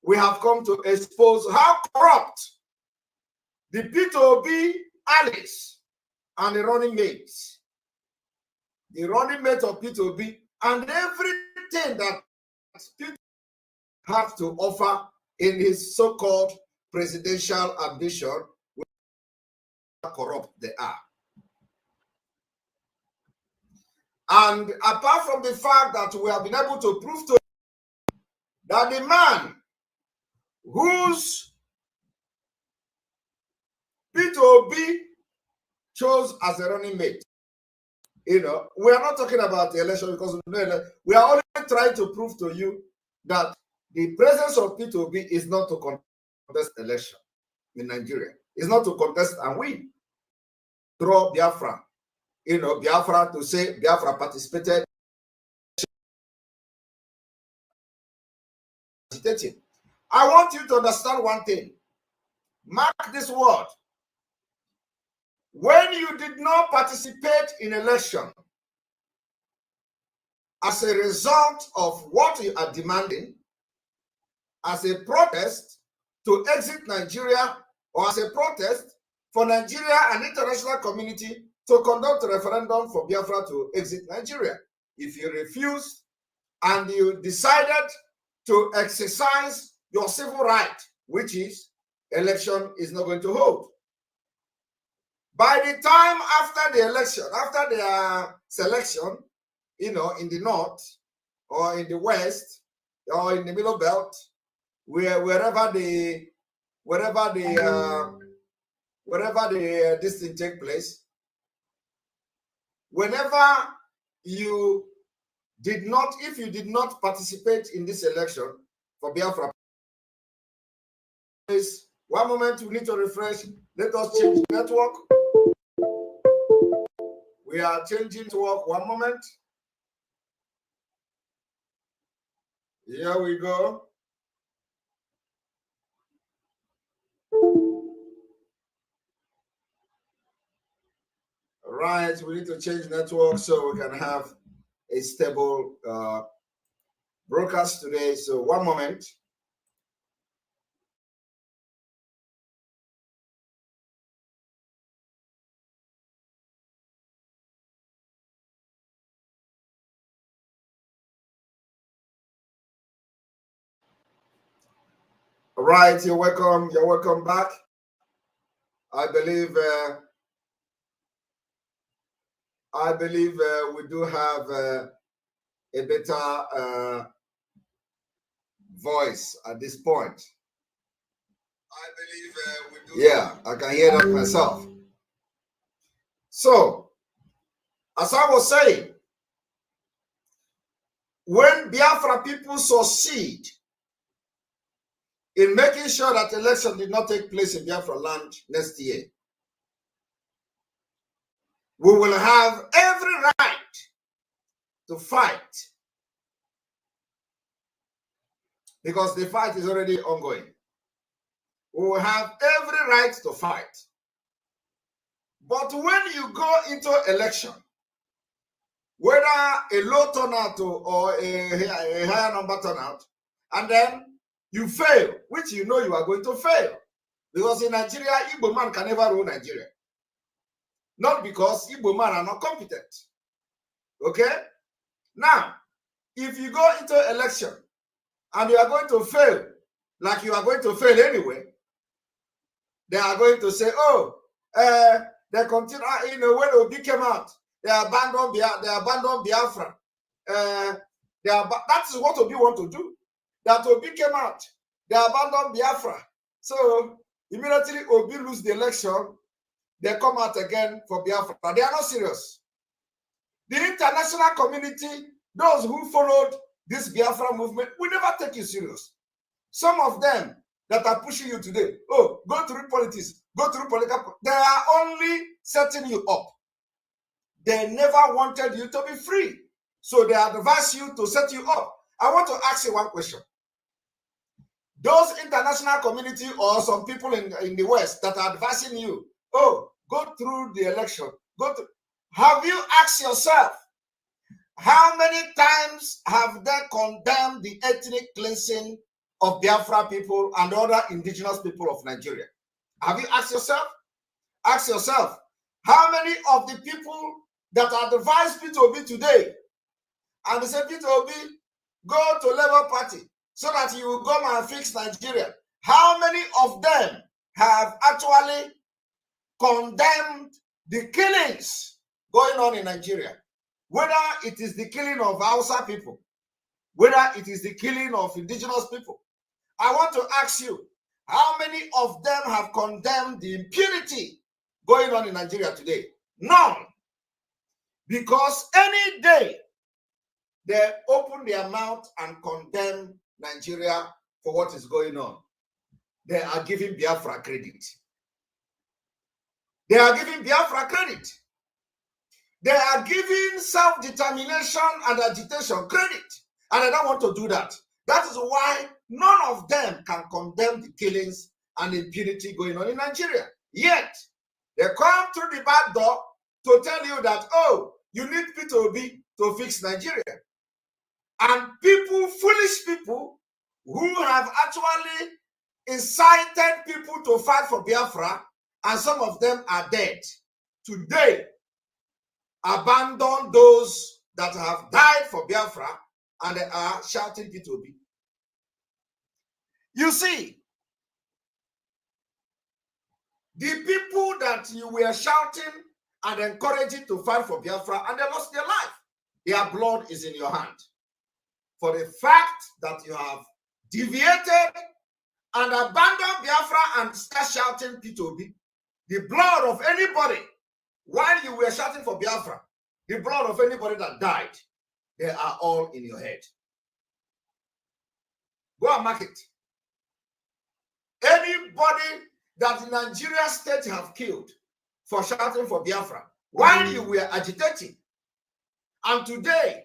we have come to expose how corrupt the P2B allies and the running mates. The running mate of P2B and everything that P2B have to offer in his so-called presidential ambition, how corrupt they are. And apart from the fact that we have been able to prove to you that the man whose P2B chose as a running mate, we are not talking about the election because we are only trying to prove to you that the presence of P2B is not to contest election in Nigeria. It's not to contest and win. Draw Biafra. Biafra to say Biafra participated. I want you to understand one thing. Mark this word. When you did not participate in election as a result of what you are demanding, as a protest to exit Nigeria, or as a protest for Nigeria and international community to conduct a referendum for Biafra to exit Nigeria. If you refuse and you decided to exercise your civil right, which is election is not going to hold. By the time after the election, after their selection, in the north or in the west or in the middle belt, wherever this thing take place, whenever you did not, if you did not participate in this election for Biafra, please, one moment, we need to refresh. Let us change the network. We are changing network. One moment. Here we go. Right, we need to change network so we can have a stable broadcast today. So one moment. All right, you're welcome. You're welcome back. I believe we do have a better voice at this point. I believe we do. Yeah, I can hear that myself. So, as I was saying, when Biafra people succeed in making sure that election did not take place in Biafra land next year, we will have every right to fight, because the fight is already ongoing. We will have every right to fight. But when you go into election, whether a low turnout or a higher number turnout, and then you fail, which you know you are going to fail, because in Nigeria, Igbo man can never rule Nigeria. Not because Igbo man are not competent. Okay? Now, if you go into election and you are going to fail, like you are going to fail anyway, they are going to say, oh, they continue, when Obi came out, they abandoned Biafra. That is what Obi want to do. That Obi came out, they abandoned Biafra. So immediately Obi lose the election, they come out again for Biafra. They are not serious. The international community, those who followed this Biafra movement, will never take you serious. Some of them that are pushing you today, oh, go through politics, go through political, they are only setting you up. They never wanted you to be free. So they advise you to set you up. I want to ask you one question. Those international community or some people in the West that are advising you, oh, go through the election, have you asked yourself, how many times have they condemned the ethnic cleansing of Biafra people and other indigenous people of Nigeria? Have you asked yourself? Ask yourself, how many of the people that advise P2B today, and they say, P2B, go to Labour Party so that you will come and fix Nigeria, how many of them have actually condemned the killings going on in Nigeria? Whether it is the killing of Hausa people, whether it is the killing of indigenous people. I want to ask you, how many of them have condemned the impunity going on in Nigeria today? None. Because any day they open their mouth and condemn Nigeria for what is going on, they are giving Biafra credit. They are giving Biafra credit. They are giving self-determination and agitation credit. And I don't want to do that. That is why none of them can condemn the killings and impunity going on in Nigeria. Yet, they come through the back door to tell you that, oh, you need P2B to fix Nigeria. And people, foolish people, who have actually incited people to fight for Biafra, and some of them are dead, today abandon those that have died for Biafra, and they are shouting P2B. You see, the people that you were shouting and encouraging to fight for Biafra, and they lost their life, their blood is in your hand. For the fact that you have deviated and abandoned Biafra and start shouting P2B, the blood of anybody, while you were shouting for Biafra, the blood of anybody that died, they are all in your head. Go and mark it. Anybody that the Nigeria state have killed for shouting for Biafra, while you were agitating, and today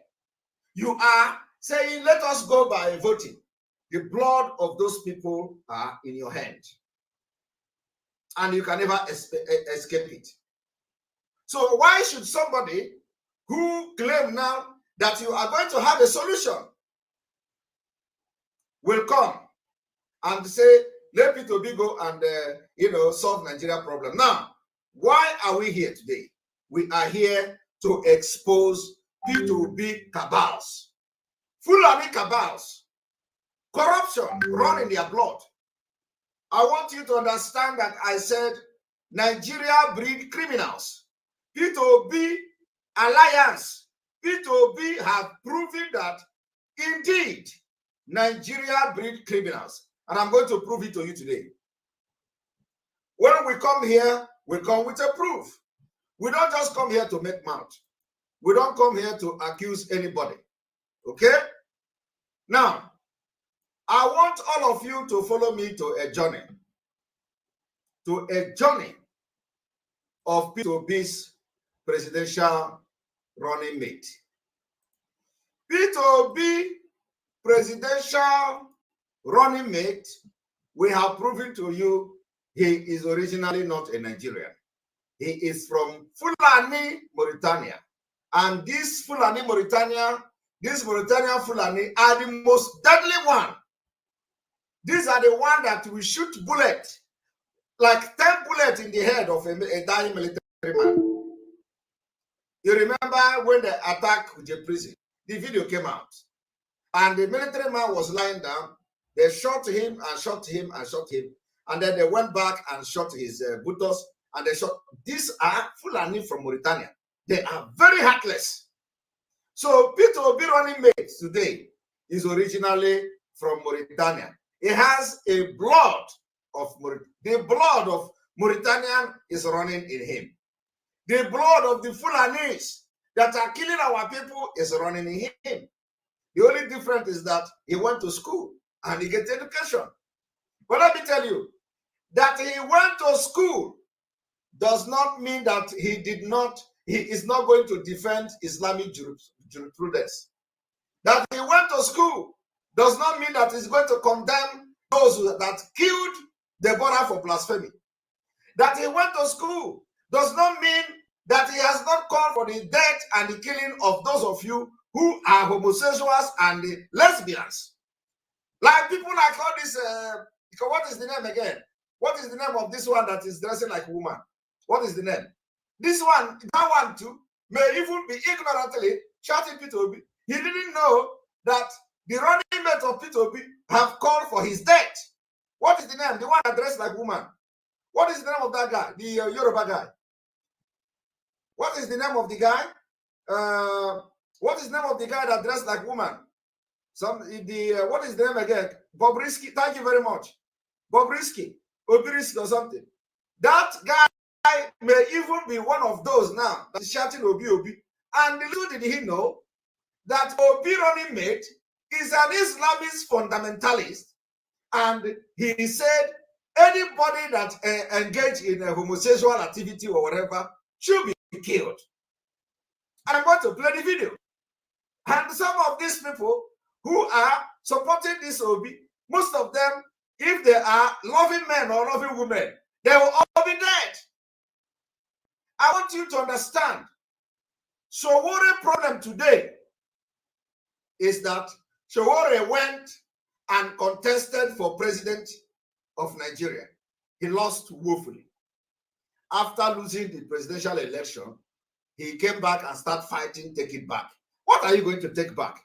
you are saying, let us go by voting, the blood of those people are in your hand. And you can never escape it. So why should somebody who claim now that you are going to have a solution will come and say, let P2B go and solve Nigeria problem? Now, why are we here today? We are here to expose P2B cabals, Fulani cabals, corruption run in their blood. I want you to understand that I said Nigeria breed criminals. P2B alliance, P2B have proven that indeed Nigeria breed criminals. And I'm going to prove it to you today. When we come here, we come with a proof. We don't just come here to make mouth. We don't come here to accuse anybody. Okay? Now, I want all of you to follow me to a journey of P2B's presidential running mate. P2B presidential running mate, we have proven to you he is originally not a Nigerian. He is from Fulani, Mauritania. And this Fulani, Mauritania Fulani are the most deadly one. These are the one that will shoot bullet, like 10 bullets in the head of a dying military man. You remember when they attacked the prison, the video came out, and the military man was lying down. They shot him and shot him and shot him, and then they went back and shot his buttocks, and they shot. These are Fulani from Mauritania. They are very heartless. So P2B running mate today is originally from Mauritania. It has a blood of the blood of Mauritanian is running in him. The blood of the Fulanis that are killing our people is running in him. The only difference is that he went to school and he gets education. But let me tell you, that he went to school does not mean that he is not going to defend Islamic jurisprudence. That he went to school does not mean that he's going to condemn those that killed Deborah for blasphemy. That he went to school does not mean that he has not called for the death and the killing of those of you who are homosexuals and the lesbians. Like people like all this, what is the name again? What is the name of this one that is dressing like a woman? What is the name? This one, that one too, may even be ignorantly shouting Peter Obi. He didn't know that the running mate of Peter Obi have called for his death. What is the name? The one that dressed like a woman. What is the name of that guy? The Yoruba guy. What is the name of the guy? What is the name of the guy that dressed like a woman? What is the name again? Bobrisky. Thank you very much. Bobrisky. Obirisky or something. That guy may even be one of those now that is shouting Obi Obi. And little did he know that Obi running mate is an Islamist fundamentalist. And he said anybody that engaged in a homosexual activity or whatever should be killed. And I'm going to play the video. And some of these people who are supporting this Obi, most of them, if they are loving men or loving women, they will all be dead. I want you to understand. So what a problem today is that Sowore went and contested for president of Nigeria. He lost woefully. After losing the presidential election, he came back and started fighting, take it back. What are you going to take back?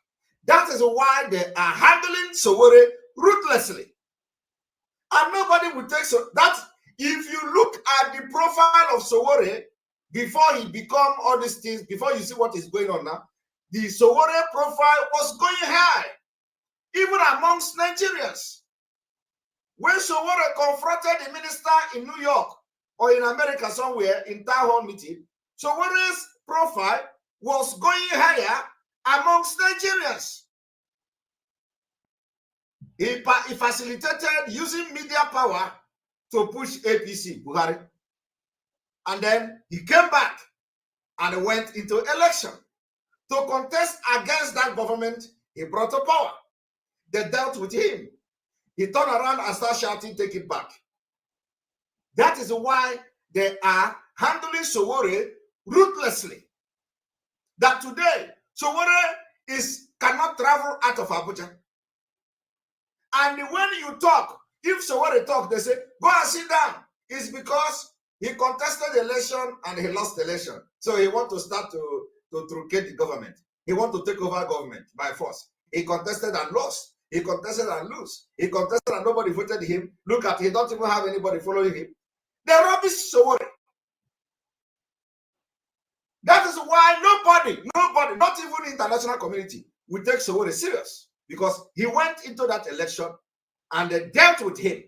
That is why they are handling Sowore ruthlessly. And nobody will take that. If you look at the profile of Sowore before he become all these things, before you see what is going on now, the Sowore profile was going high, even amongst Nigerians. When Sowore confronted the minister in New York or in America somewhere in town hall meeting, Sowore's profile was going higher amongst Nigerians. He facilitated using media power to push APC, Buhari. And then he came back and went into election to contest against that government he brought to power. They dealt with him. He turned around and started shouting, take it back. That is why they are handling Sowore ruthlessly. That today, Sowore cannot travel out of Abuja. And when you talk, if Sowore talk, they say, go and sit down. It's because he contested the election and he lost the election. So he want to start to truncate the government. He want to take over government by force. He contested and lost. He contested and lose. He contested and nobody voted him. Look at, he don't even have anybody following him. They rubbish Sowore. That is why nobody, not even the international community, will take Sowore serious. Because he went into that election and they dealt with him.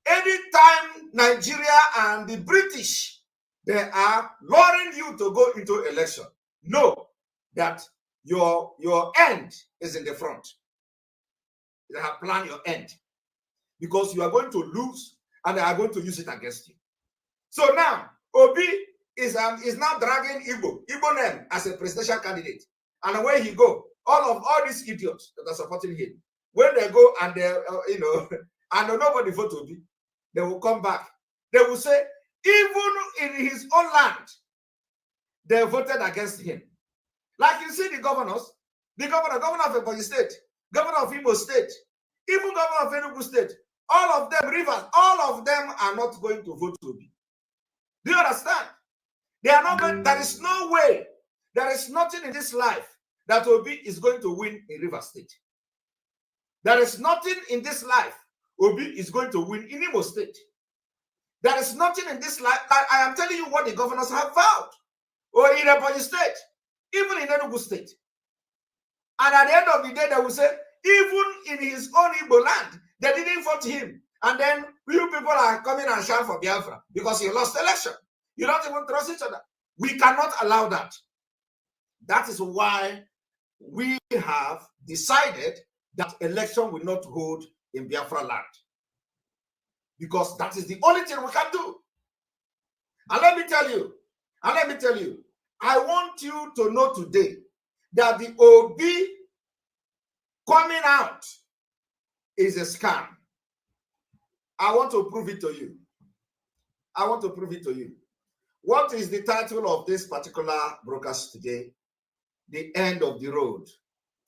Anytime Nigeria and the British, they are luring you to go into election, know that your end is in the front. They have planned your end. Because you are going to lose and they are going to use it against you. So now, Obi is now dragging Igbo name as a presidential candidate. And where he go, all these idiots that are supporting him, when they go and they, and nobody vote Obi, they will come back. They will say, even in his own land, they voted against him. Like you see the governors, governor of Ebonyi State, governor of Imo State, even governor of Enugu State, all of them, Rivers, all of them are not going to vote Obi. Do you understand? They are not going, there is no way, there is nothing in this life that Obi is going to win in Rivers State. There is nothing in this life Obi is going to win in Imo State. There is nothing in this life. I am telling you what the governors have vowed. Or in Ebonyi State, even in Enugu State. And at the end of the day, they will say, even in his own Igbo land, they didn't vote him. And then you people are coming and shout for Biafra because he lost the election. You don't even trust each other. We cannot allow that. That is why we have decided that election will not hold in Biafra land. Because that is the only thing we can do. And let me tell you, I want you to know today that the OB coming out is a scam. I want to prove it to you. What is the title of this particular broadcast today? The end of the road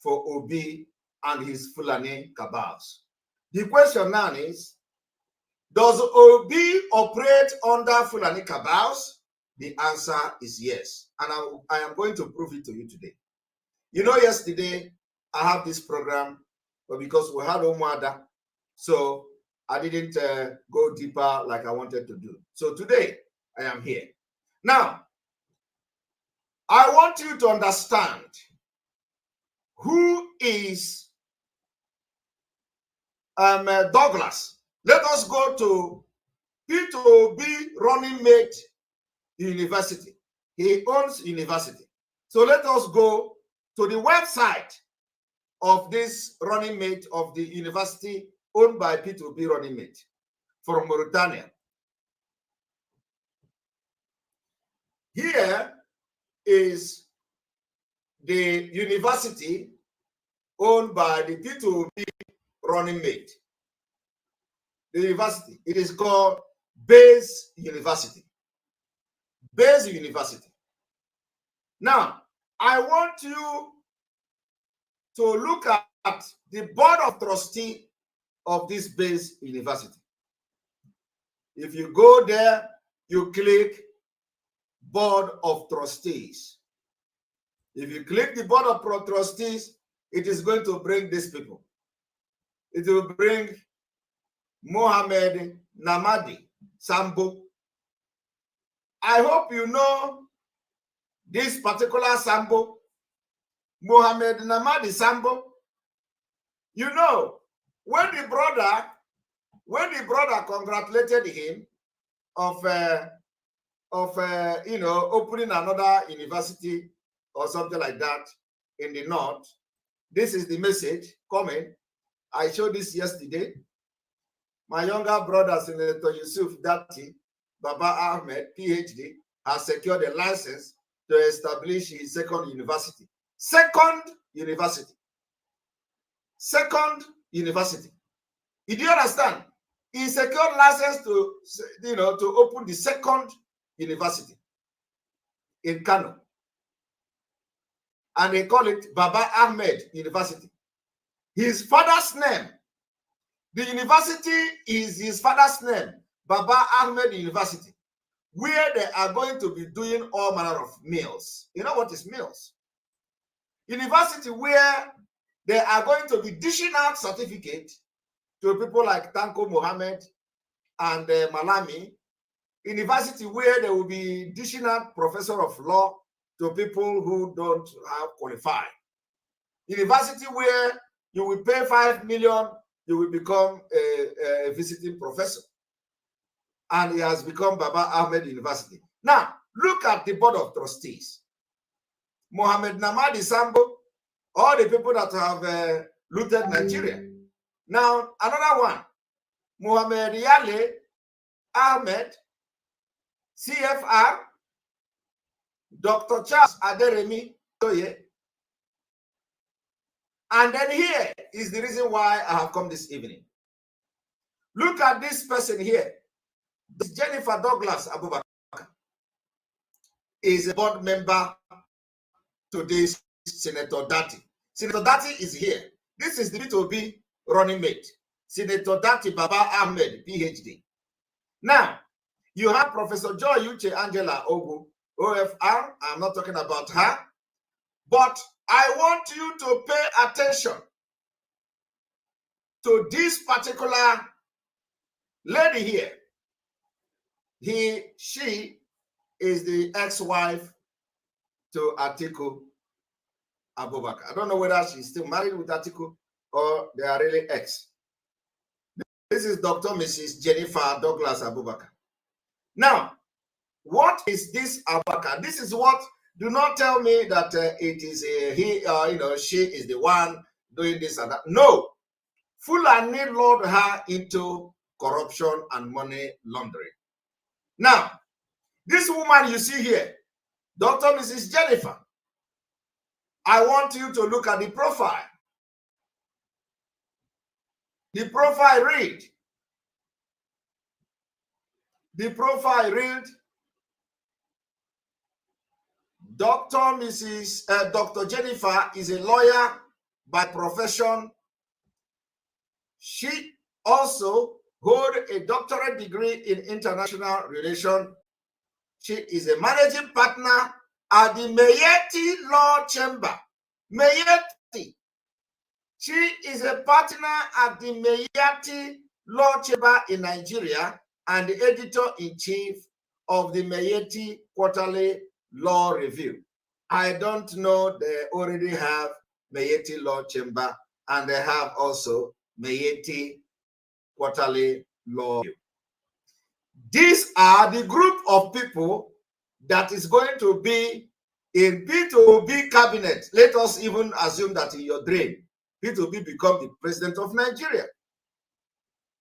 for Obi and his Fulani cabals. The question now is, Does OB operate under Fulani cabals? The answer is yes. And I am going to prove it to you today. You know, yesterday I have this program, but because we had Omwada, so I didn't go deeper like I wanted to do. So today I am here. Now, I want you to understand who is Douglas. Let us go to P2B running mate university. He owns university. So let us go to the website of this running mate of the university owned by P2B running mate from Mauritania. Here is the university owned by the P2B running mate. The university, it is called Base University. Base University. Now, I want you to look at the board of trustees of this Base University. If you go there, you click Board of Trustees. If you click the Board of Trustees, it is going to bring these people. It will bring Mohamed Namadi Sambo. I hope you know this particular Sambo, Mohamed Namadi Sambo. You know, when the brother congratulated him of you know, opening another university or something like that in the north, this is the message coming. I showed this yesterday. My younger brother, Senator Yusuf Dati, Baba Ahmed, PhD, has secured a license to establish his second university. Second university. Did you understand? He secured license to, you know, to open the second university in Kano. And they call it Baba Ahmed University. His father's name, the university is his father's name, Baba Ahmed University, where they are going to be doing all manner of meals. You know what is meals? University where they are going to be dishing out certificates to people like Tanko Mohammed and Malami. University where they will be dishing out professor of law to people who don't have qualified. University where you will pay 5 million, you will become a visiting professor. And he has become Baba Ahmed University. Now, look at the board of trustees. Mohamed Namadi Sambo, all the people that have looted Nigeria. Now, another one, Mohamed Yale Ahmed, CFR, Dr. Charles Aderemi Toye. And then here is the reason why I have come this evening. Look at this person here. This Jennifer Douglas Abubakar is a board member to this Senator Dati. Senator Dati is here. This is the P2B running mate. Senator Dati Baba Ahmed, PhD. Now, you have Professor Joy Uche Angela Ogu, OFR. I'm not talking about her. But I want you to pay attention to this particular lady here. She is the ex-wife to Atiku Abubakar. I don't know whether she's still married with Atiku or they are really ex. This is Dr. Mrs. Jennifer Douglas Abubakar. Now, what is this Abubakar? This is what, do not tell me that it is she is the one doing this and that. No. Fulani lured her into corruption and money laundering. Now, this woman you see here, Dr. Mrs. Jennifer, I want you to look at the profile. The profile read. Dr. Jennifer is a lawyer by profession. She also hold a doctorate degree in international relations. She is a managing partner at the Meyeti Law Chamber. Meyeti. She is a partner at the Meyeti Law Chamber in Nigeria and the editor-in-chief of the Meyeti Quarterly Law Review. I don't know, they already have Meyeti Law Chamber and they have also Meyeti Quarterly Law Review. These are the group of people that is going to be in P2B cabinet. Let us even assume that in your dream, P2B become the president of Nigeria.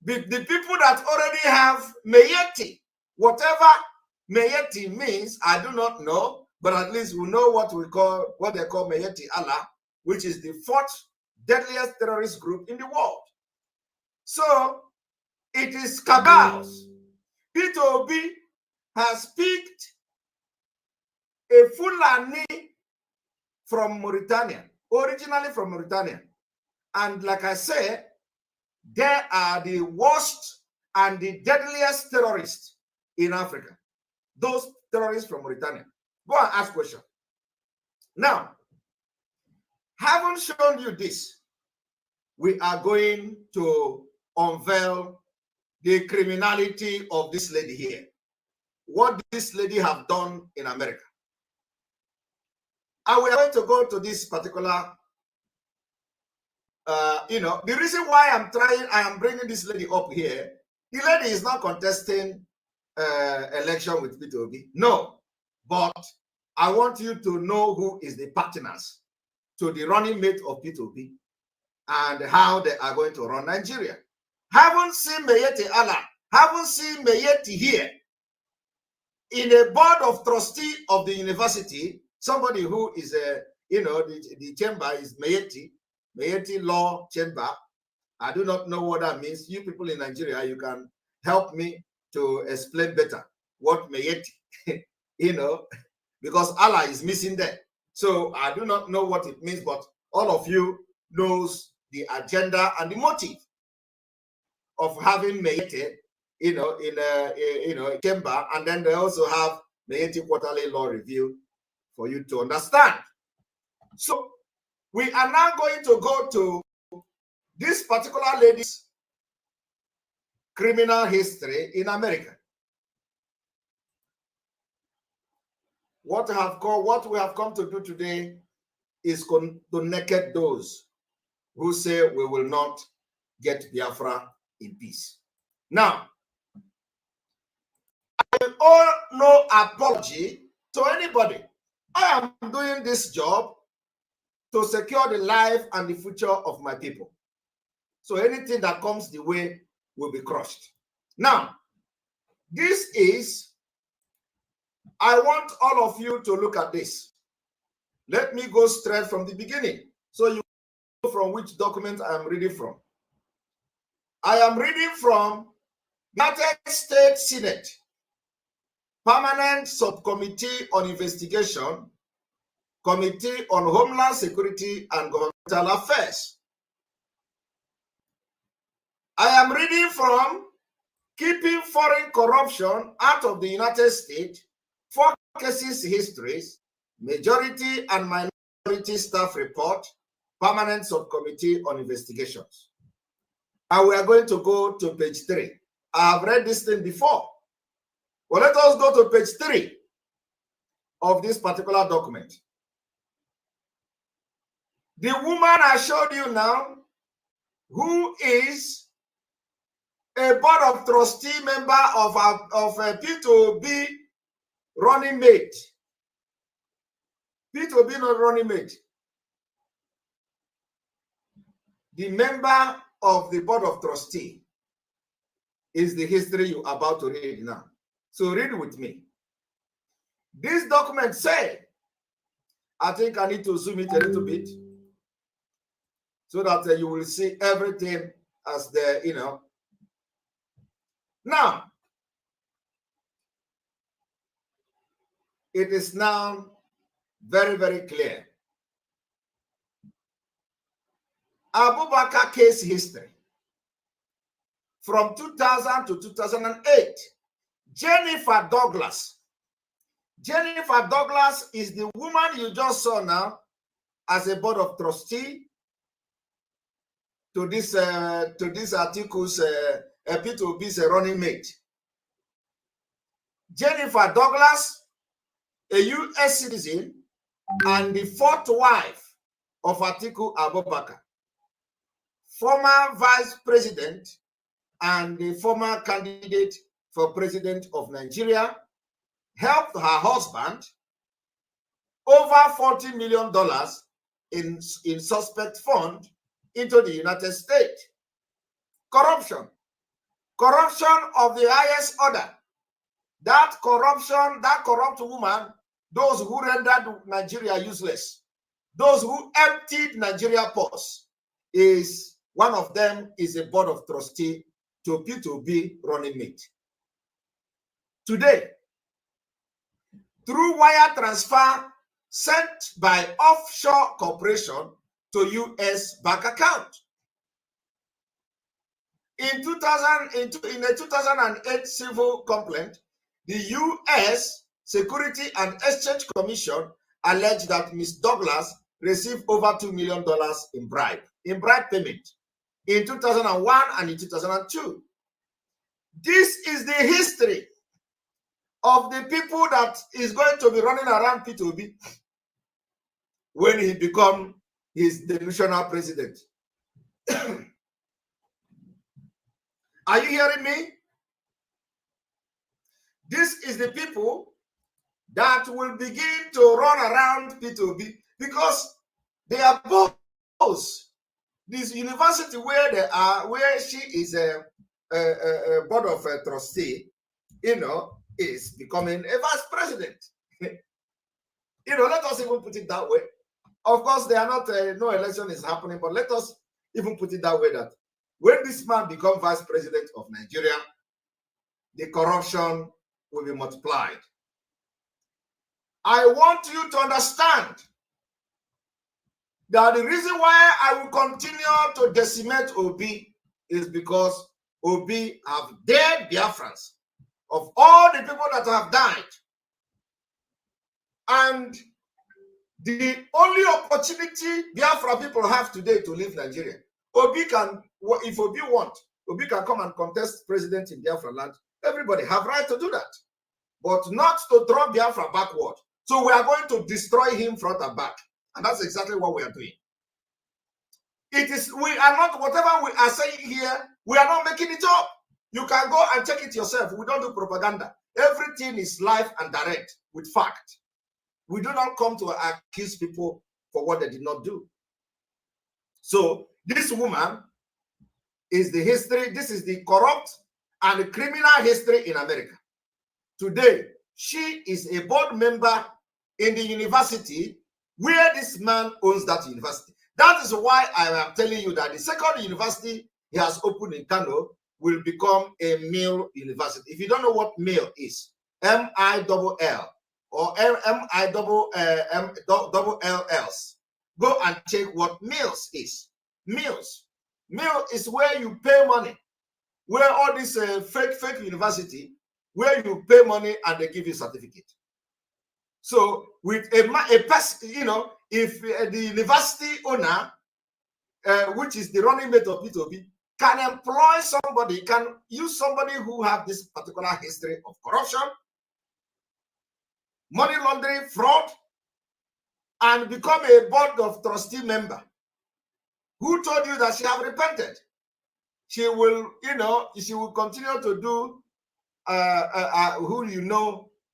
The people that already have Meyeti, whatever Meyeti means, I do not know, but at least we know what they call Meyeti Allah, which is the fourth deadliest terrorist group in the world. So it is cabals. P2B has picked a Fulani from Mauritania, originally from Mauritania. And like I said, they are the worst and the deadliest terrorists in Africa. Those terrorists from Mauritania. Go and ask questions. Now, having shown you this, we are going to unveil the criminality of this lady here. What this lady have done in America. And we are going to go to this particular, the reason why I am bringing this lady up here, the lady is not contesting election with P2B. No, but I want you to know who is the partners to the running mate of P2B and how they are going to run Nigeria. Haven't seen Meyeti Allah, haven't seen Meyeti here. In a board of trustee of the university, somebody who is the chamber is Meyeti Law Chamber. I do not know what that means. You people in Nigeria, you can help me to explain better what Meyeti, because Allah is missing there. So I do not know what it means, but all of you knows the agenda and the motive of having Meyeti, in a chamber, and then they also have Meyeti Quarterly Law Review for you to understand. So we are now going to go to this particular lady's criminal history in America. What we have come to do today is to naked those who say we will not get Biafra in peace. Now, I owe no apology to anybody. I am doing this job to secure the life and the future of my people. So anything that comes the way will be crushed. Now, I want all of you to look at this. Let me go straight from the beginning, so you know from which document I am reading from. I am reading from United States Senate Permanent Subcommittee on Investigation, Committee on Homeland Security and Governmental Affairs. I am reading from Keeping Foreign Corruption Out of the United States, 4 Cases Histories, Majority and Minority Staff Report, Permanent Subcommittee on Investigations. And we are going to go to page 3. I have read this thing before. Well, let us go to page 3 of this particular document. The woman I showed you now, who is a board of trustee member of a P2B running mate. P2B not running mate. The member of the board of trustee is the history you're about to read now. So read with me. This document said, I think I need to zoom it a little bit so that you will see everything as the, Now, it is now very, very clear. Abubakar case history. from 2000 to 2008. Jennifer Douglas. Jennifer Douglas is the woman you just saw now as a board of trustee to this article's P2B's running mate. Jennifer Douglas, a U.S. citizen and the fourth wife of Atiku Abubakar, former vice president and the former candidate for president of Nigeria, helped her husband over $40 million in suspect fund into the United States. Corruption of the highest order. That corruption, that corrupt woman, those who rendered Nigeria useless, those who emptied Nigeria purse, is one of them is a board of trustee to P2B running mate. Today, through wire transfer sent by offshore corporation to U.S. bank account. In a 2008 civil complaint, the U.S. Security and Exchange Commission alleged that Ms. Douglas received over $2 million in bribe payment in 2001 and in 2002. This is the history of the people that is going to be running around P2B when he become his delusional president. Are you hearing me? This is the people that will begin to run around P2B because they are both. This university where they are, where she is a board of trustee, is becoming a vice president. Let us even put it that way. Of course, they are not, no election is happening, but let us even put it that way, that when this man becomes vice president of Nigeria, the corruption will be multiplied. I want you to understand that the reason why I will continue to decimate Obi is because Obi have dead Biafrans. Of all the people that have died, and the only opportunity Biafra people have today to leave Nigeria, Obi can, if Obi want, Obi can come and contest president in Biafra land. Everybody have right to do that, but not to draw Biafra backward. So we are going to destroy him front and back, and that's exactly what we are doing. It is, we are not, whatever we are saying here, we are not making it up. You can go and check it yourself. We don't do propaganda. Everything is live and direct with fact. We do not come to accuse people for what they did not do. So this woman is the history. This is the corrupt and criminal history in America. Today, she is a board member in the university where this man owns that university. That is why I am telling you that the second university he has opened in Kano will become a male university. If you don't know what male is, M-I-L-L or M-I-L-L-S, go and check what meals is. Meals is where you pay money, where all this fake university, where you pay money and they give you a certificate. So with a person, if the university owner, which is the running mate of P2B, can employ somebody, can use somebody who have this particular history of corruption, money laundering, fraud, and become a board of trustee member. Who told you that she have repented? She will, she will continue to do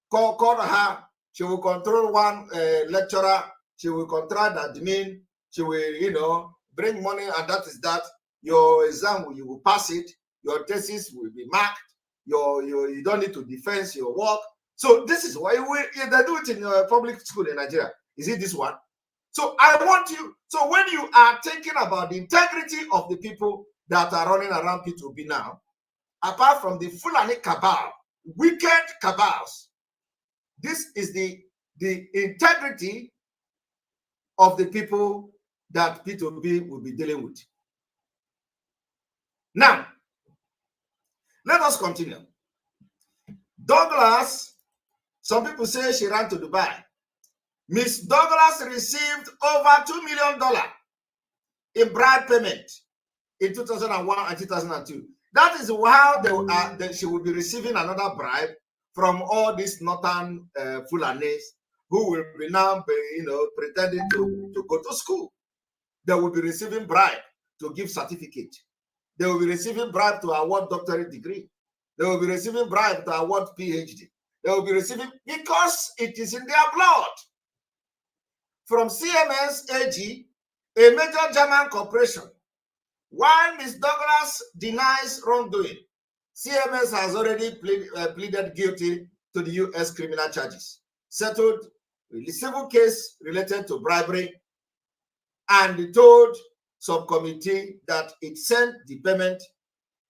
call her. She will control one lecturer. She will control the admin. She will, bring money, and that is that. Your exam, you will pass it. Your thesis will be marked. You don't need to defend your work. So this is why they do it in public school in Nigeria. Is it this one? So I want you. So when you are thinking about the integrity of the people that are running around P2B now, apart from the Fulani cabal, wicked cabals, this is the integrity of the people that P2B will be dealing with. Now, Let us continue. Douglas, some people say she ran to Dubai. Miss Douglas received over $2 million in bribe payment in 2001 and 2002. That is how she will be receiving another bribe from all these northern Fulanis who will be now, pretending to go to school. They will be receiving bribe to give certificate. They will be receiving bribe to award doctorate degree. They will be receiving bribe to award PhD. They will be receiving, because it is in their blood. From CMS AG, a major German corporation, while Ms. Douglas denies wrongdoing, CMS has already pleaded guilty to the U.S. criminal charges, settled a civil case related to bribery, and told subcommittee that it sent the payment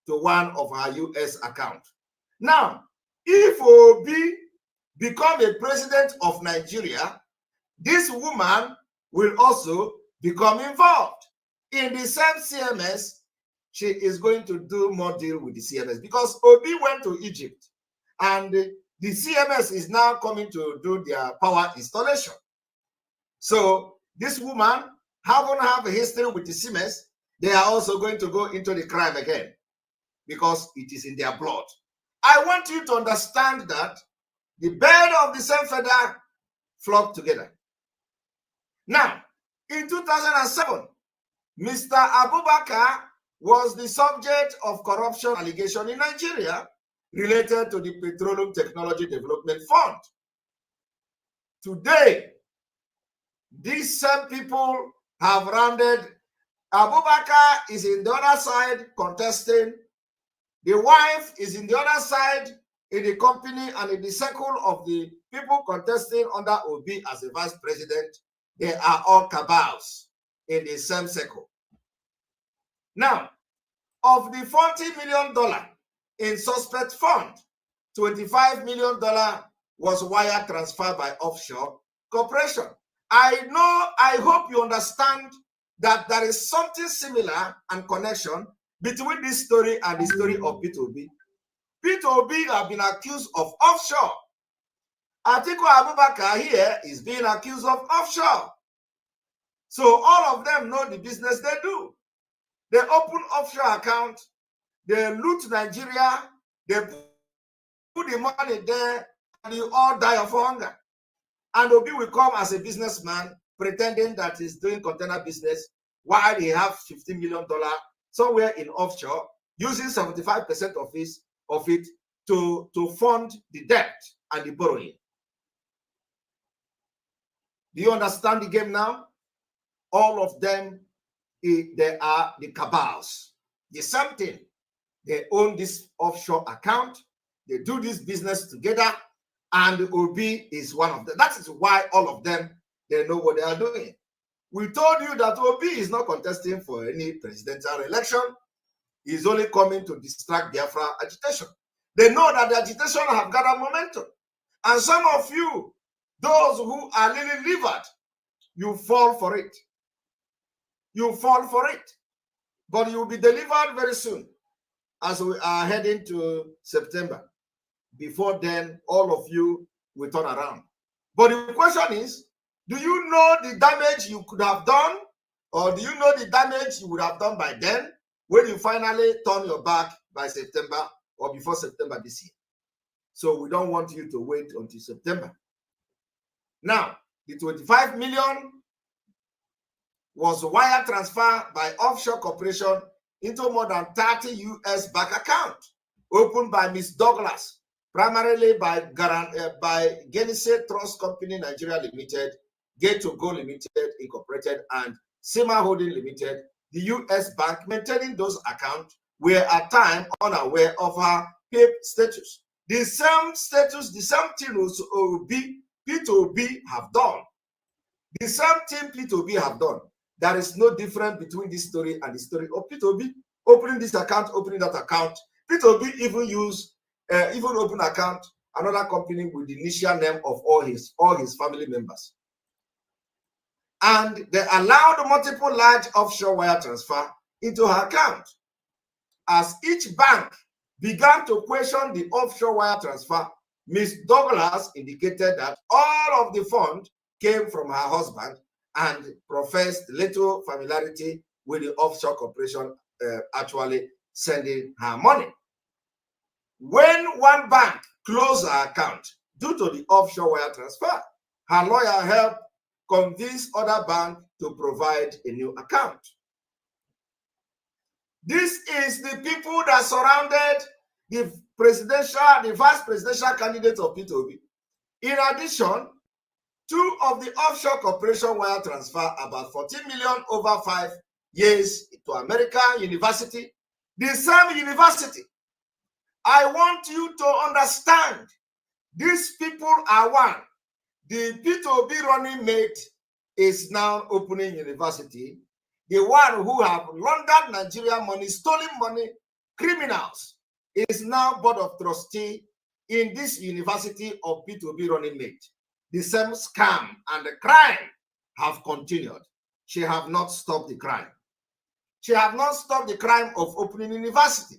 to one of her U.S. accounts. Now, if Obi become a president of Nigeria, this woman will also become involved. In the same CMS, she is going to do more deal with the CMS because Obi went to Egypt and the CMS is now coming to do their power installation. So this woman haven't have a history with the CMS. They are also going to go into the crime again because it is in their blood. I want you to understand that the bird of the same feather flock together. Now, in 2007, Mr. Abubakar was the subject of corruption allegation in Nigeria related to the Petroleum Technology Development Fund. Today, these same people have rounded. Abubakar is in the other side contesting. The wife is in the other side in the company and in the circle of the people contesting under Obi as a vice president. They are all cabals in the same circle. Now, of the $40 million in suspect fund, $25 million was wire transfer by offshore corporation. I hope you understand that there is something similar and connection between this story and the story of P2B. P2B have been accused of offshore. Atiku Abubakar here is being accused of offshore. So all of them know the business they do. They open offshore account, they loot Nigeria, they put the money there, and you all die of hunger. And Obi will come as a businessman pretending that he's doing container business while he has $15 million somewhere in offshore, using 75% of it to fund the debt and the borrowing. Do you understand the game now? All of them, they are the cabals. The same thing. They own this offshore account. They do this business together. And Obi is one of them. That is why all of them, they know what they are doing. We told you that Obi is not contesting for any presidential election. He's only coming to distract Biafra agitation. They know that the agitation have gathered momentum. And some of you, those who are lily-livered, you fall for it. You fall for it. But you will be delivered very soon as we are heading to September. Before then, all of you will turn around. But the question is, do you know the damage you could have done? Or do you know the damage you would have done by then when you finally turn your back by September or before September this year? So we don't want you to wait until September. Now, the 25 million was wire transfer by offshore corporation into more than 30 US bank accounts opened by Ms. Douglas, primarily by Genesis Trust Company Nigeria Limited, Gate to Go Limited Incorporated, and Sima Holding Limited. The US bank maintaining those accounts were at time unaware of her PIP status. The same status, the same thing P2B have done. The same thing P2B have done. There is no difference between this story and the story of P2B. Opening this account, opening that account. P2B even open account, another company with the initial name of all his family members. And they allowed multiple large offshore wire transfer into her account. As each bank began to question the offshore wire transfer, Ms. Douglas indicated that all of the funds came from her husband and professed little familiarity with the offshore corporation actually sending her money. When one bank closed her account due to the offshore wire transfer, her lawyer helped convince other banks to provide a new account. This is the people that surrounded the vice presidential candidate of P2B. In addition, two of the offshore corporation wire transfer about 14 million over 5 years to American University, the same university. I want you to understand, these people are one. The P2B running mate is now opening university. The one who have laundered Nigerian money, stolen money, criminals, is now board of trustee in this university of P2B running mate. The same scam and the crime have continued. She have not stopped the crime. She have not stopped the crime of opening university.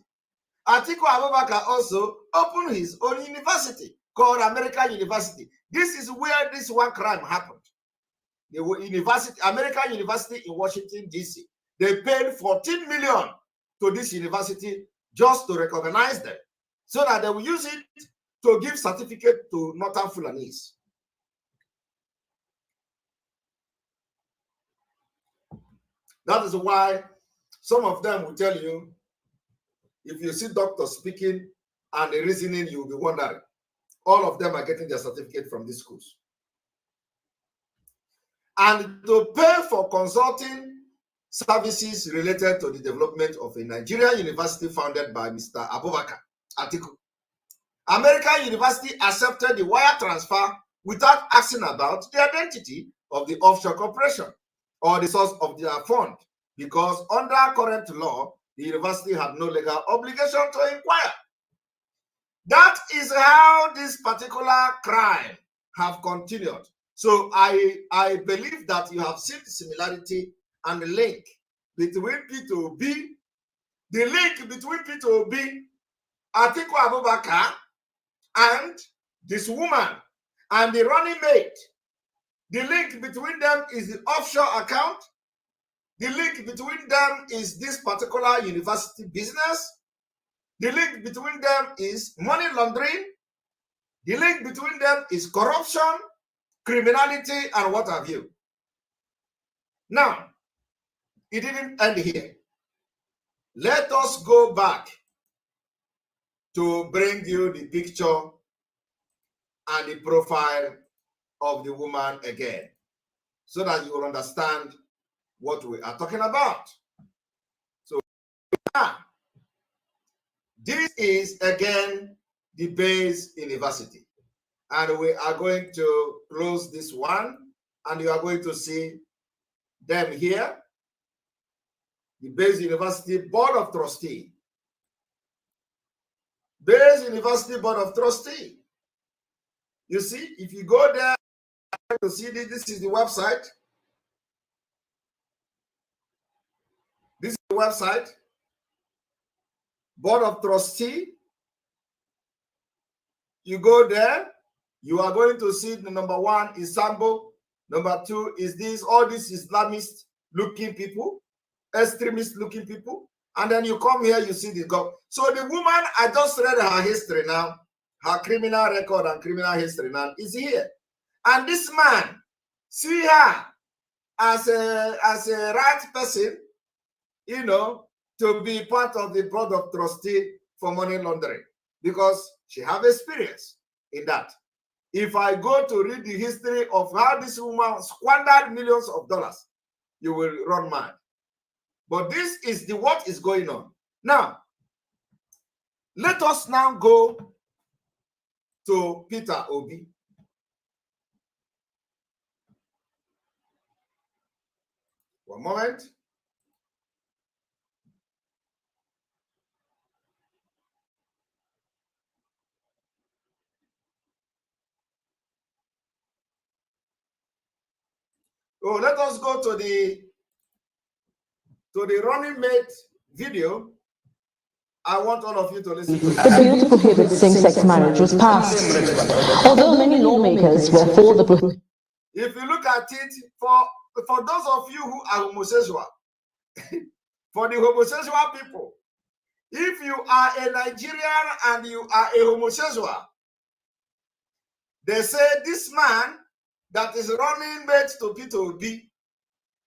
Atiku Abubakar also opened his own university called American University. This is where this one crime happened. The university, American University in Washington, D.C. They paid 14 million to this university just to recognize them, so that they will use it to give certificate to Northern Fulanese. That is why some of them will tell you, if you see doctors speaking and the reasoning, you'll be wondering. All of them are getting their certificate from these schools. And to pay for consulting services related to the development of a Nigerian university founded by Mr. Abubakar Atiku. American University accepted the wire transfer without asking about the identity of the offshore corporation or the source of their fund, because under current law, the university had no legal obligation to inquire. That is how this particular crime have continued. So I believe that you have seen the similarity and the link between P2B, the link between P2B, Atiku Abubakar, and this woman, and the running mate. The link between them is the offshore account. The link between them is this particular university business. The link between them is money laundering. The link between them is corruption, criminality, and what have you. Now, it didn't end here. Let us go back to bring you the picture and the profile of the woman again, so that you will understand what we are talking about. So now, this is again the base university, and we are going to close this one, and you are going to see them here. The base university board of trustee. Base university board of trustee. You see, if you go there to see this is the website. This is the website. Board of trustee. You go there, you are going to see the number one is Sambo. Number two is this, all these Islamist looking people, extremist looking people. And then you come here, you see the government. So the woman, I just read her history now, her criminal record and criminal history now is here. And this man, see her as a right person, you know, to be part of the board of trustee for money laundering, because she have experience in that. If I go to read the history of how this woman squandered millions of dollars, you will run mad. But this is the what is going on. Now, let us now go to Peter Obi. One moment. Oh, let us go to the running mate video I want all of you to listen to it. The bill to prohibit same-sex marriage was passed. Although many lawmakers were for the prohibition. If you look at it, for those of you who are homosexual, for the homosexual people, if you are a Nigerian and you are a homosexual, they say this man that is running mate to P2B,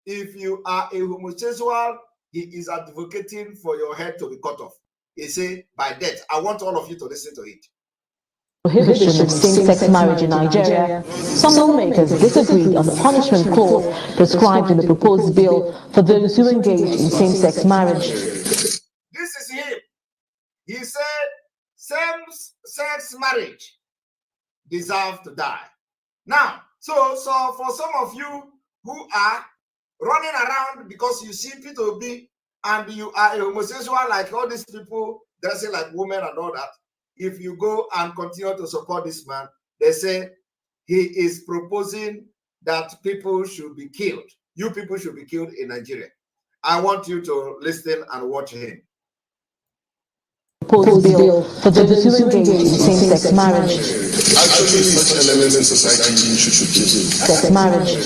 if you are a homosexual, he is advocating for your head to be cut off. He say, by death. I want all of you to listen to it. Prohibition of same-sex marriage in Nigeria, some lawmakers disagreed on the punishment clause prescribed in the proposed bill for those who engage in same-sex marriage. This is him. He said same-sex marriage deserves to die. Now, so for some of you who are running around because you see P2B and you are a homosexual like all these people dressing like women and all that, if you go and continue to support this man, they say he is proposing that people should be killed. You people should be killed in Nigeria. I want you to listen and watch him. Proposed bill for those who engage in same-sex marriage. Actually, such elements in society should be killed. Sex marriage.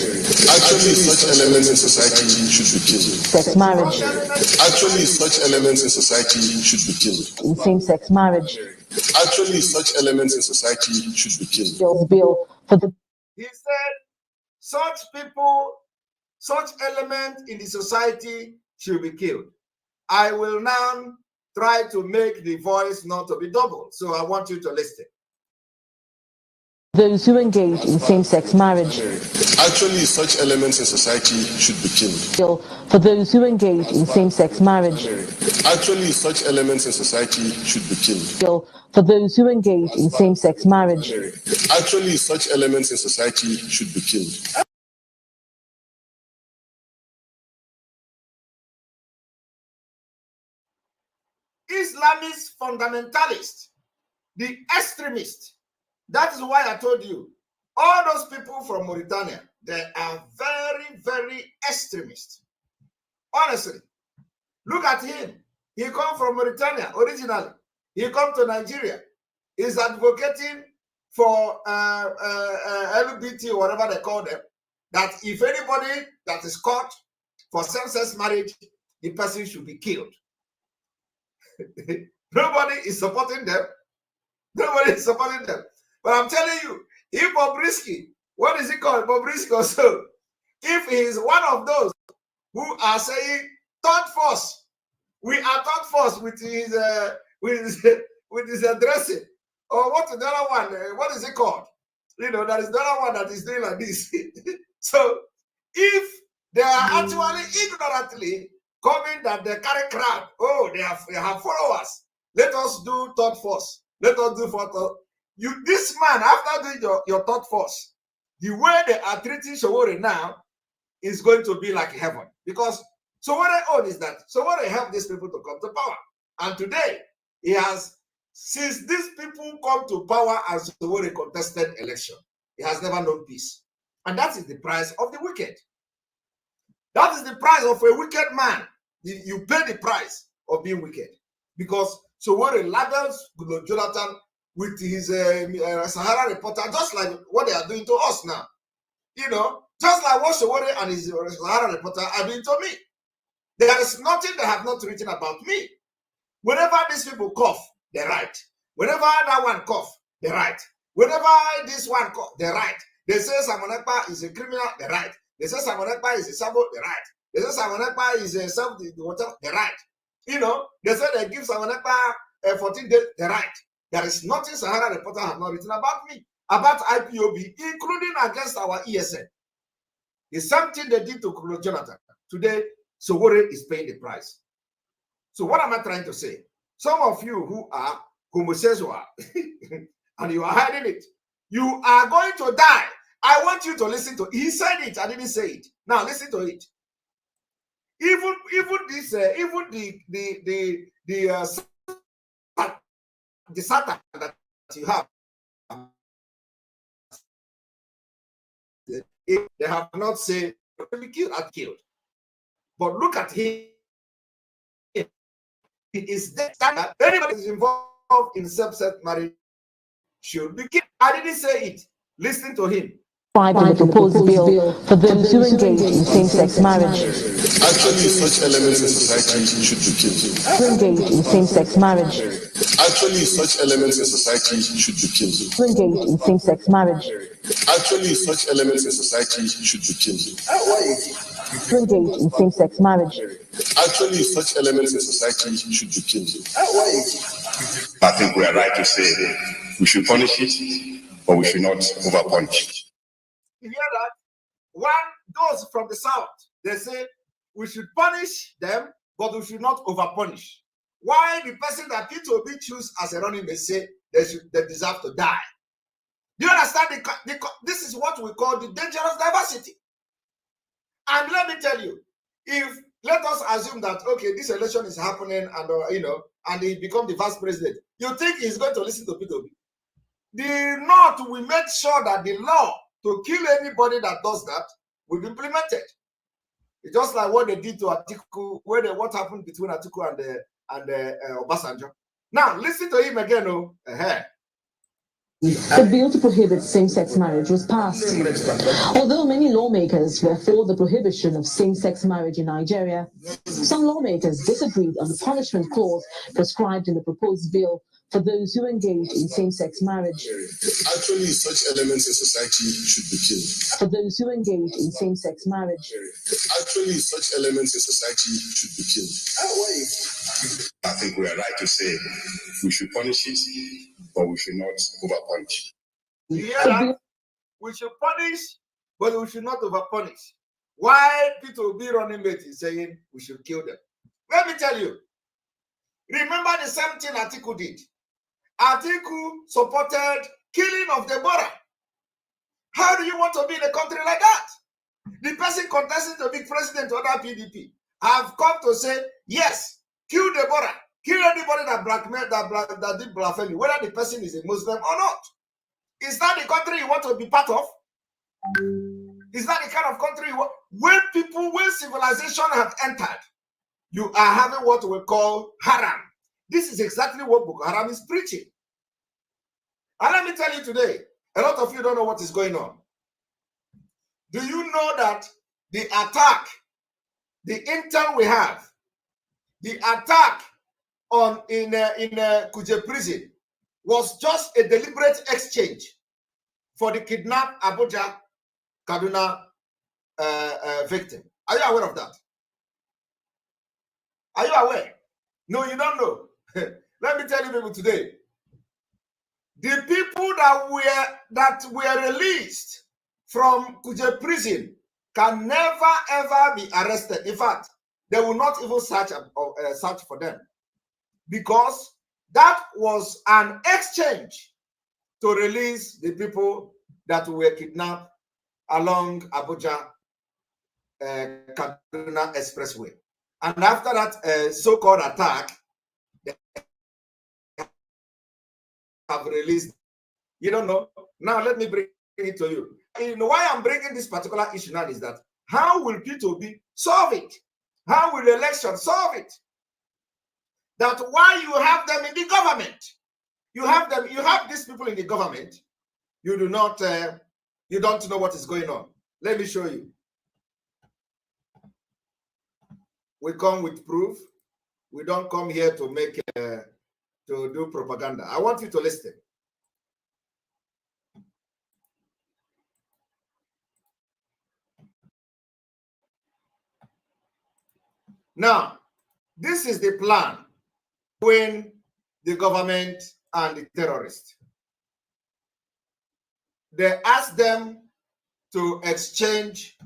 Actually, such elements in society should be killed. Sex marriage. Actually, such elements in society should be killed. In same-sex marriage. Actually, such elements in society should be killed. Bill for the. He said, such people, such elements in the society should be killed. I will now try to make the voice not to be double. So I want you to listen. Those who engage in same-sex marriage. Actually, such elements in society should be killed. For those who engage in same-sex marriage. Actually, such elements in society should be killed. For those who engage in same-sex marriage. Actually, such elements in society should be killed. Islamist fundamentalists, the extremists. That is why I told you, all those people from Mauritania, they are very, very extremist. Honestly, look at him. He come from Mauritania originally. He come to Nigeria. He's advocating for LGBT or whatever they call them, that if anybody that is caught for same-sex marriage, the person should be killed. Nobody is supporting them. Nobody is supporting them. But I'm telling you, if Bobrisky, what is he called? Bobrisky also, if he is one of those who are saying third force, we are third force with his addressing, or what the other one? What is it called? You know, that is the other one that is doing like this. So if they are actually ignorantly coming that they carry crowd, oh, they have followers. Let us do third force. Let us do photo. This man, after doing your third force, the way they are treating Sowore now is going to be like heaven. Because Sowore own is that Sowore helped these people to come to power. And today, he has, since these people come to power and Sowore contested election, he has never known peace. And that is the price of the wicked. That is the price of a wicked man. You pay the price of being wicked. Because Sowore labels Jonathan with his Sahara reporter, just like what they are doing to us now. You know, just like what Sowore and his Sahara reporter are doing to me. There is nothing they have not written about me. Whenever these people cough, they write. Whenever that one cough, they write. Whenever this one cough, they write. They say Samonekpa is a criminal, they write. They say Samonekpa is a sabo, they write. They say Samonekpa is a self, they write. You know, they say they give Samonekpa 14 days, they write. There is nothing Sahara reporter have not written about me, about IPOB, including against our ESN. It's something they did to Jonathan. Today, Sowore is paying the price. So what am I trying to say? Some of you who are homosexual and you are hiding it, you are going to die. I want you to listen to it. He said it, I didn't say it. Now listen to it. Even the Satan that you have, they have not said be killed, killed. But look at him. is the standard. Anybody is involved in same-sex marriage should be killed. I didn't say it. Listen to him. In the proposed bill for those who engage in same-sex marriage. Actually, such elements in society should be killed. Who engage in same-sex marriage. Actually, such elements in society should be killed. Who engage in same-sex marriage. Actually, such elements in society should be killed. Who engage in same-sex marriage. Actually, such elements in society should be killed. I think we are right to say we should punish it, but we should not over-punish it. You hear that? Those from the south, they say we should punish them, but we should not over-punish. Why the person that P2B choose as a running mate say they deserve to die? Do you understand? This is what we call the dangerous diversity. And let me tell you, let us assume that okay, this election is happening, and and he become the vice president. You think he's going to listen to P2B? The North will make sure that the law to kill anybody that does that will be implemented. It's just like what they did to Atiku, what happened between Atiku and Obasanjo. Now listen to him again. The bill to prohibit same-sex marriage was passed. Although many lawmakers were for the prohibition of same-sex marriage in Nigeria, some lawmakers disagreed on the punishment clause prescribed in the proposed bill for those who engage in same-sex marriage. Actually, such elements in society should be killed. For those who engage in same-sex marriage. Actually, such elements in society should be killed. I think we are right to say we should punish it, but we should not over-punish. You hear that? We should punish, but we should not over-punish. Why P2B running mate is saying we should kill them? Let me tell you. Remember the same thing Atiku did. Atiku supported killing of Deborah. How do you want to be in a country like that? The person contesting to be president of that PDP have come to say, yes, kill Deborah, kill anybody that blackmailed, that did blasphemy, whether the person is a Muslim or not. Is that the country you want to be part of? Is that the kind of country you want? When civilization have entered, you are having what we call haram. This is exactly what Boko Haram is preaching. And let me tell you today, a lot of you don't know what is going on. Do you know that the attack, the intel we have, the attack in Kuje prison was just a deliberate exchange for the kidnapped Abuja Kaduna victim? Are you aware of that? Are you aware? No, you don't know. Let me tell you people today. The people that were released from Kuje prison can never ever be arrested. In fact, they will not even search for them, because that was an exchange to release the people that were kidnapped along Abuja Kaduna Expressway. And after that so-called attack, they have released. You don't know. Now let me bring it to you. You know why I'm bringing this particular issue now is that how will P2B solve it? How will the election solve it? That why you have them in the government, you have these people in the government, you do not, you don't know what is going on. Let me show you. We come with proof. We don't come here to make to do propaganda. I want you to listen. Now, this is the plan between the government and the terrorists. They asked them to exchange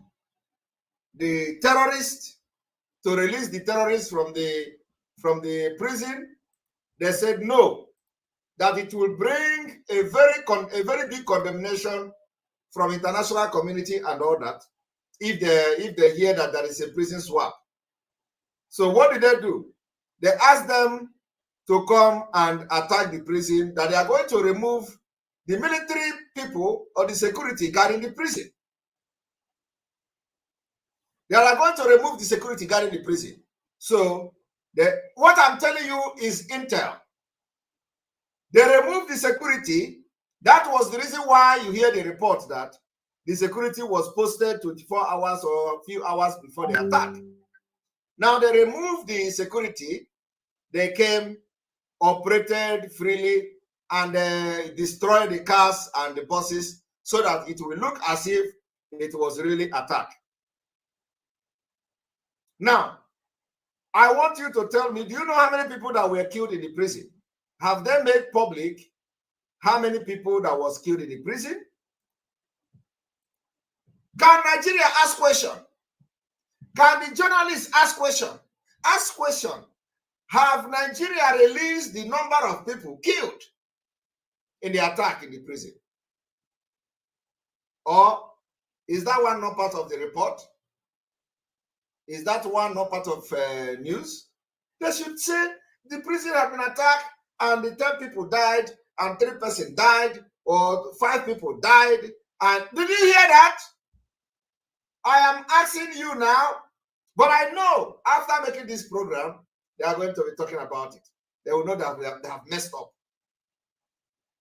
the terrorists, to release the terrorists from the prison. They said no, that it will bring a very big condemnation from international community and all that if they hear that there is a prison swap. So what did they do? They asked them to come and attack the prison, that they are going to remove the military people or the security guard in the prison. They are going to remove the security guard in the prison. So What I'm telling you is intel. They removed the security. That was the reason why you hear the report that the security was posted 24 hours or a few hours before the attack. Now they removed the security. They came, operated freely, and destroyed the cars and the buses so that it will look as if it was really attacked. Now, I want you to tell me, do you know how many people that were killed in the prison? Have they made public how many people that was killed in the prison? Can Nigeria ask question? Can the journalists ask question? Ask question. Have Nigeria released the number of people killed in the attack in the prison? Or is that one not part of the report? Is that one not part of news? They should say the prison has been attacked and the 10 people died and 3 persons died or 5 people died. And did you hear that? I am asking you now, but I know after making this program, they are going to be talking about it. They will know that they have messed up.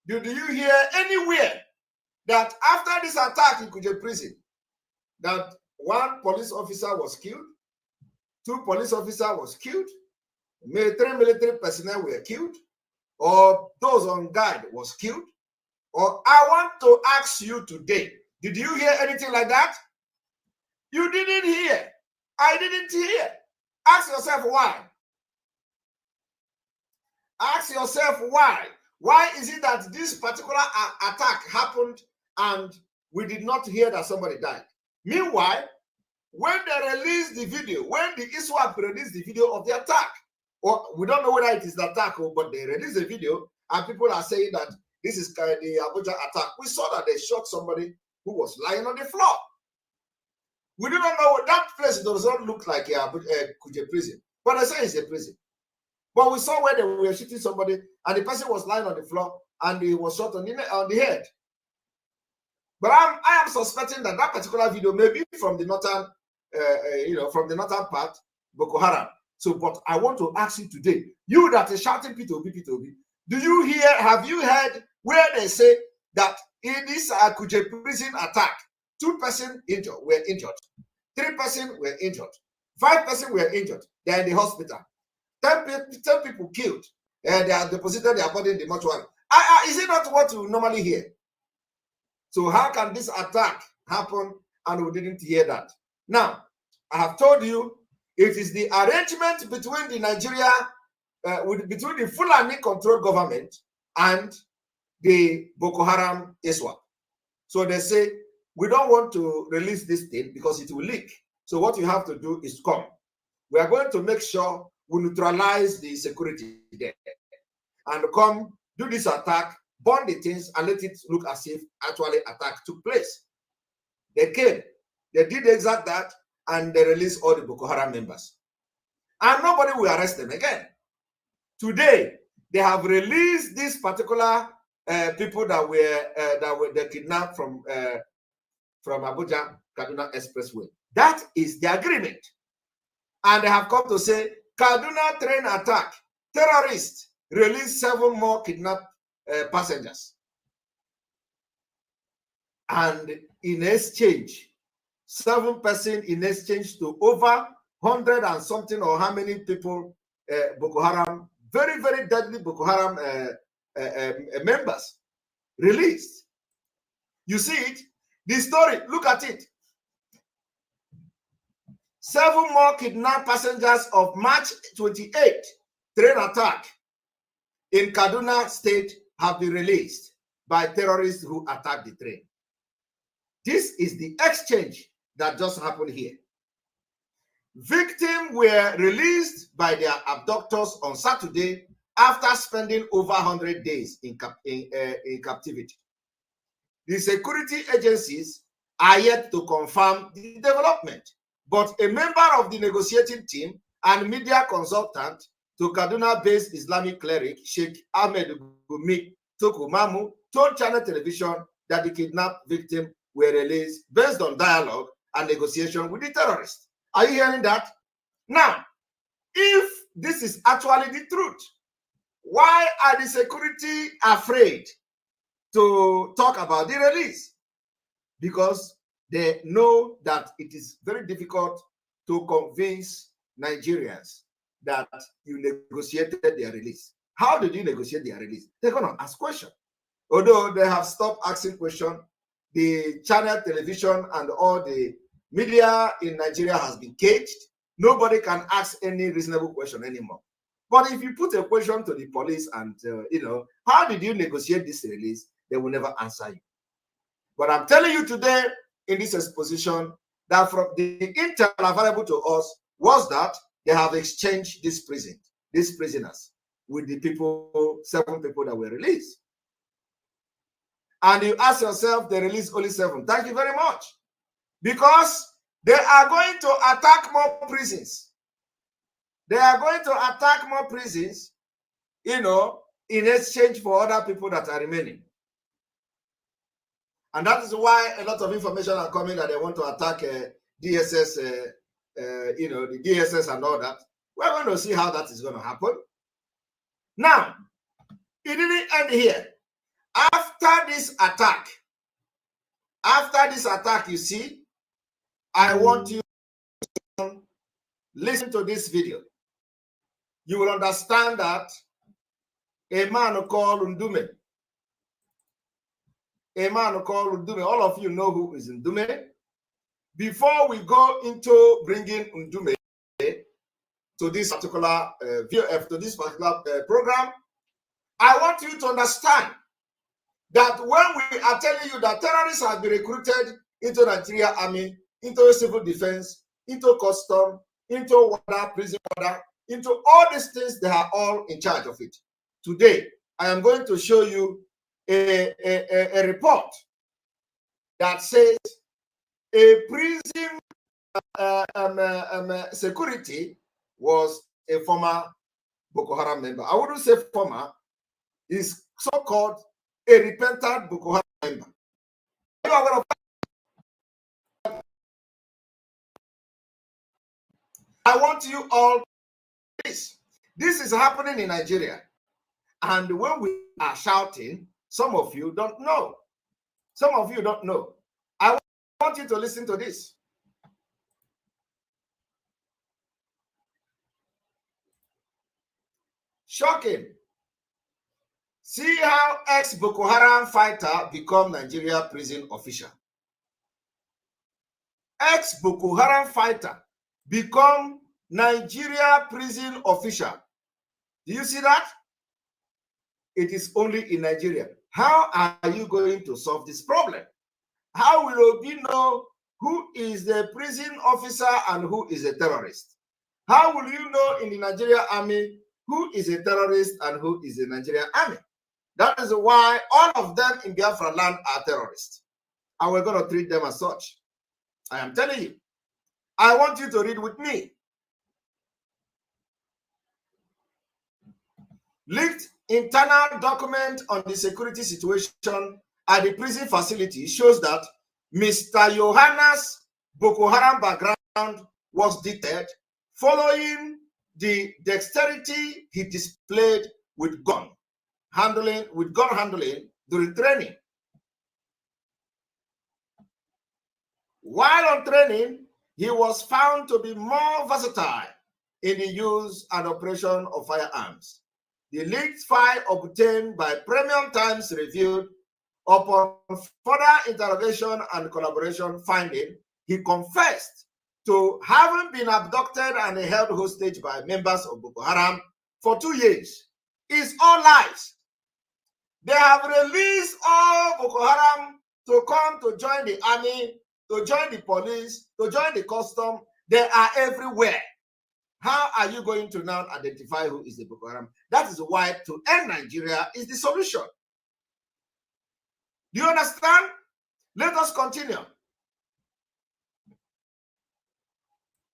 Do you hear anywhere that after this attack in Kuje prison, that 1 police officer was killed, 2 police officers was killed, 3 military personnel were killed, or those on guard was killed? Or I want to ask you today, did you hear anything like that? You didn't hear. I didn't hear. Ask yourself why. Ask yourself why. Why is it that this particular attack happened and we did not hear that somebody died? Meanwhile, when they released the video, when the ISWAP released the video of the attack, or we don't know whether it is the attack, but they released the video and people are saying that this is the Abuja attack. We saw that they shot somebody who was lying on the floor. We do not know, that place does not look like a Kuje prison, but they say it's a prison. But we saw where they were shooting somebody and the person was lying on the floor and he was shot on the head. But I am suspecting that that particular video may be from the northern, from the northern part, Boko Haram. So, but I want to ask you today, you that is shouting P2B, do you hear, have you heard where they say that in this Kuje prison attack, 2 persons were injured, 3 persons were injured, 5 persons were injured, they're in the hospital, 10 people killed, and they are deposited their body in the mortuary. Is it not what you normally hear? So how can this attack happen and we didn't hear that? Now, I have told you, it is the arrangement between the Nigeria, between the Fulani controlled government and the Boko Haram ISWAP. So they say, we don't want to release this thing because it will leak. So what you have to do is come. We are going to make sure we neutralize the security there and come do this attack, burn the things, and let it look as if actually attack took place. They came, they did exact that, and they released all the Boko Haram members. And nobody will arrest them again. Today, they have released these particular people that were kidnapped from Abuja Kaduna Expressway. That is the agreement. And they have come to say, Kaduna train attack, terrorists release 7 more kidnapped passengers. And in exchange, 7 persons in exchange to over 100 and something or how many people, Boko Haram, very, very deadly Boko Haram members released. You see it? The story, look at it. 7 more kidnapped passengers of March 28 train attack in Kaduna State have been released by terrorists who attacked the train. This is the exchange that just happened here. Victims were released by their abductors on Saturday after spending over 100 days in captivity. The security agencies are yet to confirm the development, but a member of the negotiating team and media consultant to Kaduna-based Islamic cleric Sheikh Ahmed Gumi Tokumamu told Channel Television that the kidnapped victims were released based on dialogue and negotiation with the terrorists. Are you hearing that? Now, if this is actually the truth, why are the security afraid to talk about the release? Because they know that it is very difficult to convince Nigerians that you negotiated their release. How did you negotiate their release? They're going to ask questions. Although they have stopped asking questions, the channel television and all the media in Nigeria has been caged. Nobody can ask any reasonable question anymore. But if you put a question to the police and, how did you negotiate this release? They will never answer you. But I'm telling you today in this exposition that from the intel available to us was that they have exchanged these prisoners with the people, 7 people that were released. And you ask yourself, they released only 7. Thank you very much. Because they are going to attack more prisons. They are going to attack more prisons, in exchange for other people that are remaining. And that is why a lot of information are coming that they want to attack DSS, the DSS and all that. We're going to see how that is going to happen. Now, it didn't end here. After this attack, you see, I want you to listen to this video. You will understand that a man called Ndume, all of you know who is Ndume. Before we go into bringing Ndume to this particular program, I want you to understand that when we are telling you that terrorists have been recruited into Nigeria Army, into civil defense, into custom, into water, prison water, into all these things, they are all in charge of it. Today, I am going to show you a report that says a prison security was a former Boko Haram member. I wouldn't say former, is so-called a repentant Boko Haram member. Are you aware of that? I want you all this. This is happening in Nigeria. And when we are shouting, some of you don't know. Some of you don't know. I want you to listen to this. Shocking. See how ex-Boko Haram fighter become Nigeria prison official. Ex-Boko Haram fighter become Nigeria prison official. Do you see that? It is only in Nigeria. How are you going to solve this problem? How will we know who is the prison officer and who is a terrorist? How will you know in the Nigeria Army who is a terrorist and who is a Nigerian Army? That is why all of them in Biafra land are terrorists. And we're going to treat them as such. I am telling you. I want you to read with me. Leaked internal document on the security situation at the prison facility shows that Mr. Yohana's Boko Haram background was detected following the dexterity he displayed with gun handling during training. While on training, he was found to be more versatile in the use and operation of firearms. The leaked file obtained by Premium Times reviewed upon further interrogation and collaboration finding, he confessed to having been abducted and held hostage by members of Boko Haram for 2 years. It's all lies. They have released all Boko Haram to come to join the army, to join the police, to join the custom. They are everywhere. How are you going to now identify who is the Boko Haram? That is why to end Nigeria is the solution. Do you understand? Let us continue.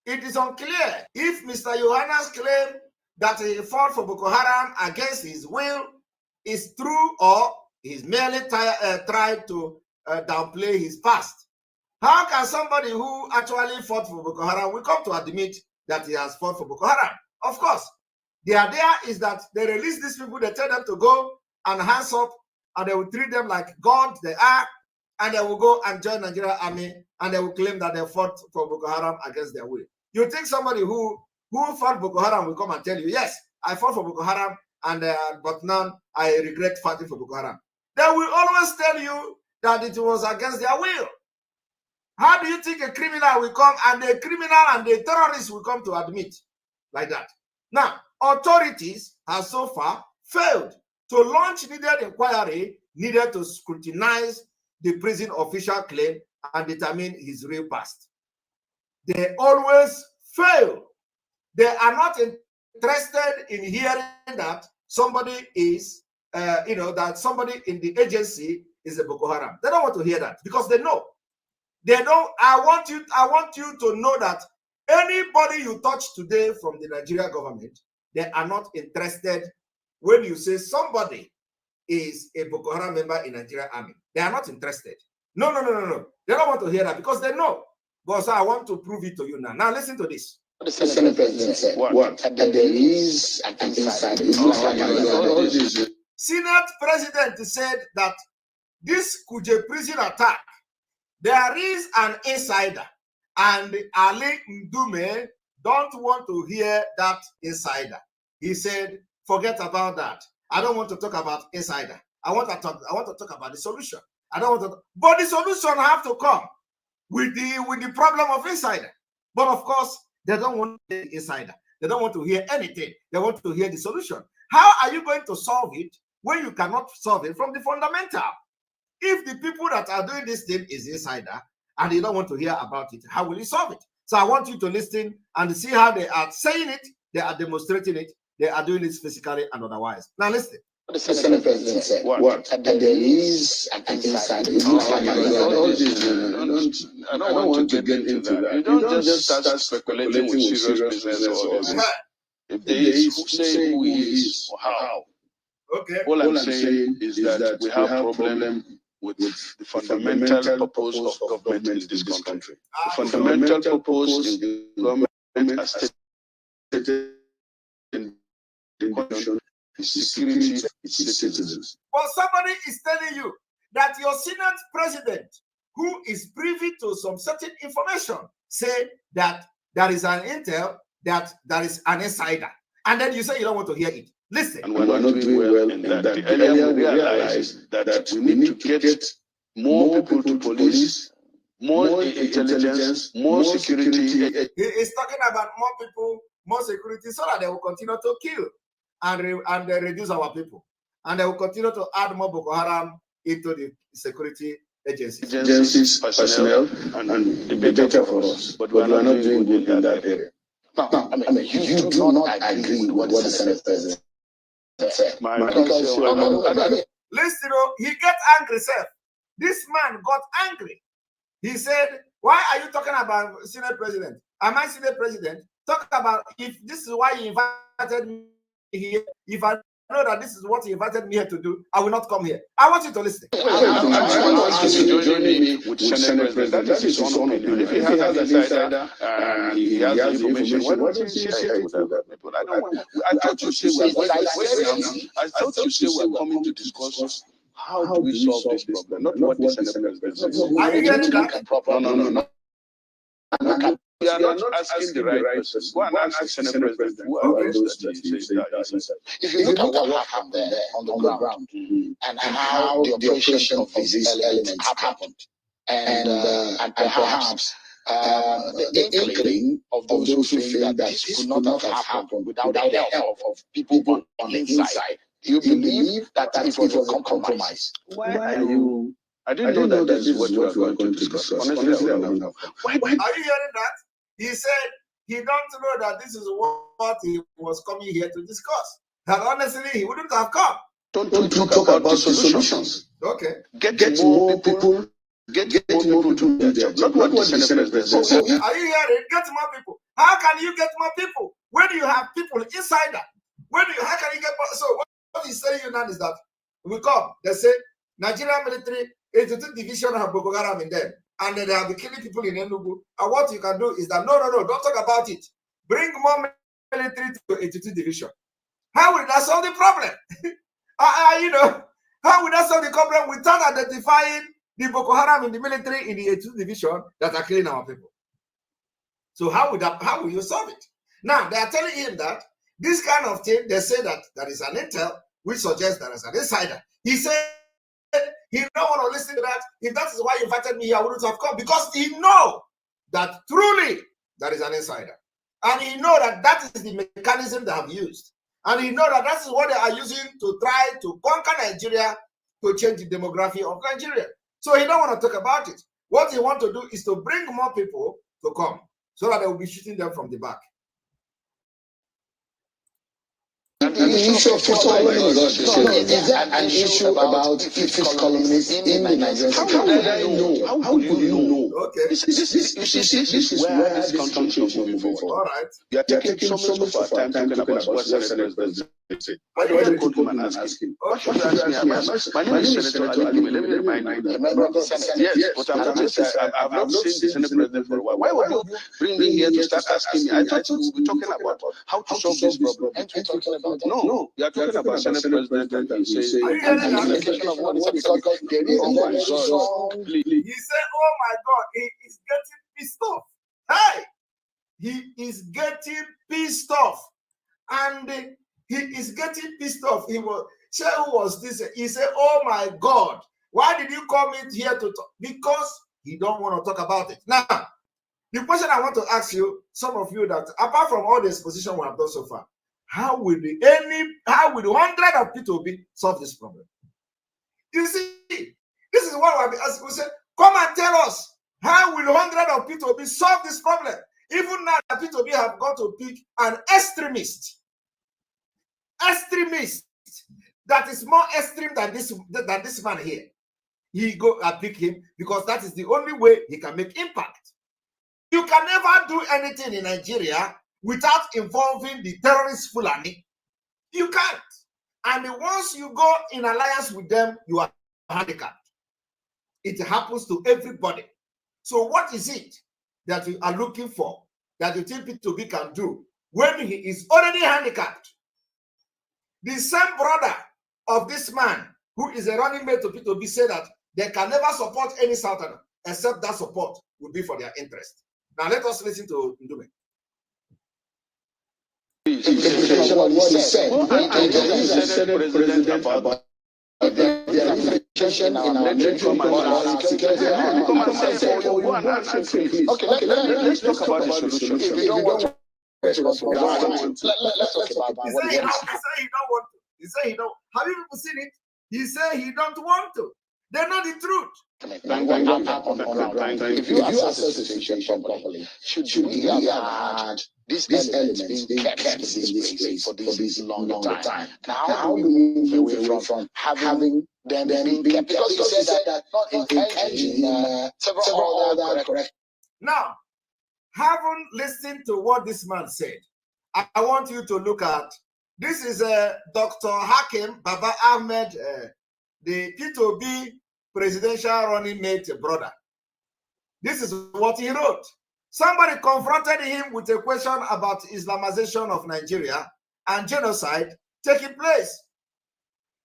It is unclear if Mr. Yohana's claim that he fought for Boko Haram against his will is true or he's merely tried to downplay his past. How can somebody who actually fought for Boko Haram will come to admit that he has fought for Boko Haram? Of course, the idea is that they release these people, they tell them to go and hands up, and they will treat them like God they are, and they will go and join Nigerian army, and they will claim that they fought for Boko Haram against their will. You think somebody who fought Boko Haram will come and tell you, yes, I fought for Boko Haram, and but now I regret fighting for Boko Haram. They will always tell you that it was against their will. How do you think a criminal will come, and the criminal and the terrorist will come to admit like that? Now, authorities have so far failed to launch needed inquiry needed to scrutinize the prison official claim and determine his real past. They always fail. They are not interested in hearing that somebody is, that somebody in the agency is a Boko Haram. They don't want to hear that because they know. They don't. I want you to know that anybody you touch today from the Nigerian government, they are not interested when you say somebody is a Boko Haram member in Nigerian army. They are not interested. No. They don't want to hear that because they know. But so I want to prove it to you now. Now listen to this. The Senate President said, what? And there is an inside. Senate President said that this Kuje prison attack, there is an insider, and Ali Ndume don't want to hear that insider. He said, forget about that. I don't want to talk about insider. I want to talk about the solution. I don't want to, but the solution have to come with the problem of insider. But of course, they don't want the insider. They don't want to hear anything. They want to hear the solution. How are you going to solve it when you cannot solve it from the fundamental? If the people that are doing this thing is insider and they don't want to hear about it, how will you solve it? So I want you to listen and see how they are saying it, they are demonstrating it, they are doing it physically and otherwise. Now listen. The Senate President said, what? And there is an insider. I don't want to get into that. You don't just start speculating with serious business. If there is, say who he is or how. Okay. All I'm saying is that we have a problem with the fundamental purpose of government in this country. The fundamental purpose in the government as stated in the Constitution is security of its citizens. But somebody is telling you that your Senate President, who is privy to some certain information, say that there is an intel, that there is an insider. And then you say you don't want to hear it. Listen. And we're not doing well in that. The earlier we realize that we need to get more people to police, more intelligence, more security. He is talking about more people, more security, so that they will continue to kill and reduce our people. And they will continue to add more Boko Haram into the security agencies, personnel, and the better for us. But we are not doing good in that area. No, I mean, you do not agree with what the Senate President said. Listen, he get angry, sir. This man got angry. He said, why are you talking about Senate President? Am I Senate President? Talk about if this is why he invited me here. If I know that this is what he invited me here to do, I will not come here. I want you to listen. I join me with Senate President. That is his own opinion. If he has an insider and he has the information, why don't you share it with other people? I thought you say we're coming to discuss how do we solve this problem, not what the Senate President says. Are you getting that? No. We are not asking the right person. Go and ask the Senate President who are those that he says that. If you look at what happened there on the ground and how the operation of these elements happened, and perhaps the inkling of those who feel that this could not have happened without the help of people on the inside, you believe that it was a compromise? Why are you? I didn't know that this is what we are going to discuss. Honestly, I don't know. Are you hearing that? He said he don't know that this is what he was coming here to discuss. That honestly, he wouldn't have come. Don't talk about the solutions. Okay. Get more people. Get more people to their job. Not what the Senate President said. Are you hearing? Get more people. How can you get more people when you have people inside that? How can you get more? So what he's saying now is that we come. They say Nigerian military 82 division have Boko Haram in them. And they have been killing people in Enugu. And what you can do is that, no, don't talk about it. Bring more military to 82 division. How will that solve the problem? You know, how will that solve the problem without identifying the Boko Haram in the military in the 82 division that are killing our people? So how will you solve it? Now they are telling him that this kind of thing, they say that there is an intel which suggests there is an insider. He said he don't want to listen to that. If that is why you invited me, I wouldn't have come, because he know that truly there is an insider. And he know that that is the mechanism they have used. And he know that that is what they are using to try to conquer Nigeria, to change the demography of Nigeria. So he don't want to talk about it. What he want to do is to bring more people to come, so that they will be shooting them from the back. The issue of fifth columnist is an issue about fifth columnists in the Nigerian. How would I know? How would you know? Okay. This is where this country is moving forward. All right. You are taking so much of our time talking about what Senate President said. Why do I call him and ask him? What should you ask me? My name is Senator Ali. Let me remind you that. Yes, but I've not seen the Senate President for a while. Why would you bring me here to start asking me? I thought we would be talking about how to solve this problem. No, you are talking about Senate President and you say, He said, oh my God, he is getting pissed off. Hey, he is getting pissed off. And he is getting pissed off. He was, say, who was this? He said, oh my God, why did you come in here to talk? Because he don't want to talk about it. Now, the question I want to ask you, some of you, that apart from all the exposition we have done so far, how will 100 of P2B solve this problem? You see, this is what we ask. We say, come and tell us, how will 100 of P2B solve this problem? Even now, the P2B have got to pick an extremist that is more extreme than this man here. He go and pick him because that is the only way he can make impact. You can never do anything in Nigeria without involving the terrorist Fulani. You can't. And once you go in alliance with them, you are handicapped. It happens to everybody. So what is it that you are looking for that you think P2B can do when he is already handicapped? The same brother of this man, who is a running mate to P2B, said that they can never support any Southerner except that support would be for their interest. Now let us listen to Ndume. Interpretation of what he said. Senate President about the in our military Okay, let's talk about the solution. If you don't want to, let's talk about what he said he don't want to. He said he don't. Have you people seen it? He said he don't want to. They know the truth. If you assess the situation properly, should we have had these elements being kept in this place for this long time? Now, how do we move away from having them being kept? Because you said that not in several other correct. Now, having listened to what this man said, I want you to look at, this is Dr. Hakim Baba Ahmed, the P2B presidential running mate brother. This is what he wrote. Somebody confronted him with a question about Islamization of Nigeria and genocide taking place.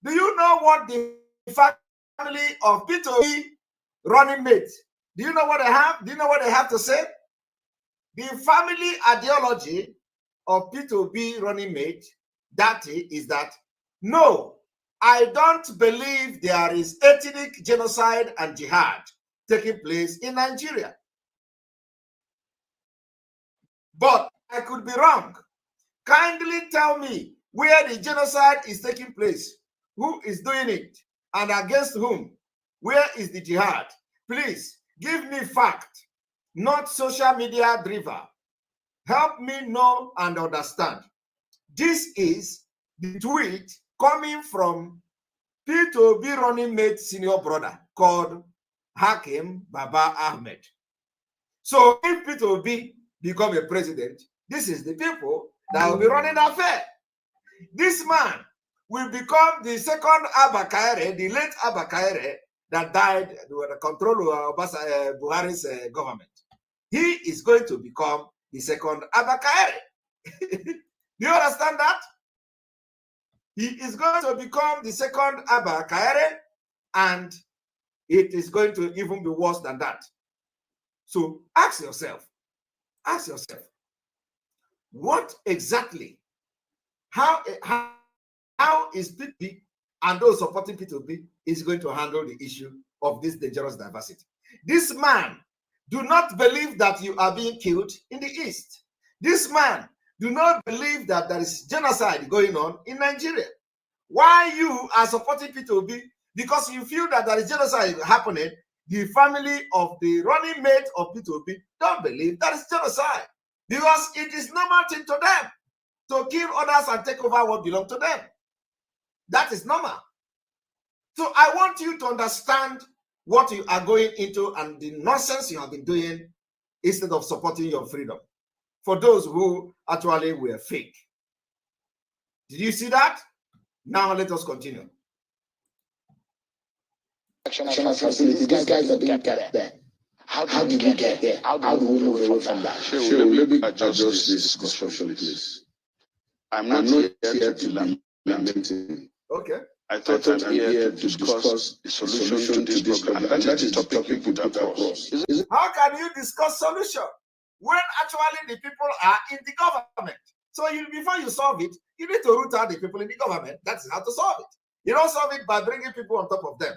Do you know what the family of P2B running mate, do you know what they have? Do you know what they have to say? The family ideology of P2B running mate, that is that, no, I don't believe there is ethnic genocide and jihad taking place in Nigeria. But I could be wrong. Kindly tell me where the genocide is taking place, who is doing it, and against whom. Where is the jihad? Please give me fact, not social media driven. Help me know and understand. This is the tweet coming from P2B running mate senior brother called Hakim Baba Ahmed. So if P2B become a president, this is the people that will be running the affair. This man will become the second Abba Kaire, the late Abba Kaire that died with the control of Buhari's government. He is going to become the second Abba Kaire. Do you understand that? He is going to become the second Abba Kaere, and it is going to even be worse than that. So ask yourself, what exactly, how is P2P and those supporting P2P is going to handle the issue of this dangerous diversity? This man do not believe that you are being killed in the East. This man do not believe that there is genocide going on in Nigeria. Why you are supporting P2P? Because you feel that there is genocide happening. The family of the running mate of P2P don't believe that is genocide, because it is normal thing to them to kill others and take over what belongs to them. That is normal. So I want you to understand what you are going into and the nonsense you have been doing instead of supporting your freedom. For those who actually were fake. Did you see that? Now let us continue. Facility. These guys are being kept there. How did we get there? How do we move away from that? Sure, let me adjust this discussion, please. I'm not here to be lamenting. Okay. I thought I'm here to discuss the solution to this problem, and that is the topic you put across. How can you discuss solution when actually the people are in the government? So before you solve it, you need to root out the people in the government. That's how to solve it. You don't solve it by bringing people on top of them.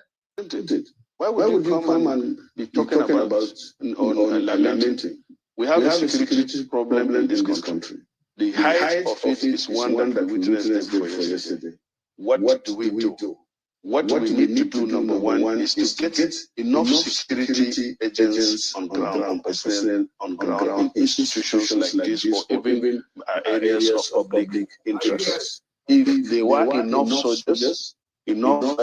Why would you come and be talking about lamenting? We have a security problem in this country. The height of it is one that we witnessed for yesterday. What do we do? What we need to do, number one, is to get enough security agents on ground, personnel on ground, in institutions like this, or even areas of public interest. If there were enough soldiers, enough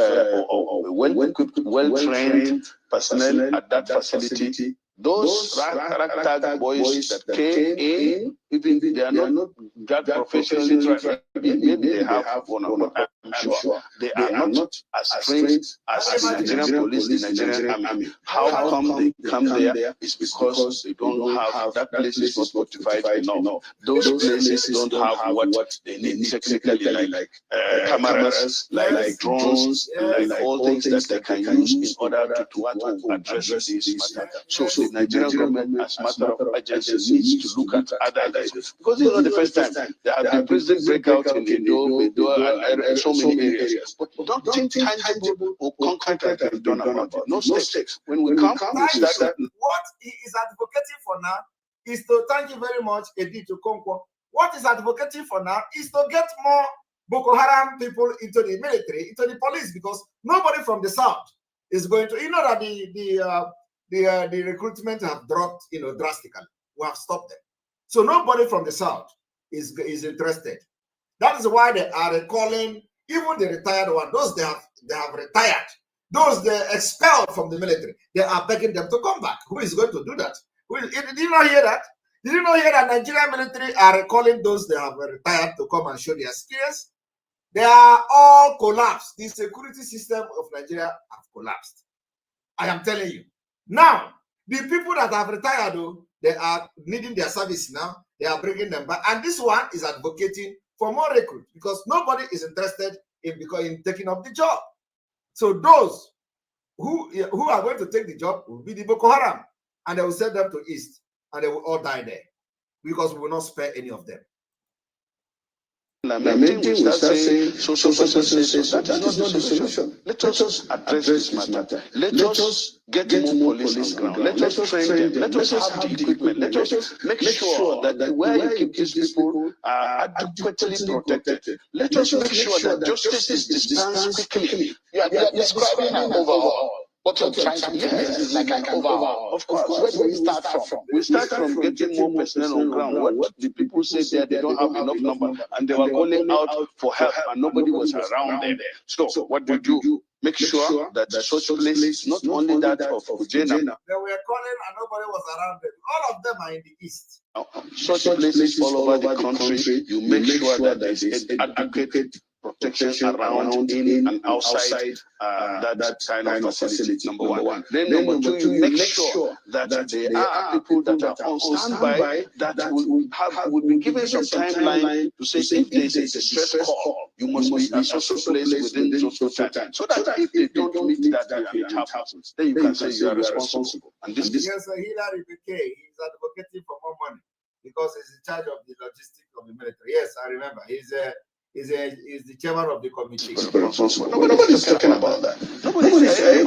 well-equipped, well-trained personnel at that facility, those ragtag boys that came in, even they are not that professionally trained, maybe they have one or not, I'm sure. They are not as trained as the Nigerian police, the Nigerian army. How come they come there? It's because they don't have, that place is not fortified enough. Those places don't have what they need technically, like cameras, like drones, like all things that they can use in order to address this matter. So the Nigerian government, as a matter of urgency, needs to look at other areas. Because it's not the first time. There have been prison breakouts in Edo, and so many areas. But nothing tangible or concrete has been done about it. No steps. When we come, we start. What he is advocating for now is to, thank you very much, Edith Okonkwo. What he's advocating for now is to get more Boko Haram people into the military, into the police, because nobody from the south is going to. You know that the recruitment have dropped, drastically. We have stopped them. So nobody from the south is interested. That is why they are recalling even the retired one. Those they have retired, those they expelled from the military. They are begging them to come back. Who is going to do that? Did you not hear that? Did you not hear that Nigerian military are recalling those they have retired to come and show their skills? They are all collapsed. The security system of Nigeria have collapsed. I am telling you. Now, the people that have retired, though, they are needing their service now. They are bringing them back. And this one is advocating for more recruits because nobody is interested in taking up the job. So those who are going to take the job will be the Boko Haram. And they will send them to East. And they will all die there. Because we will not spare any of them. Lamenting, we start saying, so that is not the solution. Let us address this matter. Let us get more police on ground. Let us train them. Let us have the equipment. Let us make sure that where you keep these people are adequately protected. Let us make sure that justice is dispensed quickly. You are describing an overhaul. What you're trying to do is like an overhaul. Of course. Where do we start from? We start from getting more personnel on ground. What the people say there, they don't have enough number, and they were calling out for help, and nobody was around them. So what we do, make sure that such places, not only that of Ujena, they were calling and nobody was around them. All of them are in the East. Such places all over the country, you make sure that there is adequate protection around, in, and outside that kind of facility, number one. Then number two, you make sure that there are people that are on standby that will be given some timeline to say if there is a distress call, you must be at such a place within so time. So that if they don't meet that and it happens, then you can say you are responsible. And this yes, Hillary McKay, he's advocating for more money because he's in charge of the logistics of the military. Yes, I remember. He's the chairman of the committee. Nobody's talking about that. Everybody's saying,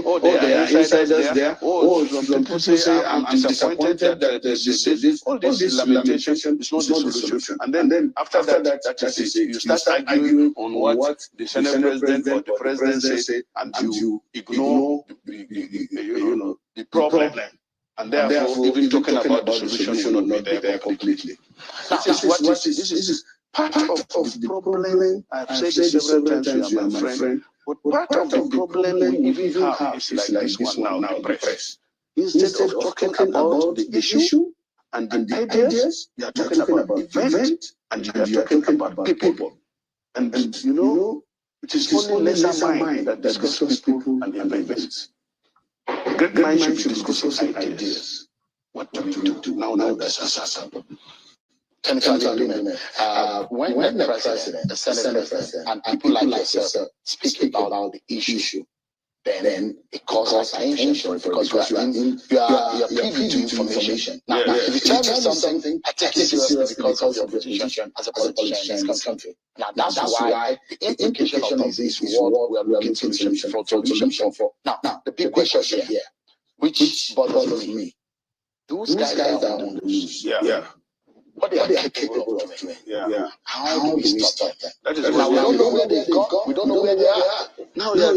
oh, there are insiders there. Oh, some people say, I'm disappointed that this all this lamentation is not the solution. And then after that is it. You start arguing on what the Senate president or the president says, and you ignore the problem. And therefore, even talking about the solution will not be there completely. This is part of the problem. I've said this several times, you are my friend. But part of the problem we even have is like this one now, the press. Instead of talking about the issue and the ideas, you are talking about event and you are talking about people. And it is only lesser mind that discusses people and events. Great mind should be discussing ideas. What do we do? Now that's happened. When the president, the Senate president, and people like yourself speak about the issue, then it causes attention because you are privy to information. Now, if you tell me something, I take it seriously because of your position as a politician in this country. Now, that's why the implication of this is what we are looking to solution for. Now, the big question here, which bothers me, those guys that are on the news, what they are capable of doing. How do we stop that? That is now we don't know where they've gone. We don't know where they are. Now they are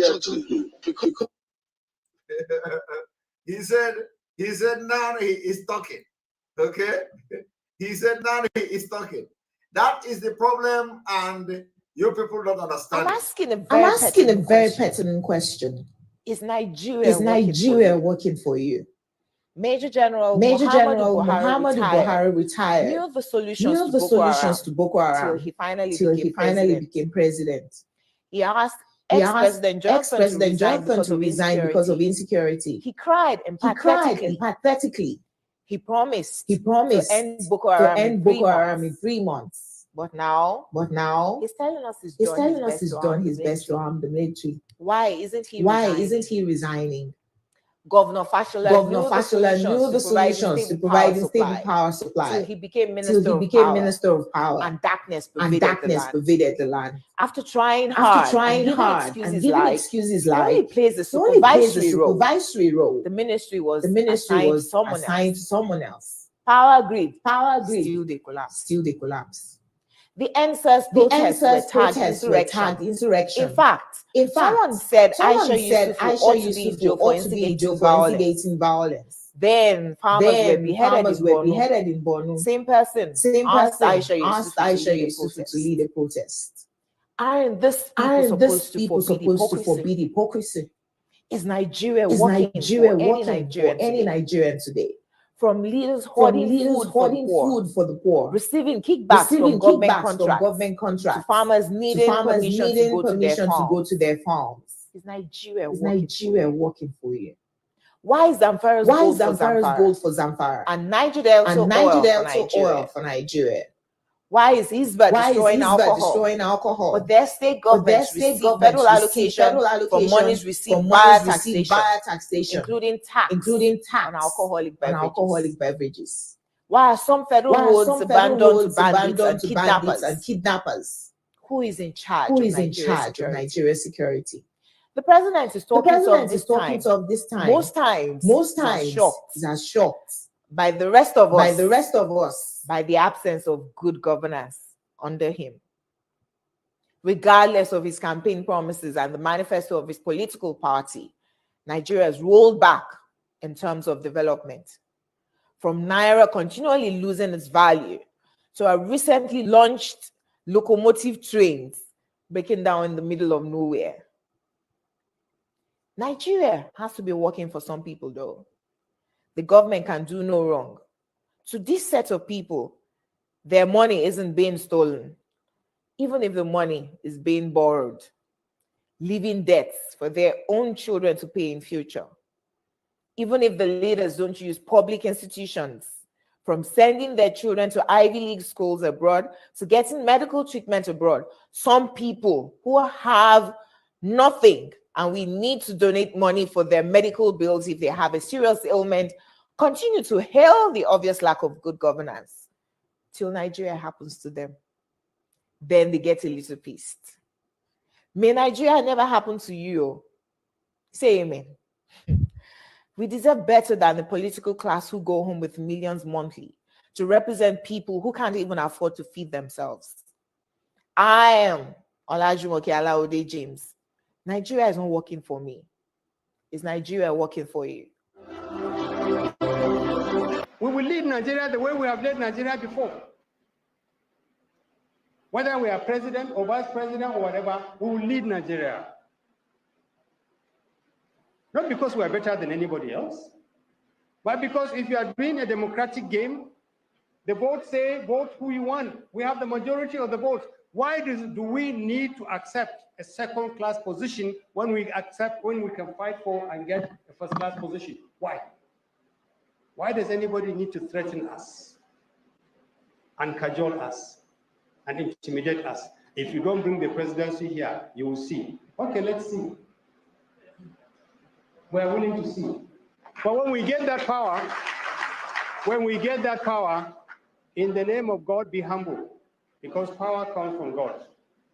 He said now he is talking. Okay? He said now he is talking. That is the problem, and you people don't understand. I'm asking a very pertinent question. Is Nigeria working for you? Major General Muhammadu Buhari retired. Knew the solutions to Boko Haram till he finally became president. He asked ex-President Jonathan to resign because of insecurity. He cried empathetically. He promised to end Boko Haram in 3 months. But now he's telling us he's done his best to arm the military. Why isn't he resigning? Governor Fashola knew the solutions to providing stable power supply. Till he became Minister of Power. And darkness pervaded the land. After trying hard and giving excuses like he plays a supervisory role. The ministry was assigned to someone else. Power grid. Still they collapse. The NSAS protests were tagged insurrection. In fact, someone said Aisha Yusuf ought to be in jail for instigating violence. Then farmers were beheaded in Borno. Same person asked Aisha Yusuf to lead a protest. Aren't these people supposed to forbid hypocrisy? Is Nigeria working for any Nigerian today? From leaders hoarding food for the poor, receiving kickbacks from government contracts, to farmers needing permission to go to their farms. Is Nigeria working for you? Why is Zamfara's gold for Zamfara? And Niger Delta oil for Nigeria? Why is Hisba destroying alcohol? But their state governments receive federal allocation for monies received via taxation, including tax on alcoholic beverages. Why are some federal roads abandoned to bandits and kidnappers? Who is in charge of Nigeria's security? The president is talking of this time. Most times, he has shocked by the rest of us by the absence of good governance under him. Regardless of his campaign promises and the manifesto of his political party, Nigeria has rolled back in terms of development. From Naira continually losing its value to a recently launched locomotive trains breaking down in the middle of nowhere. Nigeria has to be working for some people though. The government can do no wrong. To this set of people, their money isn't being stolen. even if the money is being borrowed, leaving debts for their own children to pay in future. Even if the leaders don't use public institutions, from sending their children to Ivy League schools abroad to getting medical treatment abroad, some people who have nothing and we need to donate money for their medical bills if they have a serious ailment, continue to hail the obvious lack of good governance till Nigeria happens to them. Then they get a little pissed. May Nigeria never happen to you. Say amen. We deserve better than the political class who go home with millions monthly to represent people who can't even afford to feed themselves. I am Olajumoke Alaode James. Nigeria is not working for me. Is Nigeria working for you? We will lead Nigeria the way we have led Nigeria before. Whether we are president or vice president or whatever, we will lead Nigeria. Not because we are better than anybody else, but because if you are doing a democratic game, the votes say vote who you want. We have the majority of the votes. Why do we need to accept a second-class position when we can fight for and get a first-class position? Why? Why does anybody need to threaten us and cajole us and intimidate us? If you don't bring the presidency here, you will see. Okay, let's see. We are willing to see. But when we get that power, in the name of God, be humble, because power comes from God.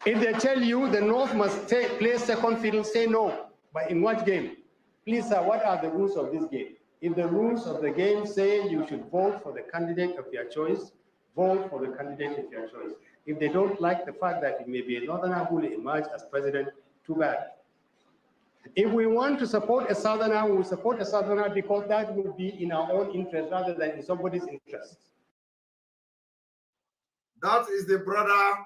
If they tell you the North must play second fiddle, say no. But in what game? Please, sir, what are the rules of this game? If the rules of the game say you should vote for the candidate of your choice, vote for the candidate of your choice. If they don't like the fact that it may be a northerner who will emerge as president, too bad. If we want to support a southerner, we will support a southerner because that will be in our own interest rather than in somebody's interest. That is the brother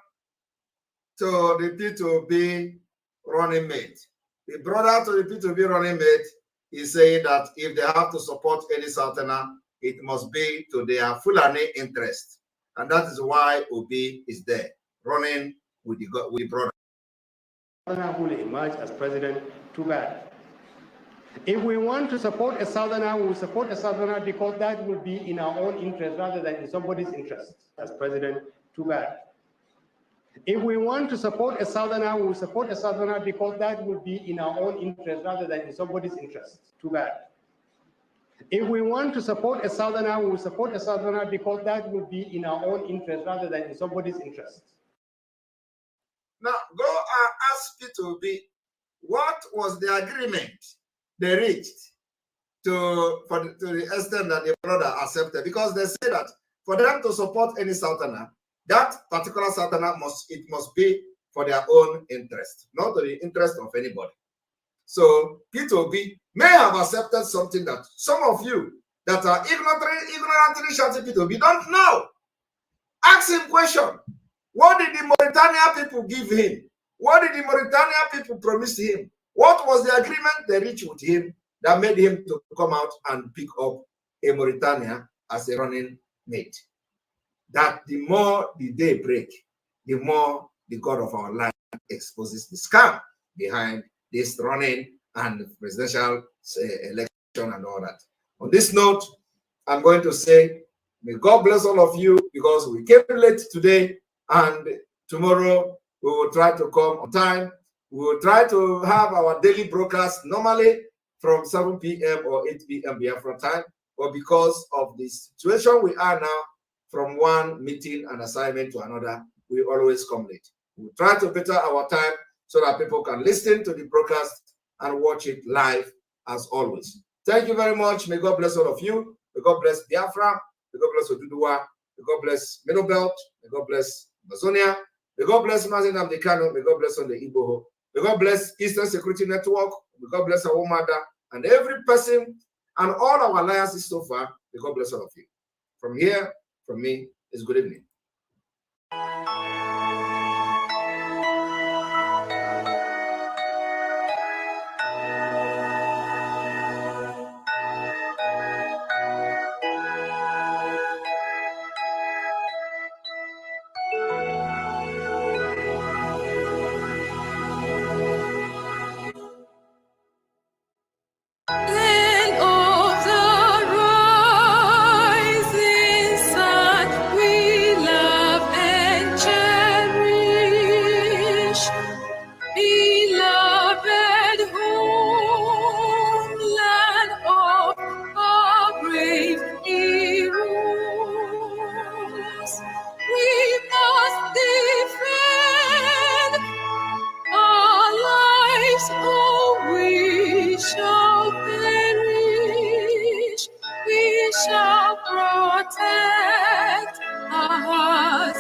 to the P2B running mate. The brother to the P2B running mate is saying that if they have to support any southerner, it must be to their Fulani interest. And that is why Obi is there, running with the brother. Who will emerge as president, too bad. If we want to support a southerner, we will support a southerner because that will be in our own interest rather than in somebody's interest as president, too bad. If we want to support a southerner, we will support a southerner because that will be in our own interest rather than in somebody's interest, too bad. If we want to support a southerner, we will support a southerner because that will be in our own interest rather than in somebody's interest. Now, go and ask P2B, what was the agreement they reached to the extent that the brother accepted? Because they say that for them to support any southerner, that particular southerner must be for their own interest, not to the interest of anybody. So P2B may have accepted something that some of you that are ignorantly shouting P2B don't know. Ask him question. What did the Mauritania people give him? What did the Mauritania people promise him? What was the agreement they reached with him that made him to come out and pick up a Mauritania as a running mate? That the more the day break, the more the God of our land exposes the scam behind this running and presidential election and all that. On this note, I'm going to say, may God bless all of you, because we came late today, and tomorrow we will try to come on time. We will try to have our daily broadcast normally from 7 p.m. or 8 p.m. Biafra time, but because of the situation we are now, from one meeting and assignment to another, we always come late. We will try to better our time so that people can listen to the broadcast and watch it live as always. Thank you very much. May God bless all of you. May God bless Biafra. May God bless Oduduwa. May God bless Middle Belt. May God bless Amazonia. May God bless Mazin Amdekano. May God bless on the Igboho. May God bless Eastern Security Network. May God bless our mother and every person and all our alliances so far. May God bless all of you. From here, from me, is good evening. us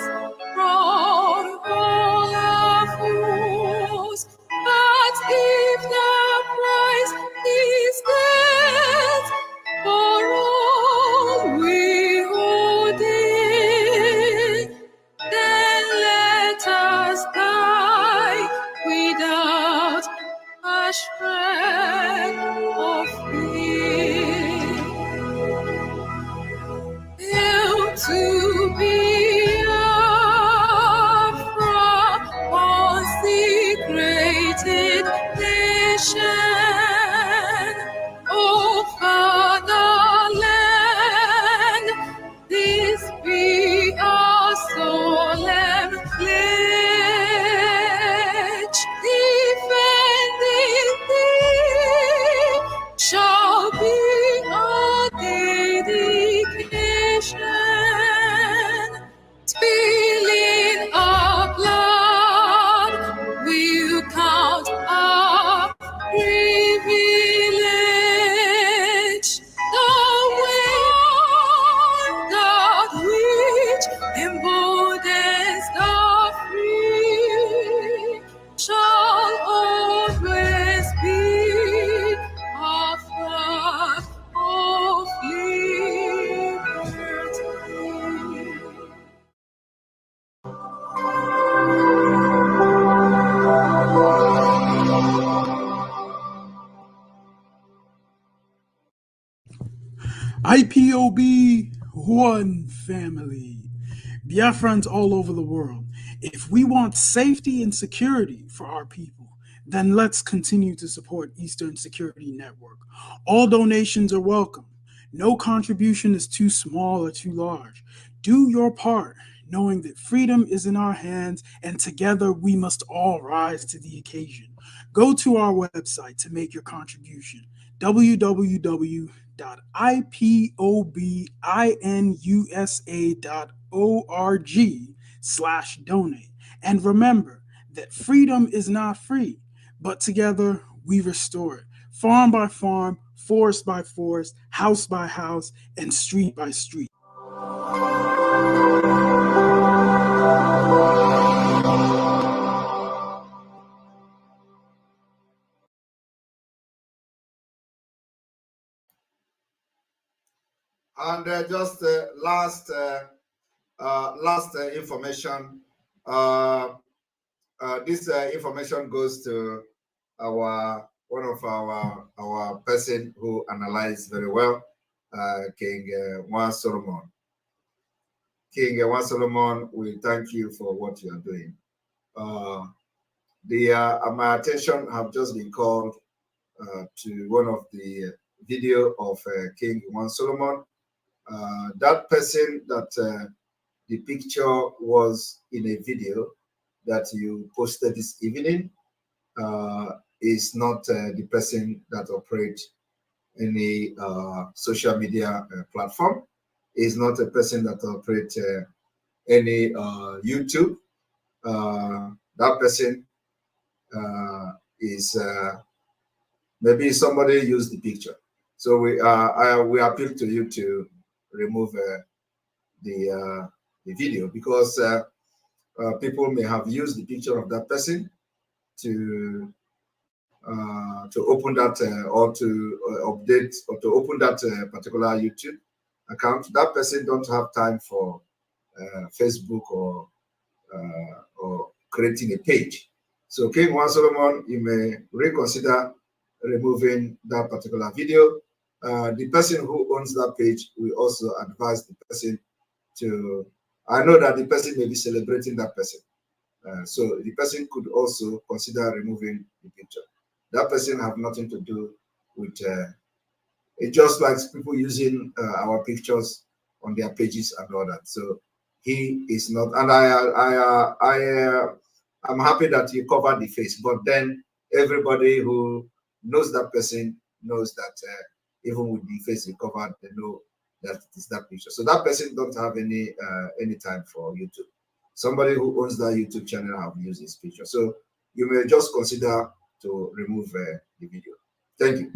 from all our foes. But if the price is death for all we hold in, then let us die without a shred of fear. Hail to Biafra, consecrated nation, O fatherland, this be our solemn pledge. Defending thee shall be our dedication. Spilling our blood will count our privilege. The way that which emboldens the free shall always be our flag of liberty. IPOB, one family. Biafrans all over the world. If we want safety and security for our people, then let's continue to support Eastern Security Network. All donations are welcome. No contribution is too small or too large. Do your part, knowing that freedom is in our hands, and together we must all rise to the occasion. Go to our website to make your contribution, www.ipobinUSA.org/donate. And remember that freedom is not free, but together we restore it. Farm by farm, forest by forest, house by house, and street by street. And just last information. This information goes to one of our person who analyzed very well, King Juan Solomon. King Juan Solomon, we thank you for what you are doing. My attention have just been called to one of the video of King Juan Solomon. That person that the picture was in a video that you posted this evening is not the person that operates any social media platform. Is not a person that operates any YouTube. That person is maybe somebody used the picture. So we appeal to you to remove the video, because people may have used the picture of that person to open that or to update or to open that particular YouTube account. That person don't have time for Facebook or creating a page. So King Juan Solomon, you may reconsider removing that particular video. The person who owns that page will also advise the person to, I know that the person may be celebrating that person. So the person could also consider removing the picture. That person have nothing to do with, it just like people using our pictures on their pages and all that. So he is not, and I'm happy that you covered the face, but then everybody who knows that person knows that even with the face covered, they know that it's that picture. So that person don't have any time for YouTube. Somebody who owns that YouTube channel have used his picture. So you may just consider to remove the video. Thank you.